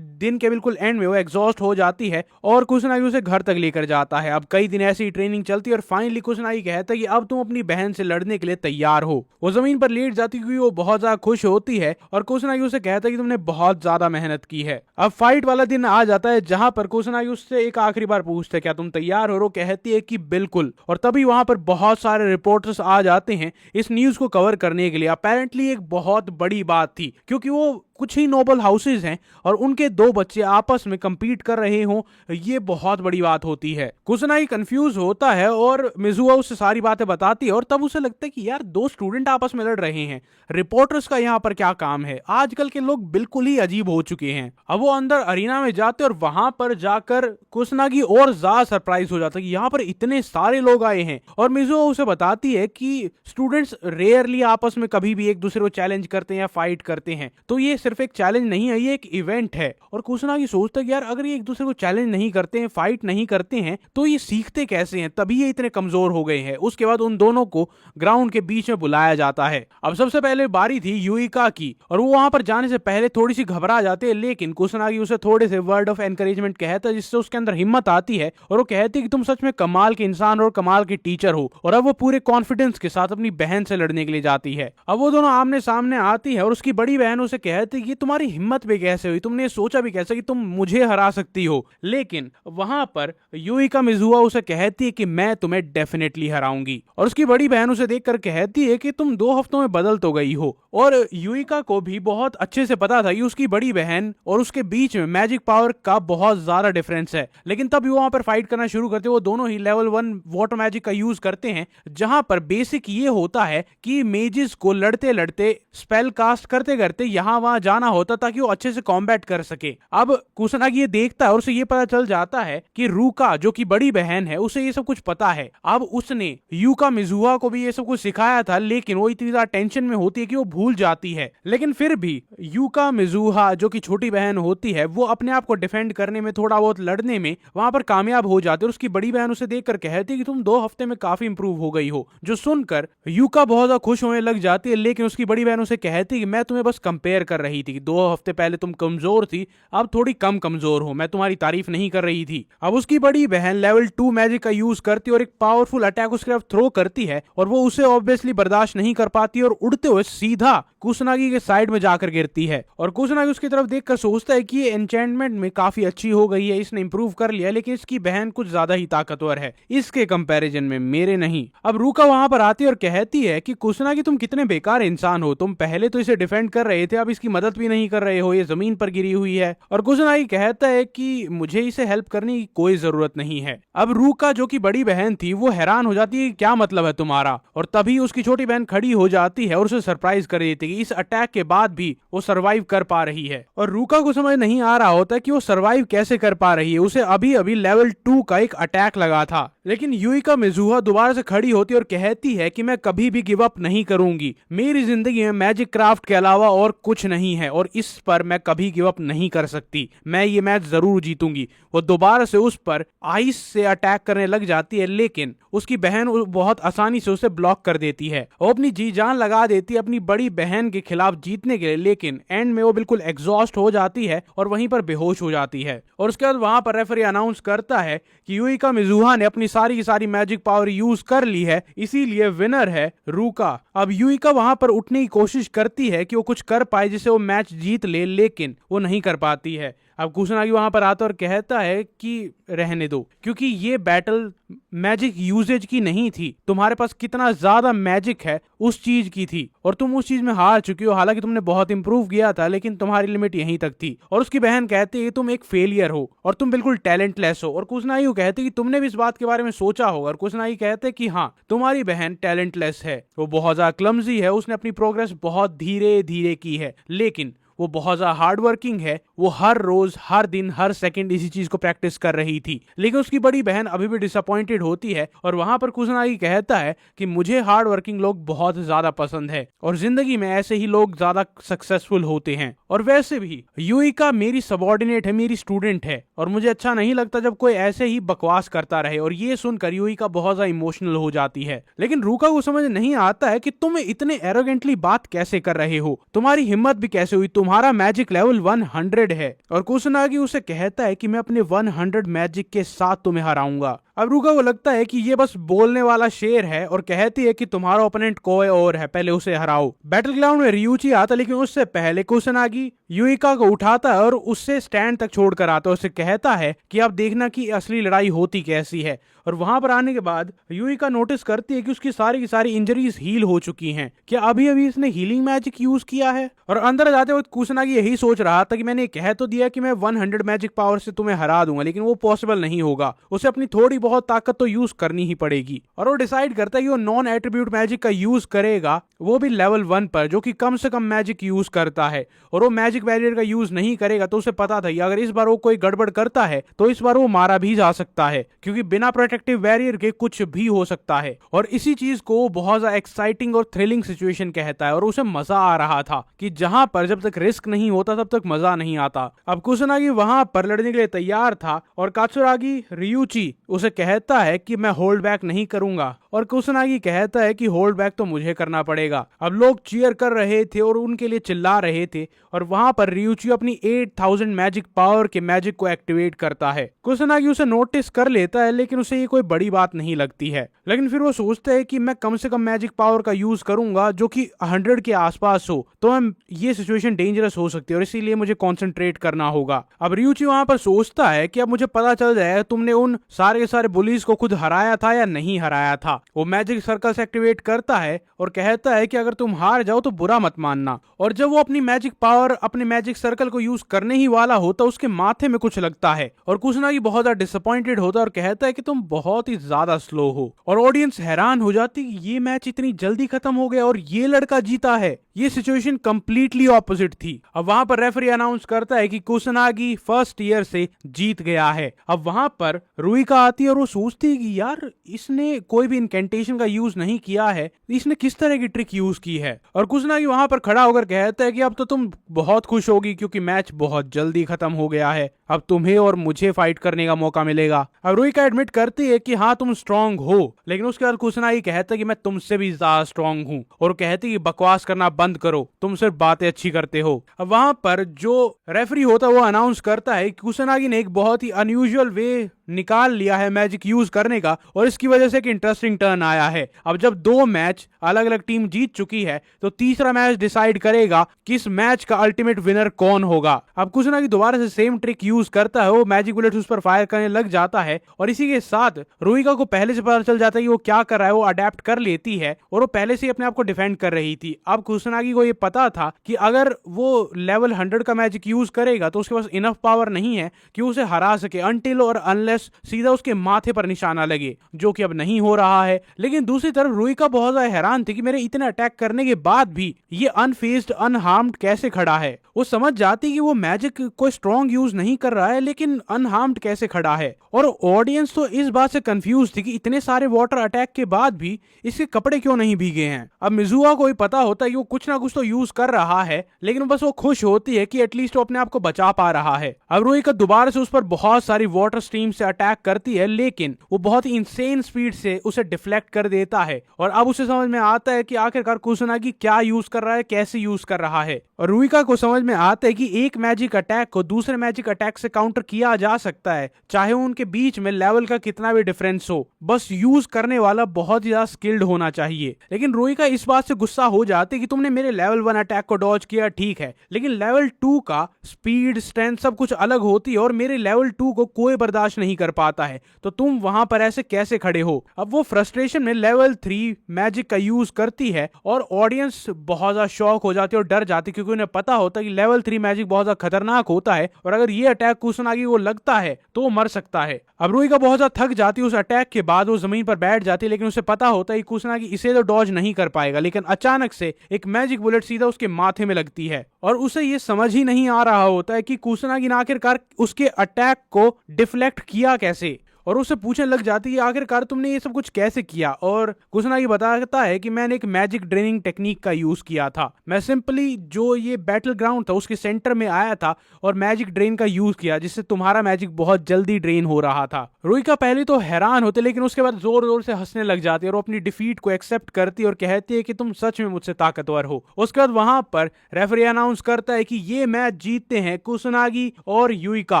दिन के बिल्कुल एंड में वो एग्जॉस्ट हो जाती है और कुसनागी उसे घर तक लेकर जाता है। अब कई दिन ऐसी ट्रेनिंग चलती है और फाइनली कुसनागी कहता है कि अब तुम अपनी बहन से लड़ने के लिए तैयार हो। वो जमीन पर लेट जाती है क्योंकि वो बहुत ज्यादा खुश होती है और कुसनागी उसे कहता है कि तुमने बहुत ज्यादा मेहनत की है। अब फाइट वाला दिन आ जाता है जहां पर कुसनागी उससे एक आखिरी बार पूछते क्या तुम तैयार हो? वो कहती है कि बिल्कुल। और तभी वहां पर बहुत सारे रिपोर्टर्स आ जाते हैं इस न्यूज को कवर करने के लिए। अपेरेंटली एक बहुत बड़ी बात थी क्योंकि वो कुछ ही नोबल हाउसेज हैं और उनके दो बच्चे आपस में कंपीट कर रहे हों, ये बहुत बड़ी बात होती है। कुसनागी कंफ्यूज होता है और मिजुआ उसे सारी बातें बताती है और तब उसे लगता है कि यार दो स्टूडेंट आपस में लड़ रहे हैं, रिपोर्टर्स का यहाँ पर क्या काम है? आजकल के लोग बिल्कुल ही अजीब हो चुके हैं। अब वो अंदर अरीना में जाते और वहां पर जाकर कुसनागी और ज्यादा सरप्राइज हो जाता है कि यहाँ पर इतने सारे लोग आए हैं। और मिजुआ उसे बताती है कि स्टूडेंट्स रेयरली आपस में कभी भी एक दूसरे को चैलेंज करते हैं या फाइट करते हैं, तो ये सिर्फ एक चैलेंज नहीं है, ये एक इवेंट है। और कुसनागी सोचता है कि यार अगर ये एक दूसरे को चैलेंज नहीं करते हैं, फाइट नहीं करते हैं, तो ये सीखते कैसे हैं? तभी ये इतने कमजोर हो गए हैं। उसके बाद उन दोनों को ग्राउंड के बीच में बुलाया जाता है। अब सबसे पहले बारी थी युइका की और वो वहां पर जाने से पहले थोड़ी सी घबरा जाते हैं, लेकिन कुसनागी उसे थोड़े से वर्ड ऑफ एनकरेजमेंट कहता है जिससे उसके अंदर हिम्मत आती है और वो कहती है कि तुम सच में कमाल के इंसान और कमाल के टीचर हो। और अब वो पूरे कॉन्फिडेंस के साथ अपनी बहन से लड़ने के लिए जाती है। अब वो दोनों आमने सामने आती है और उसकी बड़ी बहन उसे कहती है कि तुम्हारी हिम्मत भी कैसे हुई, तुमने सोचा भी कैसे कि तुम मुझे हरा सकती हो? लेकिन वहां पर युइका मिजुआ उसे कहती है कि मैं तुम्हें डेफिनेटली हराऊंगी। और उसकी बड़ी बहन उसे देखकर कहती है कि तुम 2 हफ्तों में बदल तो गई हो। और युइका को भी बहुत अच्छे से पता था कि उसकी बड़ी बहन और उसके बीच में मैजिक पावर का बहुत ज्यादा डिफरेंस है, लेकिन तब वो वहां पर फाइट करना शुरू करते। वो दोनों ही लेवल 1 वाटर मैजिक का यूज करते हैं, जहां पर बेसिक ये होता है कि मेजिस को लड़ते लड़ते स्पेल कास्ट करते करते यहां वहां जाना होता ताकि वो अच्छे से कॉम्बैट कर सके। अब कुसनागी ये देखता है और उसे ये पता चल जाता है कि रूका जो कि बड़ी बहन है उसे ये सब कुछ पता है। अब उसने युका मिजुआ को भी ये सब कुछ सिखाया था, लेकिन वो इतनी ज्यादा टेंशन में होती है कि वो भूल जाती है। लेकिन फिर भी युका मिजुहा जो कि छोटी बहन होती है वो अपने आप को डिफेंड करने में, थोड़ा बहुत लड़ने में वहां पर कामयाब हो जाती है। और उसकी बड़ी बहन उसे देखकर कहती है कि तुम 2 हफ्ते में काफी इंप्रूव हो गई हो। जो सुनकर युका बहुत ज्यादा खुश होने लग जाती है, लेकिन उसकी बड़ी बहन उसे कहती है कि मैं तुम्हें बस कंपेयर कर रही थी। 2 हफ्ते पहले तुम कमजोर थी, अब थोड़ी कम कमजोर हो, मैं तुम्हारी तारीफ नहीं कर रही थी। अब उसकी बड़ी बहन लेवल 2 मैजिक का यूज करती है और एक पावरफुल अटैक उसकी तरफ थ्रो करती है और वो उसे ऑब्वियसली बर्दाश्त नहीं कर पाती और उड़ते हुए सीधा कुसनागी के साइड में जाकर गिरती है। और कुसनागी उसकी तरफ देखकर सोचता है कि ये एन्चेंटमेंट में काफी अच्छी हो गई है, इसने इंप्रूव कर लिया, लेकिन इसकी बहन कुछ ज्यादा ही ताकतवर है इसके कंपैरिजन में, मेरे नहीं। अब रूका वहां पर आती है और कहती है कि कुसनागी तुम कितने बेकार इंसान हो, तुम पहले तो इसे डिफेंड कर रहे थे, अब इसकी मदद भी नहीं कर रहे हो, ये जमीन पर गिरी हुई है। और कुसनागी कहता है कि मुझे इसे हेल्प करने की कोई जरूरत नहीं है। अब रूका जो कि बड़ी बहन थी वो हैरान हो जाती है कि क्या मतलब है तुम्हारा? और तभी उसकी छोटी बहन खड़ी हो जाती है और उसे सरप्राइज कर देती है कि इस अटैक के बाद भी वो सरवाइव कर पा रही है। और रूका को समझ नहीं आ रहा होता कि वो सरवाइव कैसे कर पा रही है, उसे अभी अभी लेवल 2 का एक अटैक लगा था। लेकिन युइका मिजुहा दोबारा से खड़ी होती है और कहती है कि मैं कभी भी गिव अप नहीं करूंगी, मेरी जिंदगी में मैजिक क्राफ्ट के अलावा और कुछ नहीं है और इस पर मैं कभी गिव अप नहीं कर सकती, मैं ये मैच जरूर जीतूंगी। वो दोबारा से उस पर आइस से अटैक करने लग जाती है, लेकिन उसकी बहन बहुत आसानी से उसे ब्लॉक कर देती है। वो अपनी जी जान लगा देती है अपनी बड़ी बहन के खिलाफ जीतने के लिए, लेकिन एंड में वो बिल्कुल एग्जॉस्ट हो जाती है और वहीं पर बेहोश हो जाती है। और उसके बाद वहां पर रेफरी अनाउंस करता है कि युइका मिजुहा ने अपनी सारी की सारी मैजिक पावर यूज कर ली है, इसीलिए विनर है रूका। अब युइका वहां पर उठने की कोशिश करती है कि वो कुछ कर पाए जिससे वो मैच जीत ले, लेकिन वो नहीं कर पाती है। अब कुसनागी वहां पर आता और कहता है कि रहने दो, क्योंकि ये बैटल मैजिक यूजेज की नहीं थी, तुम्हारे पास कितना ज्यादा मैजिक है उस चीज की थी और तुम उस चीज में हार चुकी हो। हालांकि तुमने बहुत इंप्रूव किया था, लेकिन तुम्हारी लिमिट यहीं तक थी। और उसकी बहन कहती है तुम एक फेलियर हो और तुम बिल्कुल टैलेंटलेस हो। और कुसनागी कहती है कि तुमने भी इस बात के बारे में सोचा होगा। और कुसनागी कहते हैं कि हाँ, तुम्हारी बहन टैलेंटलेस है, वो बहुत ज्यादा क्लमजी है, उसने अपनी प्रोग्रेस बहुत धीरे धीरे की है, लेकिन वो बहुत ज्यादा हार्ड वर्किंग है, वो हर रोज हर दिन हर सेकंड इसी चीज को प्रैक्टिस कर रही थी। लेकिन उसकी बड़ी बहन अभी भी डिसअपॉइंटेड होती है और वहां पर कुसनागी कहता है कि मुझे हार्ड वर्किंग लोग बहुत ज्यादा पसंद है और जिंदगी में ऐसे ही लोग ज्यादा सक्सेसफुल होते हैं। और वैसे भी युइका मेरी सबॉर्डिनेट है, मेरी स्टूडेंट है और मुझे अच्छा नहीं लगता जब कोई ऐसे ही बकवास करता रहे। और ये सुनकर युइका बहुत ज्यादा इमोशनल हो जाती है। लेकिन रूका को समझ नहीं आता है कि तुम इतने एरोगेंटली बात कैसे कर रहे हो, तुम्हारी हिम्मत भी कैसे हुई, तुम्हारा मैजिक लेवल 100 है। और कुसनागी उसे कहता है कि मैं अपने 100 मैजिक के साथ तुम्हें हराऊंगा। अब रुका को लगता है कि ये बस बोलने वाला शेर है और कहती है कि तुम्हारा ओपोनेंट कोई और है, पहले उसे हराओ। बैटल ग्राउंड में रियूची आता, लेकिन उससे पहले कुसनागी युइका को उठाता है और उससे स्टैंड तक छोड़कर आता है। उसे कहता है कि आप देखना कि असली लड़ाई होती कैसी है। और वहां पर आने के बाद युइका नोटिस करती है कि उसकी सारी की सारी इंजरीज हील हो चुकी हैं। क्या अभी अभी इसने हीलिंग मैजिक यूज किया है? और अंदर जाते वक्त कुसनागी यही सोच रहा था कि मैंने कह तो दिया कि मैं 100 मैजिक पावर से तुम्हें हरा दूंगा, लेकिन वो पॉसिबल नहीं होगा। उसे अपनी थोड़ी बहुत ताकत तो यूज करनी ही पड़ेगी। और वो डिसाइड करता है कि वो नॉन एट्रीब्यूट मैजिक का यूज करेगा, वो भी लेवल 1 पर, जो कि कम से कम मैजिक यूज करता है। और वो मैजिक बैरियर का यूज नहीं करेगा, तो उसे पता था कि अगर इस बार वो कोई गड़बड़ करता है तो इस बार वो मारा भी जा सकता है, क्योंकि बिना प्रोटेक्टिव बैरियर के कुछ भी हो सकता है। और इसी चीज को बहुत ज्यादा एक्साइटिंग और थ्रिलिंग सिचुएशन कहता है। और उसे मजा आ रहा था कि जहां पर जब तक रिस्क नहीं होता तब तक मजा नहीं आता। अब कुसनागी वहां पर लड़ने के लिए तैयार था और कात्सुरागी रियूची उसे कहता है कि मैं होल्ड बैक नहीं करूंगा। और कुसनागी कहता है कि होल्ड बैक तो मुझे करना पड़ेगा। अब लोग चीयर कर रहे थे और उनके लिए चिल्ला रहे थे। और वहां पर रियूची अपनी 8000 मैजिक पावर के मैजिक को एक्टिवेट करता है। कुसनागी उसे नोटिस कर लेता है, लेकिन उसे ये कोई बड़ी बात नहीं लगती है। लेकिन फिर वो सोचता है कि मैं कम से कम मैजिक पावर का यूज करूंगा जो कि 100 के आसपास हो, तो ये सिचुएशन डेंजरस हो सकती है और इसीलिए मुझे कंसंट्रेट करना होगा। अब रियूची वहां पर सोचता है कि अब मुझे पता चल जाए तुमने उन सारे के सारे बुलीज को खुद हराया था या नहीं हराया था। वो मैजिक सर्कल से एक्टिवेट करता है और कहता है कि अगर तुम हार जाओ तो बुरा मत मानना। और जब वो अपनी मैजिक पावर अपने मैजिक सर्कल को यूज करने ही वाला होता, उसके माथे में कुछ लगता है और कुसनागी बहुत ज्यादा डिसअपॉइंटेड होता और कहता है कि तुम बहुत ही ज्यादा स्लो हो। और ऑडियंस हैरान हो जाती कि ये मैच इतनी जल्दी खत्म हो गया और ये लड़का जीता है। ये सिचुएशन कंप्लीटली ऑपोजिट थी। अब वहां पर रेफरी अनाउंस करता है कि कुसनागी फर्स्ट ईयर से जीत गया है। अब वहां पर रुइका आती है और वो सोचती है कि यार इसने कोई भी इनकेंटेशन का यूज नहीं किया है, इसने किस तरह की ट्रिक यूज की है। और कुसनागी वहां पर खड़ा होकर कहता है कि अब तो तुम बहुत खुश होगी क्योंकि मैच बहुत जल्दी खत्म हो गया है, अब तुम्हें और मुझे फाइट करने का मौका मिलेगा। अब रुइका एडमिट करती है कि हाँ तुम स्ट्रांग हो, लेकिन उसके बाद कुसनागी कहता है कि मैं तुमसे भी ज्यादा स्ट्रांग हूँ। और कहती है कि बकवास करना बंद करो, तुम सिर्फ बातें अच्छी करते हो। अब वहां पर जो रेफरी होता है वो अनाउंस करता है कि कुसनागी ने एक बहुत ही अनयूजुअल वे निकाल लिया है मैजिक यूज करने का और इसकी वजह से एक इंटरेस्टिंग टर्न आया है। अब जब 2 मैच अलग अलग टीम जीत चुकी है तो तीसरा मैच डिसाइड करेगा कि इस मैच का अल्टीमेट विनर कौन होगा। अब कुसनागी दोबारा से सेम ट्रिक यूज करता है, वो मैजिक बुलेट उस पर फायर करने लग जाता है और इसी के साथ रुइका को पहले से पता चल जाता है कि वो क्या कर रहा है। वो अडेप्ट कर लेती है और वो पहले से अपने आप को डिफेंड कर रही थी। अब कुसनागी को ये पता था कि अगर वो लेवल 100 का मैजिक यूज करेगा तो उसके पास इनफ पावर नहीं है कि उसे हरा सके अनटिल और अनलेस सीधा उसके माथे पर निशाना लगे, जो कि अब नहीं हो रहा है। लेकिन दूसरी तरफ रुइका बहुत ज्यादा हैरान थी कि मेरे इतने अटैक करने के बाद भी ये अनफेज्ड अनहार्म्ड कैसे खड़ा है। वो समझ जाती कि वो मैजिक कोई स्ट्रॉन्ग यूज नहीं कर रहा है, लेकिन अनहार्म्ड कैसे खड़ा है। और ऑडियंस तो इस बात से कंफ्यूज थी कि इतने सारे वाटर अटैक के बाद भी इसके कपड़े क्यों नहीं भीगे हैं। अब मिजुआ को ही पता होता है कि वो कुछ ना कुछ तो यूज कर रहा है, लेकिन बस वो खुश होती है कि एटलीस्ट वो अपने आप को बचा पा रहा है। अब रुइका दोबारा से उस पर बहुत सारी वाटर स्ट्रीम से अटैक करती है, लेकिन वो बहुत ही इंसेन स्पीड से उसे डिफ्लेक्ट कर देता है। और अब उसे समझ में आता है कि आखिरकार कुसनागी क्या यूज कर रहा है, कैसे यूज कर रहा है। और रुइका को समझ में आता है कि एक मैजिक अटैक को दूसरे मैजिक अटैक से काउंटर किया जा सकता है, चाहे उनके बीच में लेवल का कितना भी डिफरेंस हो, बस यूज करने वाला बहुत ही ज्यादा स्किल्ड होना चाहिए। लेकिन रुइका इस बात से गुस्सा हो जाती है कि तुमने मेरे लेवल 1 अटैक को डॉज किया ठीक है, लेकिन लेवल 2 का स्पीड स्ट्रेंथ सब कुछ अलग होती है और मेरे लेवल 2 को कोई बर्दाश्त नहीं कर पाता है, तो तुम वहां पर ऐसे कैसे खड़े हो। अब वो फ्रस्ट्रेशन में लेवल 3 मैजिक का यूज करती है और ऑडियंस बहुत ज्यादा शॉक हो जाती है और डर जाती है, क्योंकि उन्हें पता होता है कि लेवल 3 मैजिक बहुत ज्यादा खतरनाक होता है और अगर ये अटैक कुसनागी को लगता है तो वो मर सकता है। अब रुइका बहुत ज्यादा थक जाती है उस अटैक के बाद, वो जमीन पर बैठ जाती है, लेकिन उसे पता होता है कि कुसनागी इसे तो डॉज नहीं कर पाएगा। लेकिन अचानक से एक मैजिक बुलेट सीधा उसके माथे में लगती है और उसे ये समझ ही नहीं आ रहा होता है कि कुसनागी ने आखिरकार उसके अटैक को डिफ्लेक्ट किया कैसे। और उससे पूछने लग जाती है आखिरकार तुमने ये सब कुछ कैसे किया। और कुसुनागी बताता है कि मैंने एक मैजिक ड्रेनिंग टेक्निक का यूज किया था। मैं सिंपली जो ये बैटल ग्राउंड था उसके सेंटर में आया था और मैजिक ड्रेन का यूज किया, जिससे तुम्हारा मैजिक बहुत जल्दी ड्रेन हो रहा था। रुइका पहले तो हैरान होते, लेकिन उसके बाद जोर जोर से हंसने लग जाती है और वो अपनी डिफीट को एक्सेप्ट करती है और कहती है कि तुम सच में मुझसे ताकतवर हो। उसके बाद वहां पर रेफरी अनाउंस करता है कि ये मैच जीतते हैं कुसुनागी और युइका।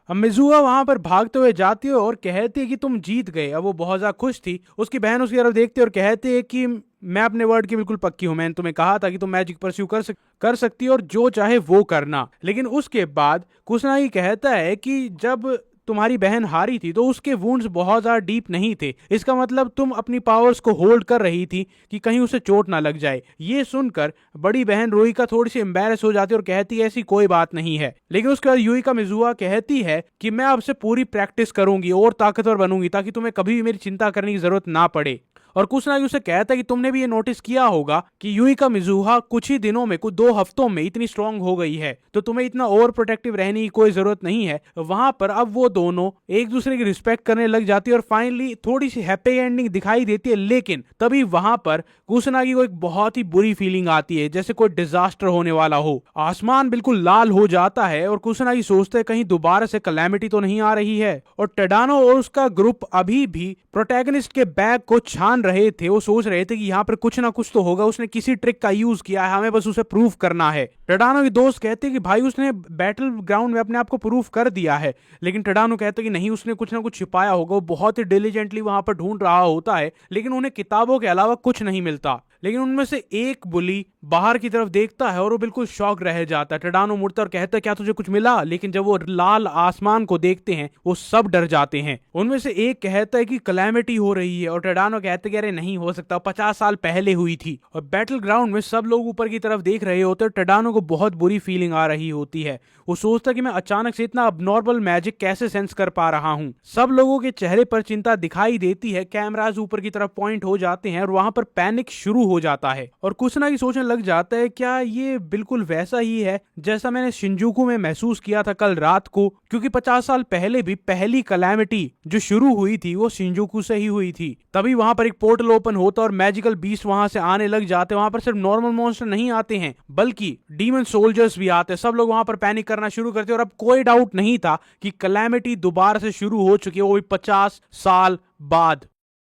अब मिजुआ वहां पर भागते हुए जाती है और कहती है कि तुम जीत गए। अब वो बहुत ज्यादा खुश थी। उसकी बहन उसकी तरफ देखती है और कहती है कि मैं अपने वर्ड की बिल्कुल पक्की हूं, मैंने तुम्हें कहा था कि तुम मैजिक परस्यू कर सकती हो और जो चाहे वो करना। लेकिन उसके बाद कुसुनागी कहता है कि जब तुम्हारी बहन हारी थी तो उसके वुंड्स बहुत ज्यादा डीप नहीं थे, इसका मतलब तुम अपनी पावर्स को होल्ड कर रही थी कि कहीं उसे चोट ना लग जाए। ये सुनकर बड़ी बहन रुइका थोड़ी सी एम्बेरस हो जाती है और कहती है ऐसी कोई बात नहीं है। लेकिन उसके बाद युइका मिजुआ कहती है कि मैं आपसे पूरी प्रैक्टिस करूंगी और ताकतवर बनूंगी ताकि तुम्हें कभी भी मेरी चिंता करने की जरूरत ना पड़े। और कुसुनागी उसे कहता है कि तुमने भी ये नोटिस किया होगा कि युइका मिजुहा कुछ ही दिनों में, कुछ 2 हफ्तों में इतनी स्ट्रांग हो गई है, तो तुम्हें इतना ओवर प्रोटेक्टिव रहने की कोई जरूरत नहीं है। वहां पर अब वो दोनों एक दूसरे की रिस्पेक्ट करने लग जाती है और फाइनली थोड़ी सी हैप्पी एंडिंग दिखाई देती है। लेकिन तभी वहां पर कुसुनागी को एक बहुत ही बुरी फीलिंग आती है, जैसे कोई डिजास्टर होने वाला हो। आसमान बिल्कुल लाल हो जाता है और कुसुनागी सोचते हैं कहीं दोबारा से कैलेमिटी तो नहीं आ रही है। और टेडानो और उसका ग्रुप अभी भी प्रोटैगनिस्ट के बैग को छान रहे थे। वो सोच रहे थे कि यहाँ पर कुछ ना कुछ तो होगा, उसने किसी ट्रिक का यूज किया है, हमें बस उसे प्रूफ करना है। टेडानो के दोस्त कहते हैं कि भाई उसने बैटल ग्राउंड में अपने आप को प्रूफ कर दिया है। लेकिन टेडानो कहते हैं कि नहीं, उसने कुछ ना कुछ छिपाया होगा। वो बहुत ही डिलीजेंटली वहां पर ढूंढ रहा होता है, लेकिन उन्हें किताबों के अलावा कुछ नहीं मिलता। लेकिन उनमें से एक बुली बाहर की तरफ देखता है और वो बिल्कुल शॉक रह जाता है। टेडानो मुड़ता और कहता है क्या तुझे कुछ मिला? लेकिन जब वो लाल आसमान को देखते हैं वो सब डर जाते हैं। उनमें से एक कहता है कि कैलेमिटी हो रही है और टेडानो कहते हैं कि अरे नहीं हो सकता, 50 साल पहले हुई थी। और बैटल ग्राउंड में सब लोग ऊपर की तरफ देख रहे होते हैं। टेडानो को बहुत बुरी फीलिंग आ रही होती है। वो सोचता है कि मैं अचानक से इतना अबनॉर्मल मैजिक कैसे सेंस कर पा रहा हूं। सब लोगों के चेहरे पर चिंता दिखाई देती है, कैमराज ऊपर की तरफ पॉइंट हो जाते हैं और वहां पर पैनिक शुरू हो जाता है। और कुसुनागी सोचने लग जाता है क्या ये बिल्कुल वैसा ही है जैसा मैंने शिंजुकू में महसूस किया था कल रात को, क्योंकि 50 साल पहले भी पहली कैलेमिटी जो शुरू हुई थी वो शिंजुकू से ही हुई थी। तभी वहां पर एक पोर्टल ओपन होता और मैजिकल बीस्ट वहां से आने लग जाते। वहां पर सिर्फ नॉर्मल मॉन्स्टर नहीं आते हैं बल्कि डीमन सोल्जर्स भी आते हैं। सब लोग वहां पर पैनिक करना शुरू करते और अब कोई डाउट नहीं था कि कैलेमिटी दोबारा से शुरू हो चुकी है, वो भी 50 साल बाद।